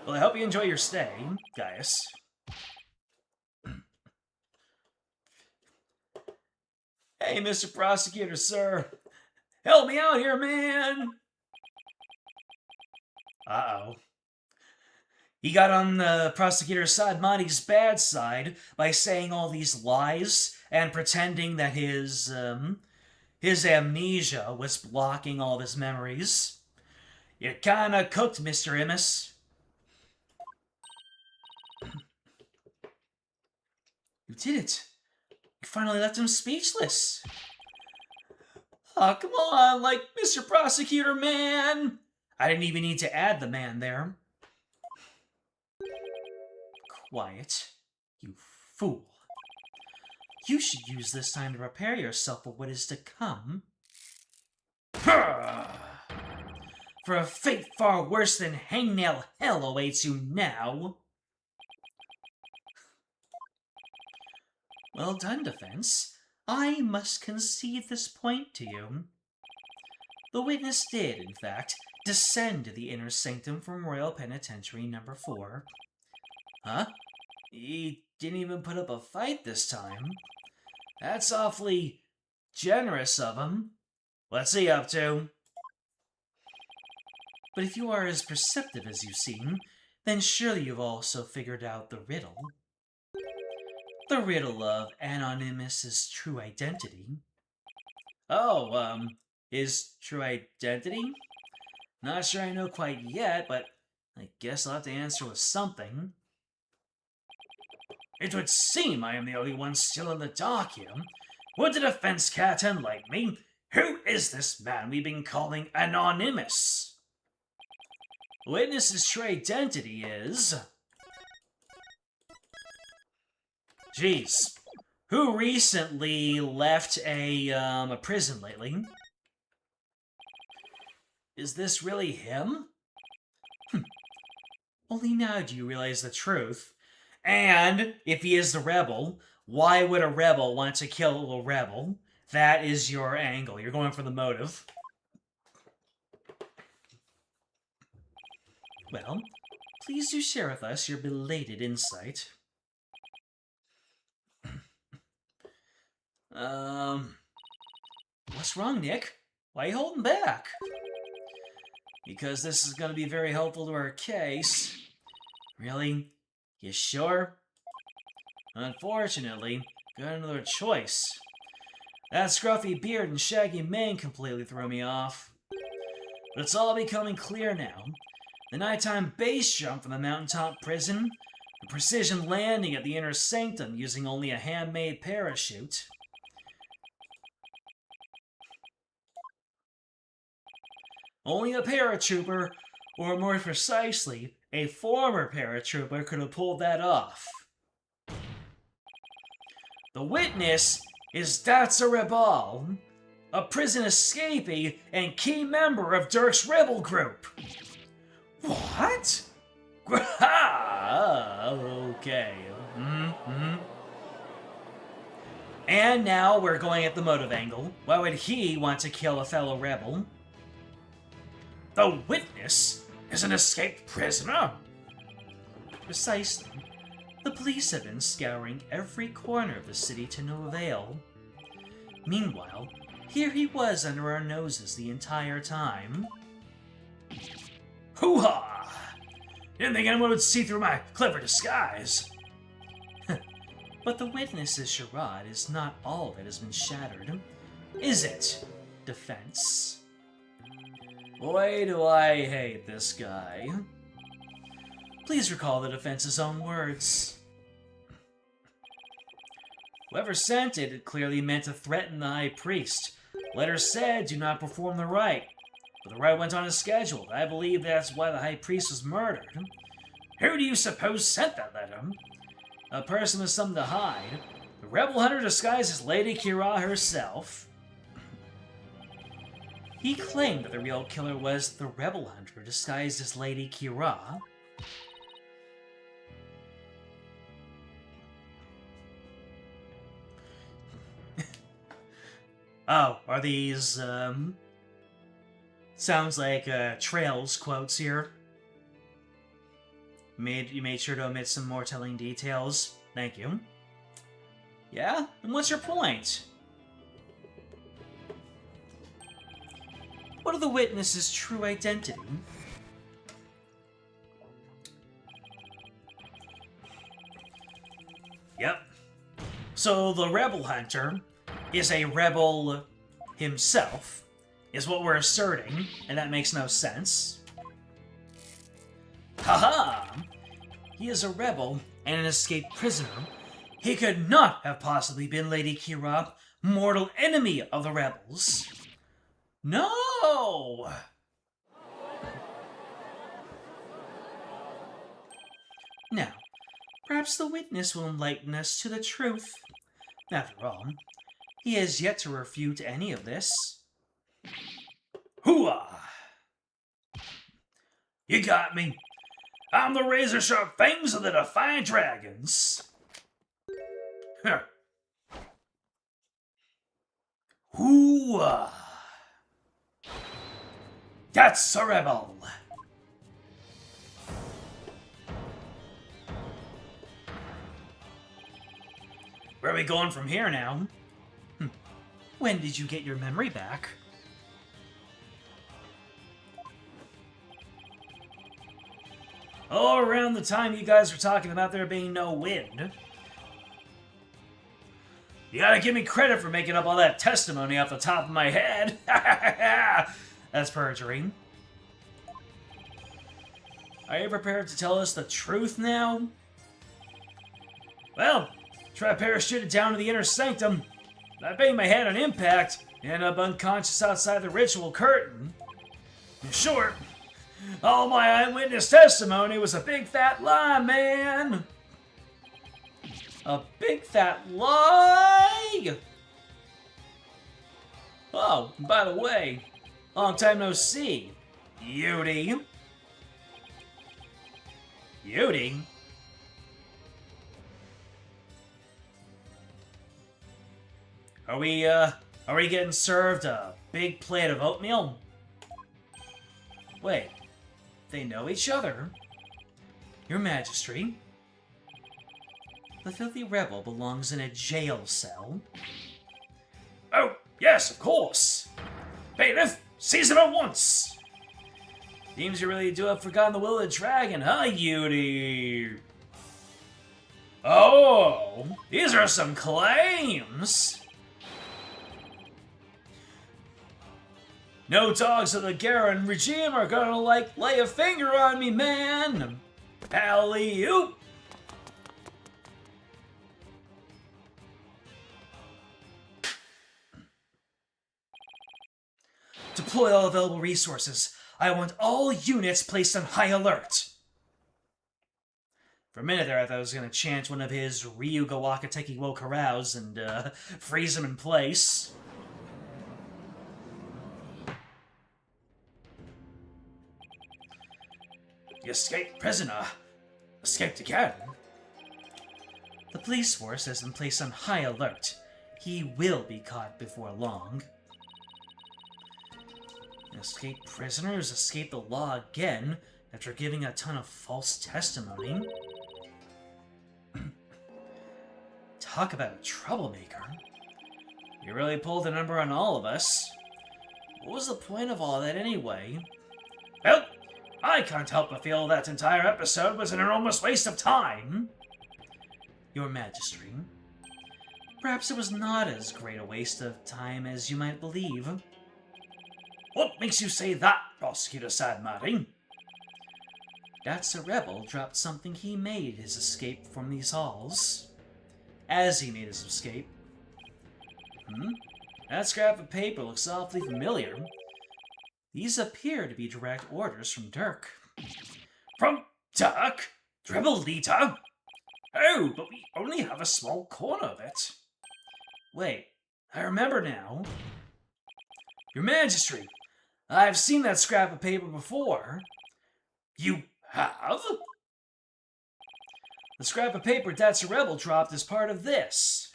S1: Well, I hope you enjoy your stay, Gaius. Hey, Mr. Prosecutor, sir. Help me out here, man! Uh-oh. He got on the Prosecutor Sadmati's bad side by saying all these lies and pretending that his amnesia was blocking all of his memories. You're kinda cooked, Mr. Immis. You did it. You finally left him speechless. Oh, come on, like, Mr. Prosecutor, man! I didn't even need to add the man there. Quiet, you fool. You should use this time to prepare yourself for what is to come. For a fate far worse than hangnail hell awaits you now. Well done, defense. I must concede this point to you. The witness did, in fact, descend to the inner sanctum from Royal Penitentiary number 4. Huh? He didn't even put up a fight this time. That's awfully generous of him. What's he up to? But if you are as perceptive as you seem, then surely you've also figured out the riddle. The riddle of Anonymous's true identity. Oh, his true identity? Not sure I know quite yet, but I guess I'll have to answer with something. It would seem I am the only one still in the dark here. Would the defense care to enlighten me? Who is this man we've been calling Anonymous? Witness's true identity is... Jeez. Who recently left a prison lately? Is this really him? Only now do you realize the truth. And, if he is the rebel, why would a rebel want to kill a rebel? That is your angle. You're going for the motive. Well, please do share with us your belated insight. What's wrong, Nick? Why are you holding back? Because this is going to be very helpful to our case. Really? You sure? Unfortunately, got another choice. That scruffy beard and shaggy mane completely threw me off. But it's all becoming clear now. The nighttime base jump from the mountaintop prison, the precision landing at the inner sanctum using only a handmade parachute. Only a paratrooper, or more precisely, a former paratrooper, could have pulled that off. The witness is Datsa Rebal, a prison escapee and key member of Dirk's rebel group. What? Okay. And now we're going at the motive angle. Why would he want to kill a fellow rebel? The witness is an escaped prisoner? Precisely. The police have been scouring every corner of the city to no avail. Meanwhile, here he was under our noses the entire time. Hoo-ha! Didn't think anyone would see through my clever disguise. But the witness's charade is not all that has been shattered. Is it, defense? Boy, do I hate this guy. Please recall the defense's own words. Whoever sent it, it clearly meant to threaten the High Priest. Letter said, do not perform the rite. But the rite went on as scheduled. I believe that's why the High Priest was murdered. Who do you suppose sent that letter? A person with something to hide. The rebel hunter disguised as Lady Khura'in herself. He claimed that the real killer was the rebel hunter disguised as Lady Khura'in. Oh, are these, sounds like, Trails quotes here. You made sure to omit some more telling details. Thank you. Yeah? And what's your point? What are the witness's true identity? Yep. So the rebel hunter is a rebel himself, is what we're asserting, and that makes no sense. Haha! He is a rebel and an escaped prisoner. He could not have possibly been Lady Khura'in, mortal enemy of the rebels. No! Now, perhaps the witness will enlighten us to the truth. After all, he has yet to refute any of this. Hooah! You got me. I'm the razor-sharp fangs of the Defiant Dragons. Huh. Hooah! That's a rebel. Where are we going from here now? When did you get your memory back? Oh, around the time you guys were talking about there being no wind. You gotta give me credit for making up all that testimony off the top of my head. That's perjury. Are you prepared to tell us the truth now? Well, try to parachute it down to the inner sanctum. I banged my head on impact, end up unconscious outside the ritual curtain. In short, all my eyewitness testimony was a big fat lie, man! A big fat lie! Oh, by the way, long time no see. Beauty. Beauty? Are we getting served a big plate of oatmeal? Wait, they know each other? Your Majesty, the filthy rebel belongs in a jail cell. Oh, yes, of course. Bailiff, seize him at once. Seems you really do have forgotten the will of the dragon, huh, Yudi? Oh, these are some claims. No dogs of the Khura'in regime are gonna, lay a finger on me, man! Alley-oop! Deploy all available resources. I want all units placed on high alert. For a minute there, I thought I was gonna chant one of his Ryuga Wakateki wo Karaus and, freeze him in place. The escaped prisoner escaped again. The police force has been placed on high alert. He will be caught before long. An escaped prisoner has escaped the law again after giving a ton of false testimony. Talk about a troublemaker. You really pulled a number on all of us. What was the point of all that anyway? Well, I can't help but feel that entire episode was an enormous waste of time. Your Majesty, perhaps it was not as great a waste of time as you might believe. What makes you say that, Prosecutor Sadmati? That's a rebel dropped something he made his escape from these halls. As he made his escape. That scrap of paper looks awfully familiar. These appear to be direct orders from Dirk. From Dirk? The rebel leader? Oh, but we only have a small corner of it. Wait, I remember now. Your Majesty, I've seen that scrap of paper before. You have? The scrap of paper That's a Rebel dropped is part of this.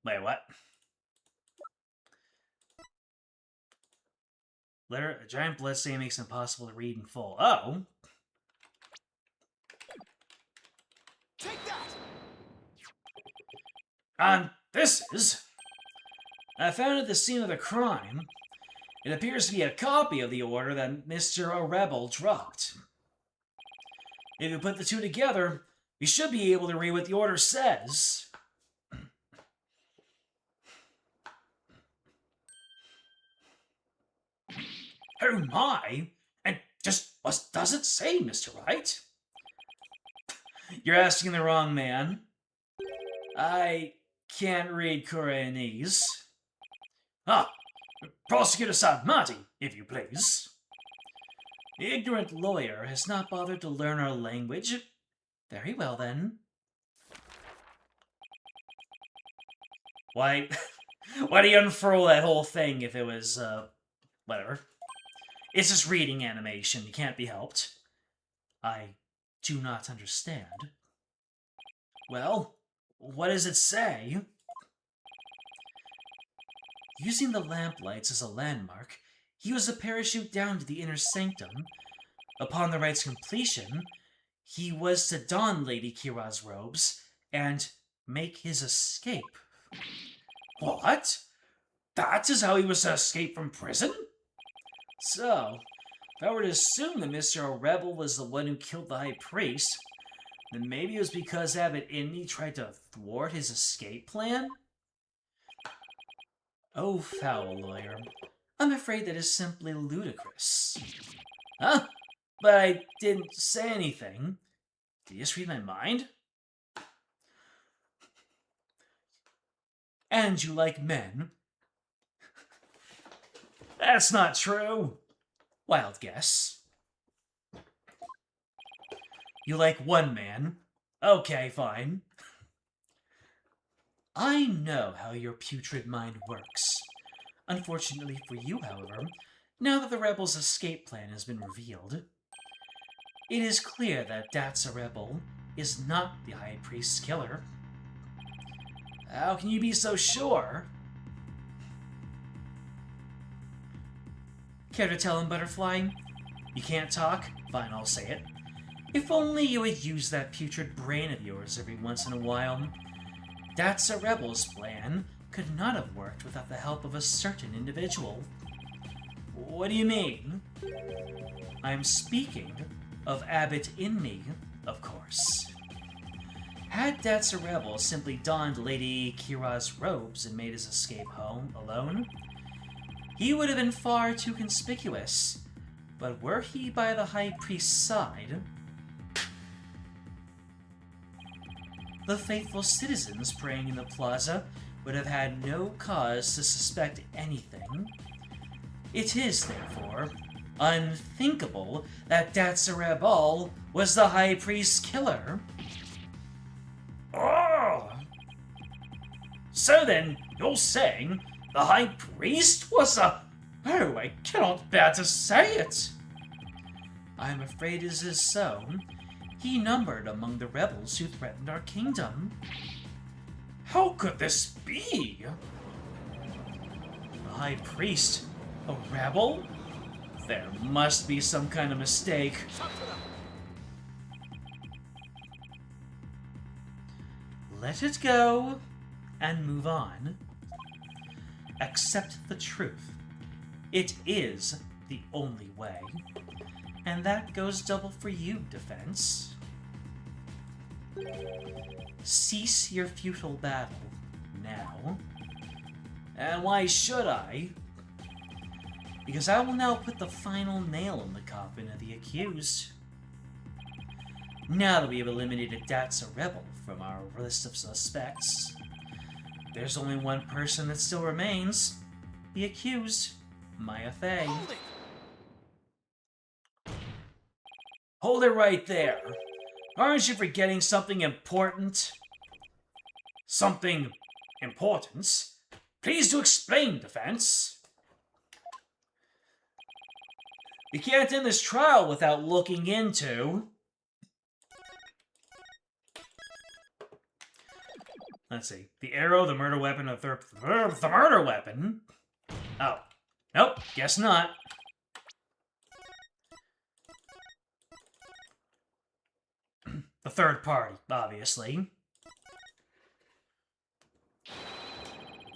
S1: Wait, what? A giant blood stain makes it impossible to read in full. Oh.
S3: Take that!
S1: And this is... I found at the scene of the crime. It appears to be a copy of the order that Mr. Rebel dropped. If you put the two together, you should be able to read what the order says. Oh my! And just what does it say, Mr. Wright? You're asking the wrong man. I can't read Khura'inese. Ah, Prosecutor Sadmati, if you please. The ignorant lawyer has not bothered to learn our language. Very well, then. Why do you unfurl that whole thing if it was, whatever? It's just reading animation. It can't be helped. I do not understand. Well, what does it say? Using the lamplights as a landmark, he was to parachute down to the inner sanctum. Upon the rite's completion, he was to don Lady Kira's robes and make his escape. What? That is how he was to escape from prison? So, if I were to assume that Mr. Rebel was the one who killed the High Priest, then maybe it was because Abbot Indy tried to thwart his escape plan? Oh, foul lawyer. I'm afraid that is simply ludicrous. Huh? But I didn't say anything. Did you just read my mind? And you like men? That's not true. Wild guess. You like one man? Okay, fine. I know how your putrid mind works. Unfortunately for you, however, now that the rebels' escape plan has been revealed, it is clear that That's a Rebel is not the High Priest's killer. How can you be so sure? Care to tell him, Butterfly? You can't talk? Fine, I'll say it. If only you would use that putrid brain of yours every once in a while. That's a Rebel's plan could not have worked without the help of a certain individual. What do you mean? I'm speaking of Abbot Inme, of course. Had That's a Rebel simply donned Lady Kira's robes and made his escape home alone, he would have been far too conspicuous. But were he by the High Priest's side, the faithful citizens praying in the plaza would have had no cause to suspect anything. It is, therefore, unthinkable that That's a Rebel was the High Priest's killer. Oh! So then, you're saying the High Priest was a... Oh, I cannot bear to say it! I'm afraid it is so. He numbered among the rebels who threatened our kingdom. How could this be? The High Priest? A rebel? There must be some kind of mistake. Let it go and move on. Accept the truth. It is the only way. And that goes double for you, Defense. Cease your futile battle now. And why should I? Because I will now put the final nail in the coffin of the accused. Now that we have eliminated That's a Rebel from our list of suspects, there's only one person that still remains. The accused, Maya Fey. Hold it right there. Aren't you forgetting something important? Something important? Please do explain, Defense. We can't end this trial without looking into... Let's see. The arrow, the murder weapon, the murder weapon? Oh. Nope, guess not. The third party, obviously.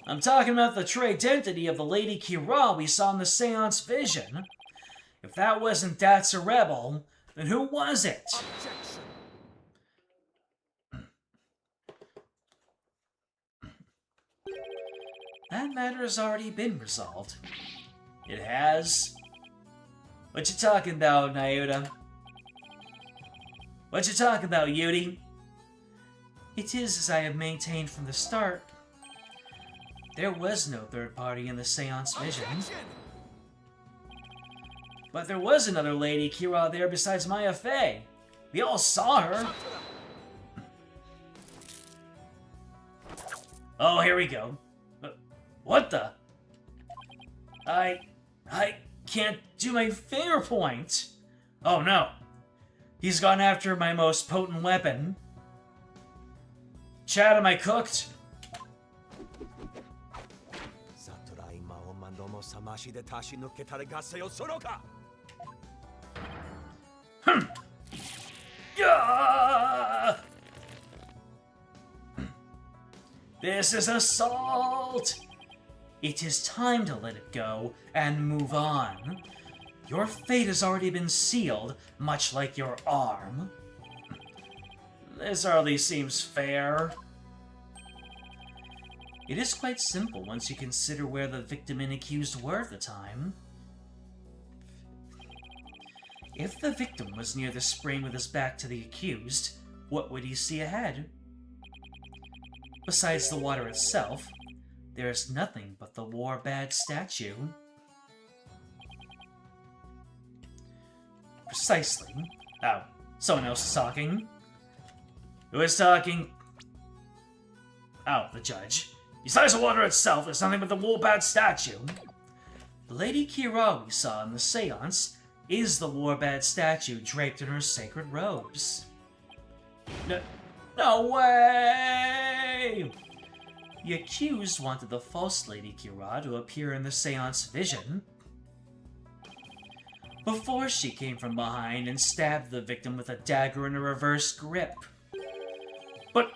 S1: I'm talking about the true identity of the Lady Kira we saw in the Seance vision. If that wasn't That's a Rebel, then who was it?
S3: Objection.
S1: That matter has already been resolved. It has? What you talking about, Nyuta? What you talking about, Yudi? It is as I have maintained from the start. There was no third party in the Seance vision.
S3: Objection.
S1: But there was another Lady Kira there besides Maya Fey. We all saw her. Oh, here we go. What the? I can't do my finger point. Oh no. He's gone after my most potent weapon. Chad, am I cooked? Yeah! This is assault! It is time to let it go and move on. Your fate has already been sealed, much like your arm. This hardly seems fair. It is quite simple once you consider where the victim and accused were at the time. If the victim was near the spring with his back to the accused, what would he see ahead? Besides the water itself, there is nothing but the war-bad statue. Precisely. Oh, someone else is talking. Who is talking? Oh, the judge. Besides the water itself, there's nothing but the war-bad statue. The Lady Khura'in we saw in the seance is the war-bad statue draped in her sacred robes. No way! The accused wanted the false Lady Khura'in to appear in the seance vision before she came from behind and stabbed the victim with a dagger in a reverse grip. But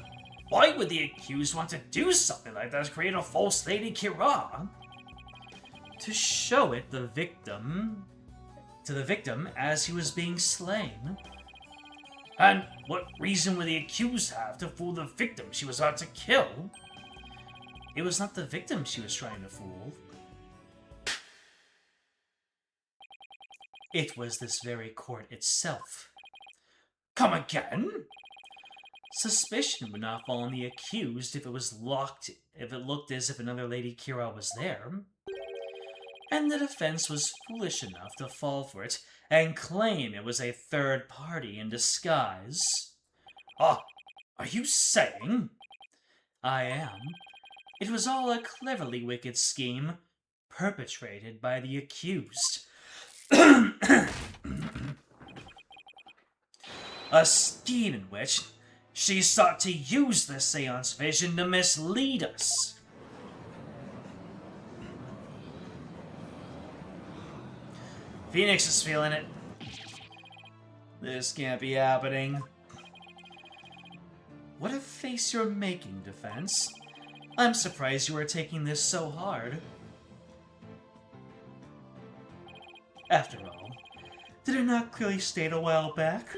S1: why would the accused want to do something like that to create a false Lady Khura'in? To show it to the victim as he was being slain. And what reason would the accused have to fool the victim she was about to kill? It was not the victim she was trying to fool. It was this very court itself. Come again? Suspicion would not fall on the accused if it looked as if another Lady Khura'in was there. And the defense was foolish enough to fall for it and claim it was a third party in disguise. Ah, are you saying? I am. It was all a cleverly wicked scheme perpetrated by the accused. A scheme in which she sought to use the seance vision to mislead us. Phoenix is feeling it. This can't be happening. What a face you're making, defense. I'm surprised you are taking this so hard. After all, did it not clearly state a while back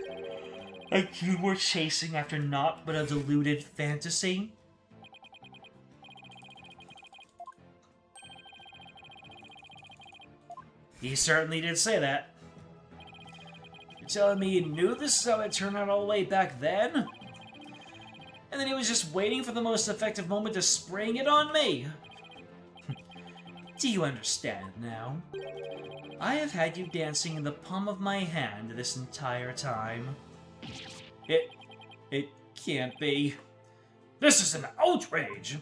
S1: that you were chasing after naught but a deluded fantasy? He certainly did say that. You're telling me you knew this is how it turned out all the way back then? And then he was just waiting for the most effective moment to spring it on me? Do you understand now? I have had you dancing in the palm of my hand this entire time. It can't be. This is an outrage!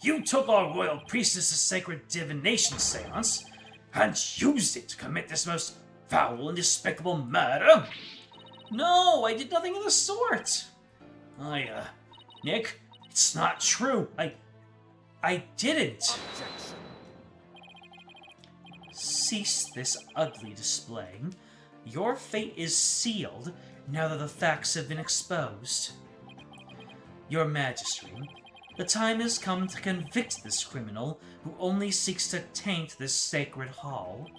S1: You took our royal priestess's sacred divination seance and used it to commit this most foul and despicable murder? No, I did nothing of the sort. Nick, it's not true. I didn't.
S3: Objection.
S1: Cease this ugly display. Your fate is sealed now that the facts have been exposed. Your Majesty, the time has come to convict this criminal who only seeks to taint this sacred hall.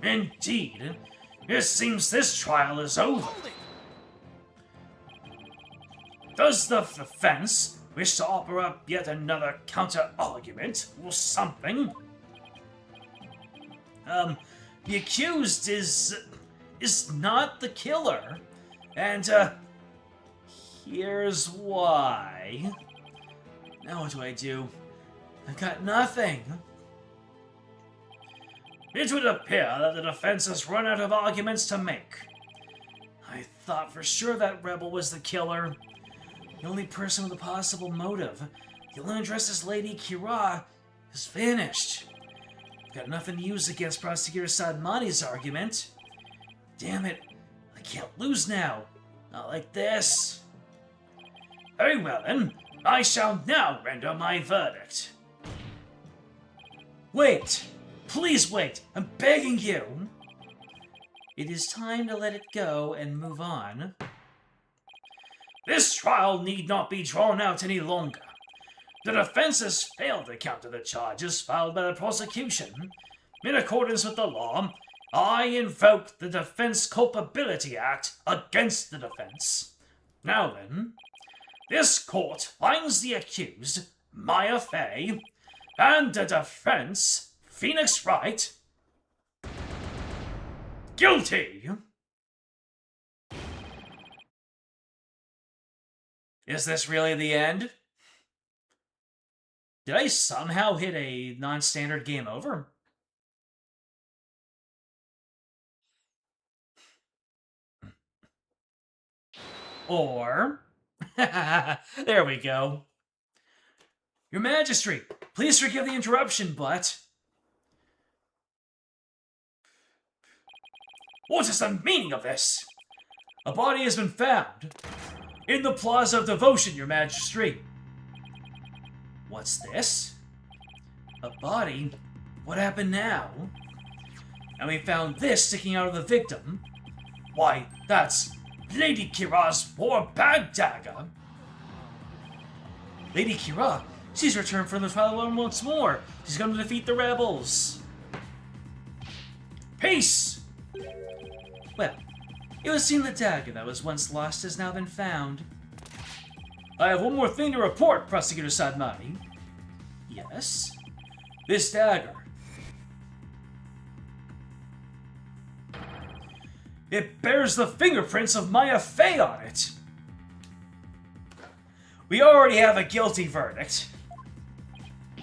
S1: Indeed, it seems this trial is over.
S3: Hold it!
S1: Does the defense wish to offer up yet another counter-argument or something? The accused is not the killer, and, here's why. Now what do? I've got nothing. It would appear that the defense has run out of arguments to make. I thought for sure that rebel was the killer. The only person with a possible motive, the only dressed as Lady Khura'in, has vanished. I've got nothing to use against Prosecutor Sadmani's argument. Damn it, I can't lose now. Not like this. Very well then, I shall now render my verdict. Wait! Please wait! I'm begging you! It is time to let it go and move on. This trial need not be drawn out any longer. The defense has failed to counter the charges filed by the prosecution. In accordance with the law, I invoke the Defense Culpability Act against the defense. Now then, this court finds the accused, Maya Fey, and the defense, Phoenix Wright, guilty! Is this really the end? Did I somehow hit a non-standard game over? Or... there we go. Your Majesty, please forgive the interruption, but... What is the meaning of this? A body has been found. In the Plaza of Devotion, Your Majesty. What's this? A body? What happened now? And we found this sticking out of the victim. Why, that's Lady Khura'in's war bag dagger. Lady Khura'in, she's returned from the trial once more. She's going to defeat the rebels. Peace! Well, it would seem the dagger that was once lost has now been found. I have one more thing to report, Prosecutor Sadmati. Yes? This dagger. It bears the fingerprints of Maya Fey on it. We already have a guilty verdict.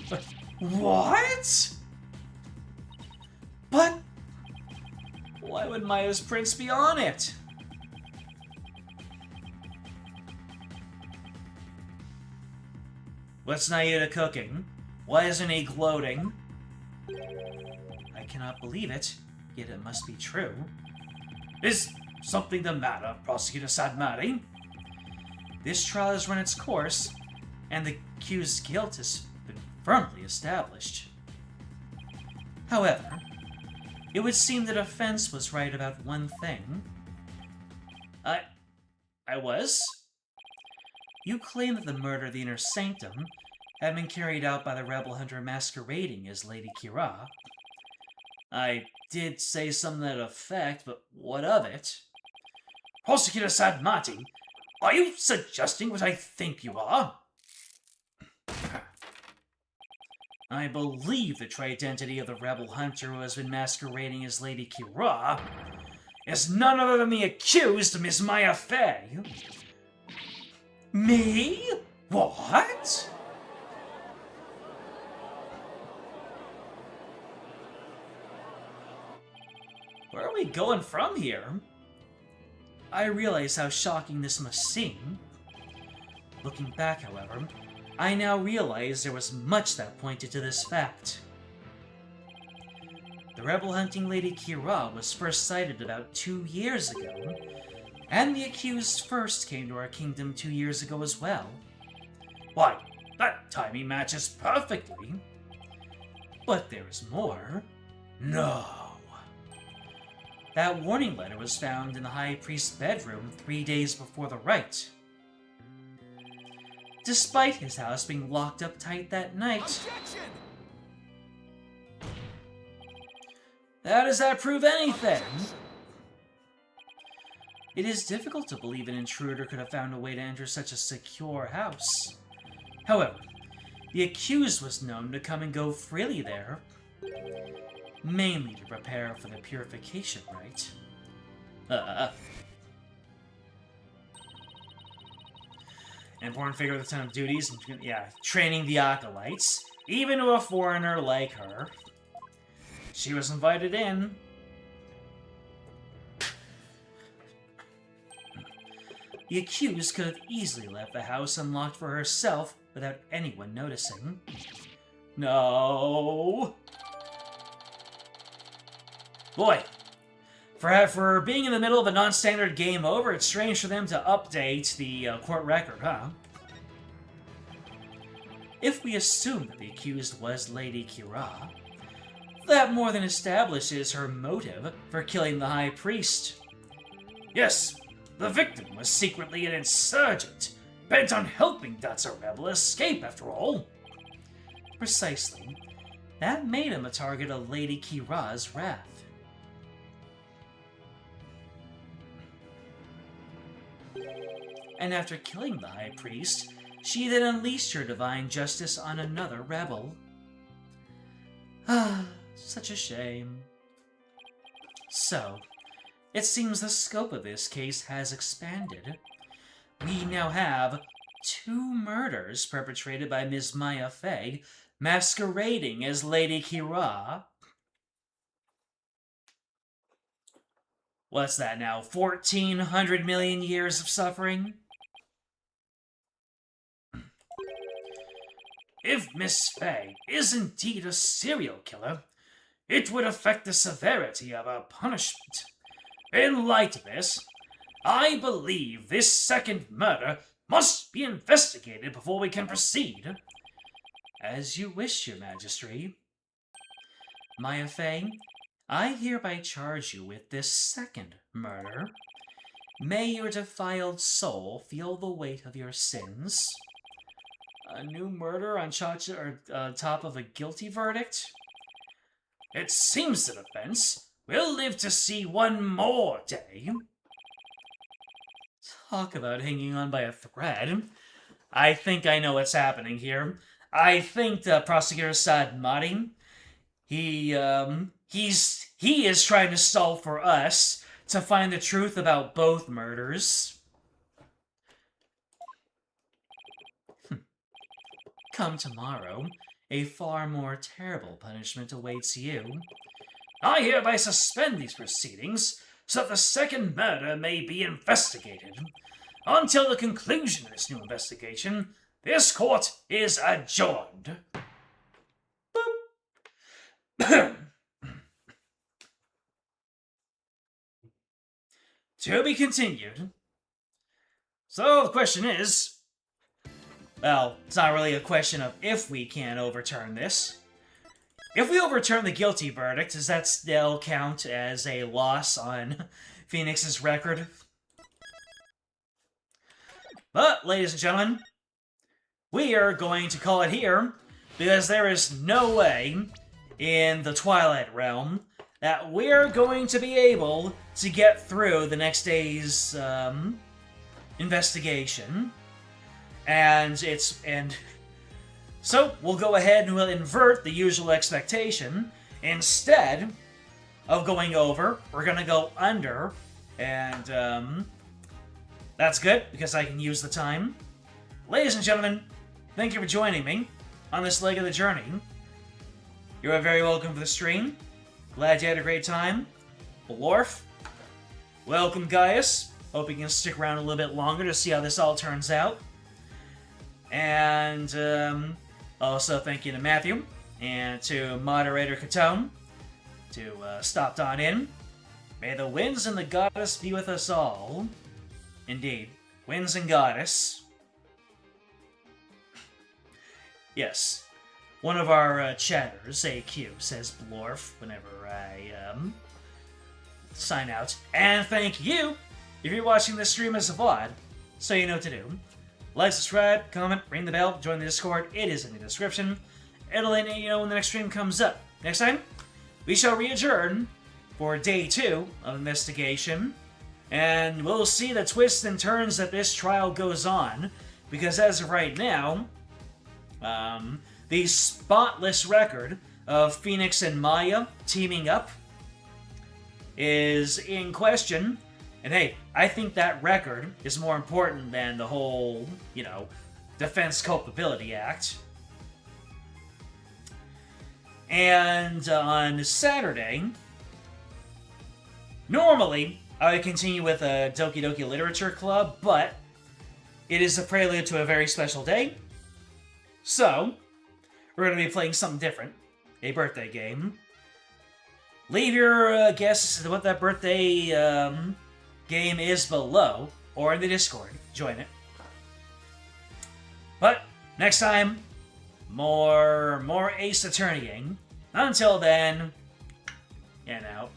S1: But what? But why would Maya's prints be on it? What's Naida cooking? Why isn't he gloating? I cannot believe it, yet it must be true. Is something the matter, Prosecutor Sadmati? This trial has run its course, and the accused's guilt has been firmly established. However, it would seem the defense was right about one thing. I was? You claim that the murder of the Inner Sanctum had been carried out by the rebel hunter masquerading as Lady Khura'in. I did say something to that effect, but what of it? Prosecutor Sadmati, are you suggesting what I think you are? I believe the true identity of the rebel hunter who has been masquerading as Lady Khura'in is none other than the accused Miss Maya Fey. Me? What? Where are we going from here? I realize how shocking this must seem. Looking back, however, I now realize there was much that pointed to this fact. The rebel-hunting Lady Khura'in was first sighted about 2 years ago, and the accused first came to our kingdom 2 years ago as well. Why, that timing matches perfectly. But there is more. No. That warning letter was found in the High Priest's bedroom 3 days before the rite. Despite his house being locked up tight that night...
S3: Objection!
S1: How does that prove anything? It is difficult to believe an intruder could have found a way to enter such a secure house. However, the accused was known to come and go freely there, mainly to prepare for the purification rite. An important figure with a ton of duties, yeah, training the acolytes, even to a foreigner like her. She was invited in. The accused could have easily left the house unlocked for herself without anyone noticing. No. Boy, for being in the middle of a non-standard game over, it's strange for them to update the court record, huh? If we assume that the accused was Lady Khura'in, that more than establishes her motive for killing the High Priest. Yes, the victim was secretly an insurgent, bent on helping Dutzer rebel escape, after all. Precisely. That made him a target of Lady Khura'in's wrath. And after killing the High Priest, she then unleashed her divine justice on another rebel. Ah, such a shame. So, it seems the scope of this case has expanded. We now have 2 murders perpetrated by Ms. Maya Fey, masquerading as Lady Khura'in. What's that now? 1,400 million years of suffering? If Miss Fey is indeed a serial killer, it would affect the severity of her punishment. In light of this, I believe this second murder must be investigated before we can proceed. As you wish, Your Majesty. Maya Fey, I hereby charge you with this second murder. May your defiled soul feel the weight of your sins. A new murder on top of a guilty verdict? It seems the defense will live to see one more day. Talk about hanging on by a thread. I think I know what's happening here. I think Prosecutor Saad Mahdi, he is trying to stall for us to find the truth about both murders. Come tomorrow, a far more terrible punishment awaits you. I hereby suspend these proceedings so that the second murder may be investigated. Until the conclusion of this new investigation, this court is adjourned. To be continued. So the question is, well, it's not really a question of if we can overturn this. If we overturn the guilty verdict, does that still count as a loss on Phoenix's record? But, ladies and gentlemen, we are going to call it here, because there is no way in the Twilight Realm that we're going to be able to get through the next day's investigation. And so we'll go ahead and we'll invert the usual expectation. Instead of going over, we're going to go under, and that's good because I can use the time. Ladies and gentlemen, thank you for joining me on this leg of the journey. You are very welcome for the stream. Glad you had a great time. Blorf, welcome Gaius. Hope you can stick around a little bit longer to see how this all turns out. And also thank you to Matthew and to moderator Katone to stopped on in. May the winds and the goddess be with us all. Indeed, winds and goddess. Yes, one of our chatters, AQ, says Blorf whenever I sign out. And thank you if you're watching this stream as a VOD, so you know what to do. Like, subscribe, comment, ring the bell, join the Discord. It is in the description. It'll let you know when the next stream comes up. Next time, we shall re-adjourn for day 2 of investigation. And we'll see the twists and turns that this trial goes on. Because as of right now, the spotless record of Phoenix and Maya teaming up is in question. And hey, I think that record is more important than the whole, Defense Culpability Act. And on Saturday, normally I would continue with a Doki Doki Literature Club, but it is a prelude to a very special day. So, we're going to be playing something different. A birthday game. Leave your guesses as to what that birthday game is below, or in the Discord. Join it. But, next time, more Ace Attorneying. Until then, out.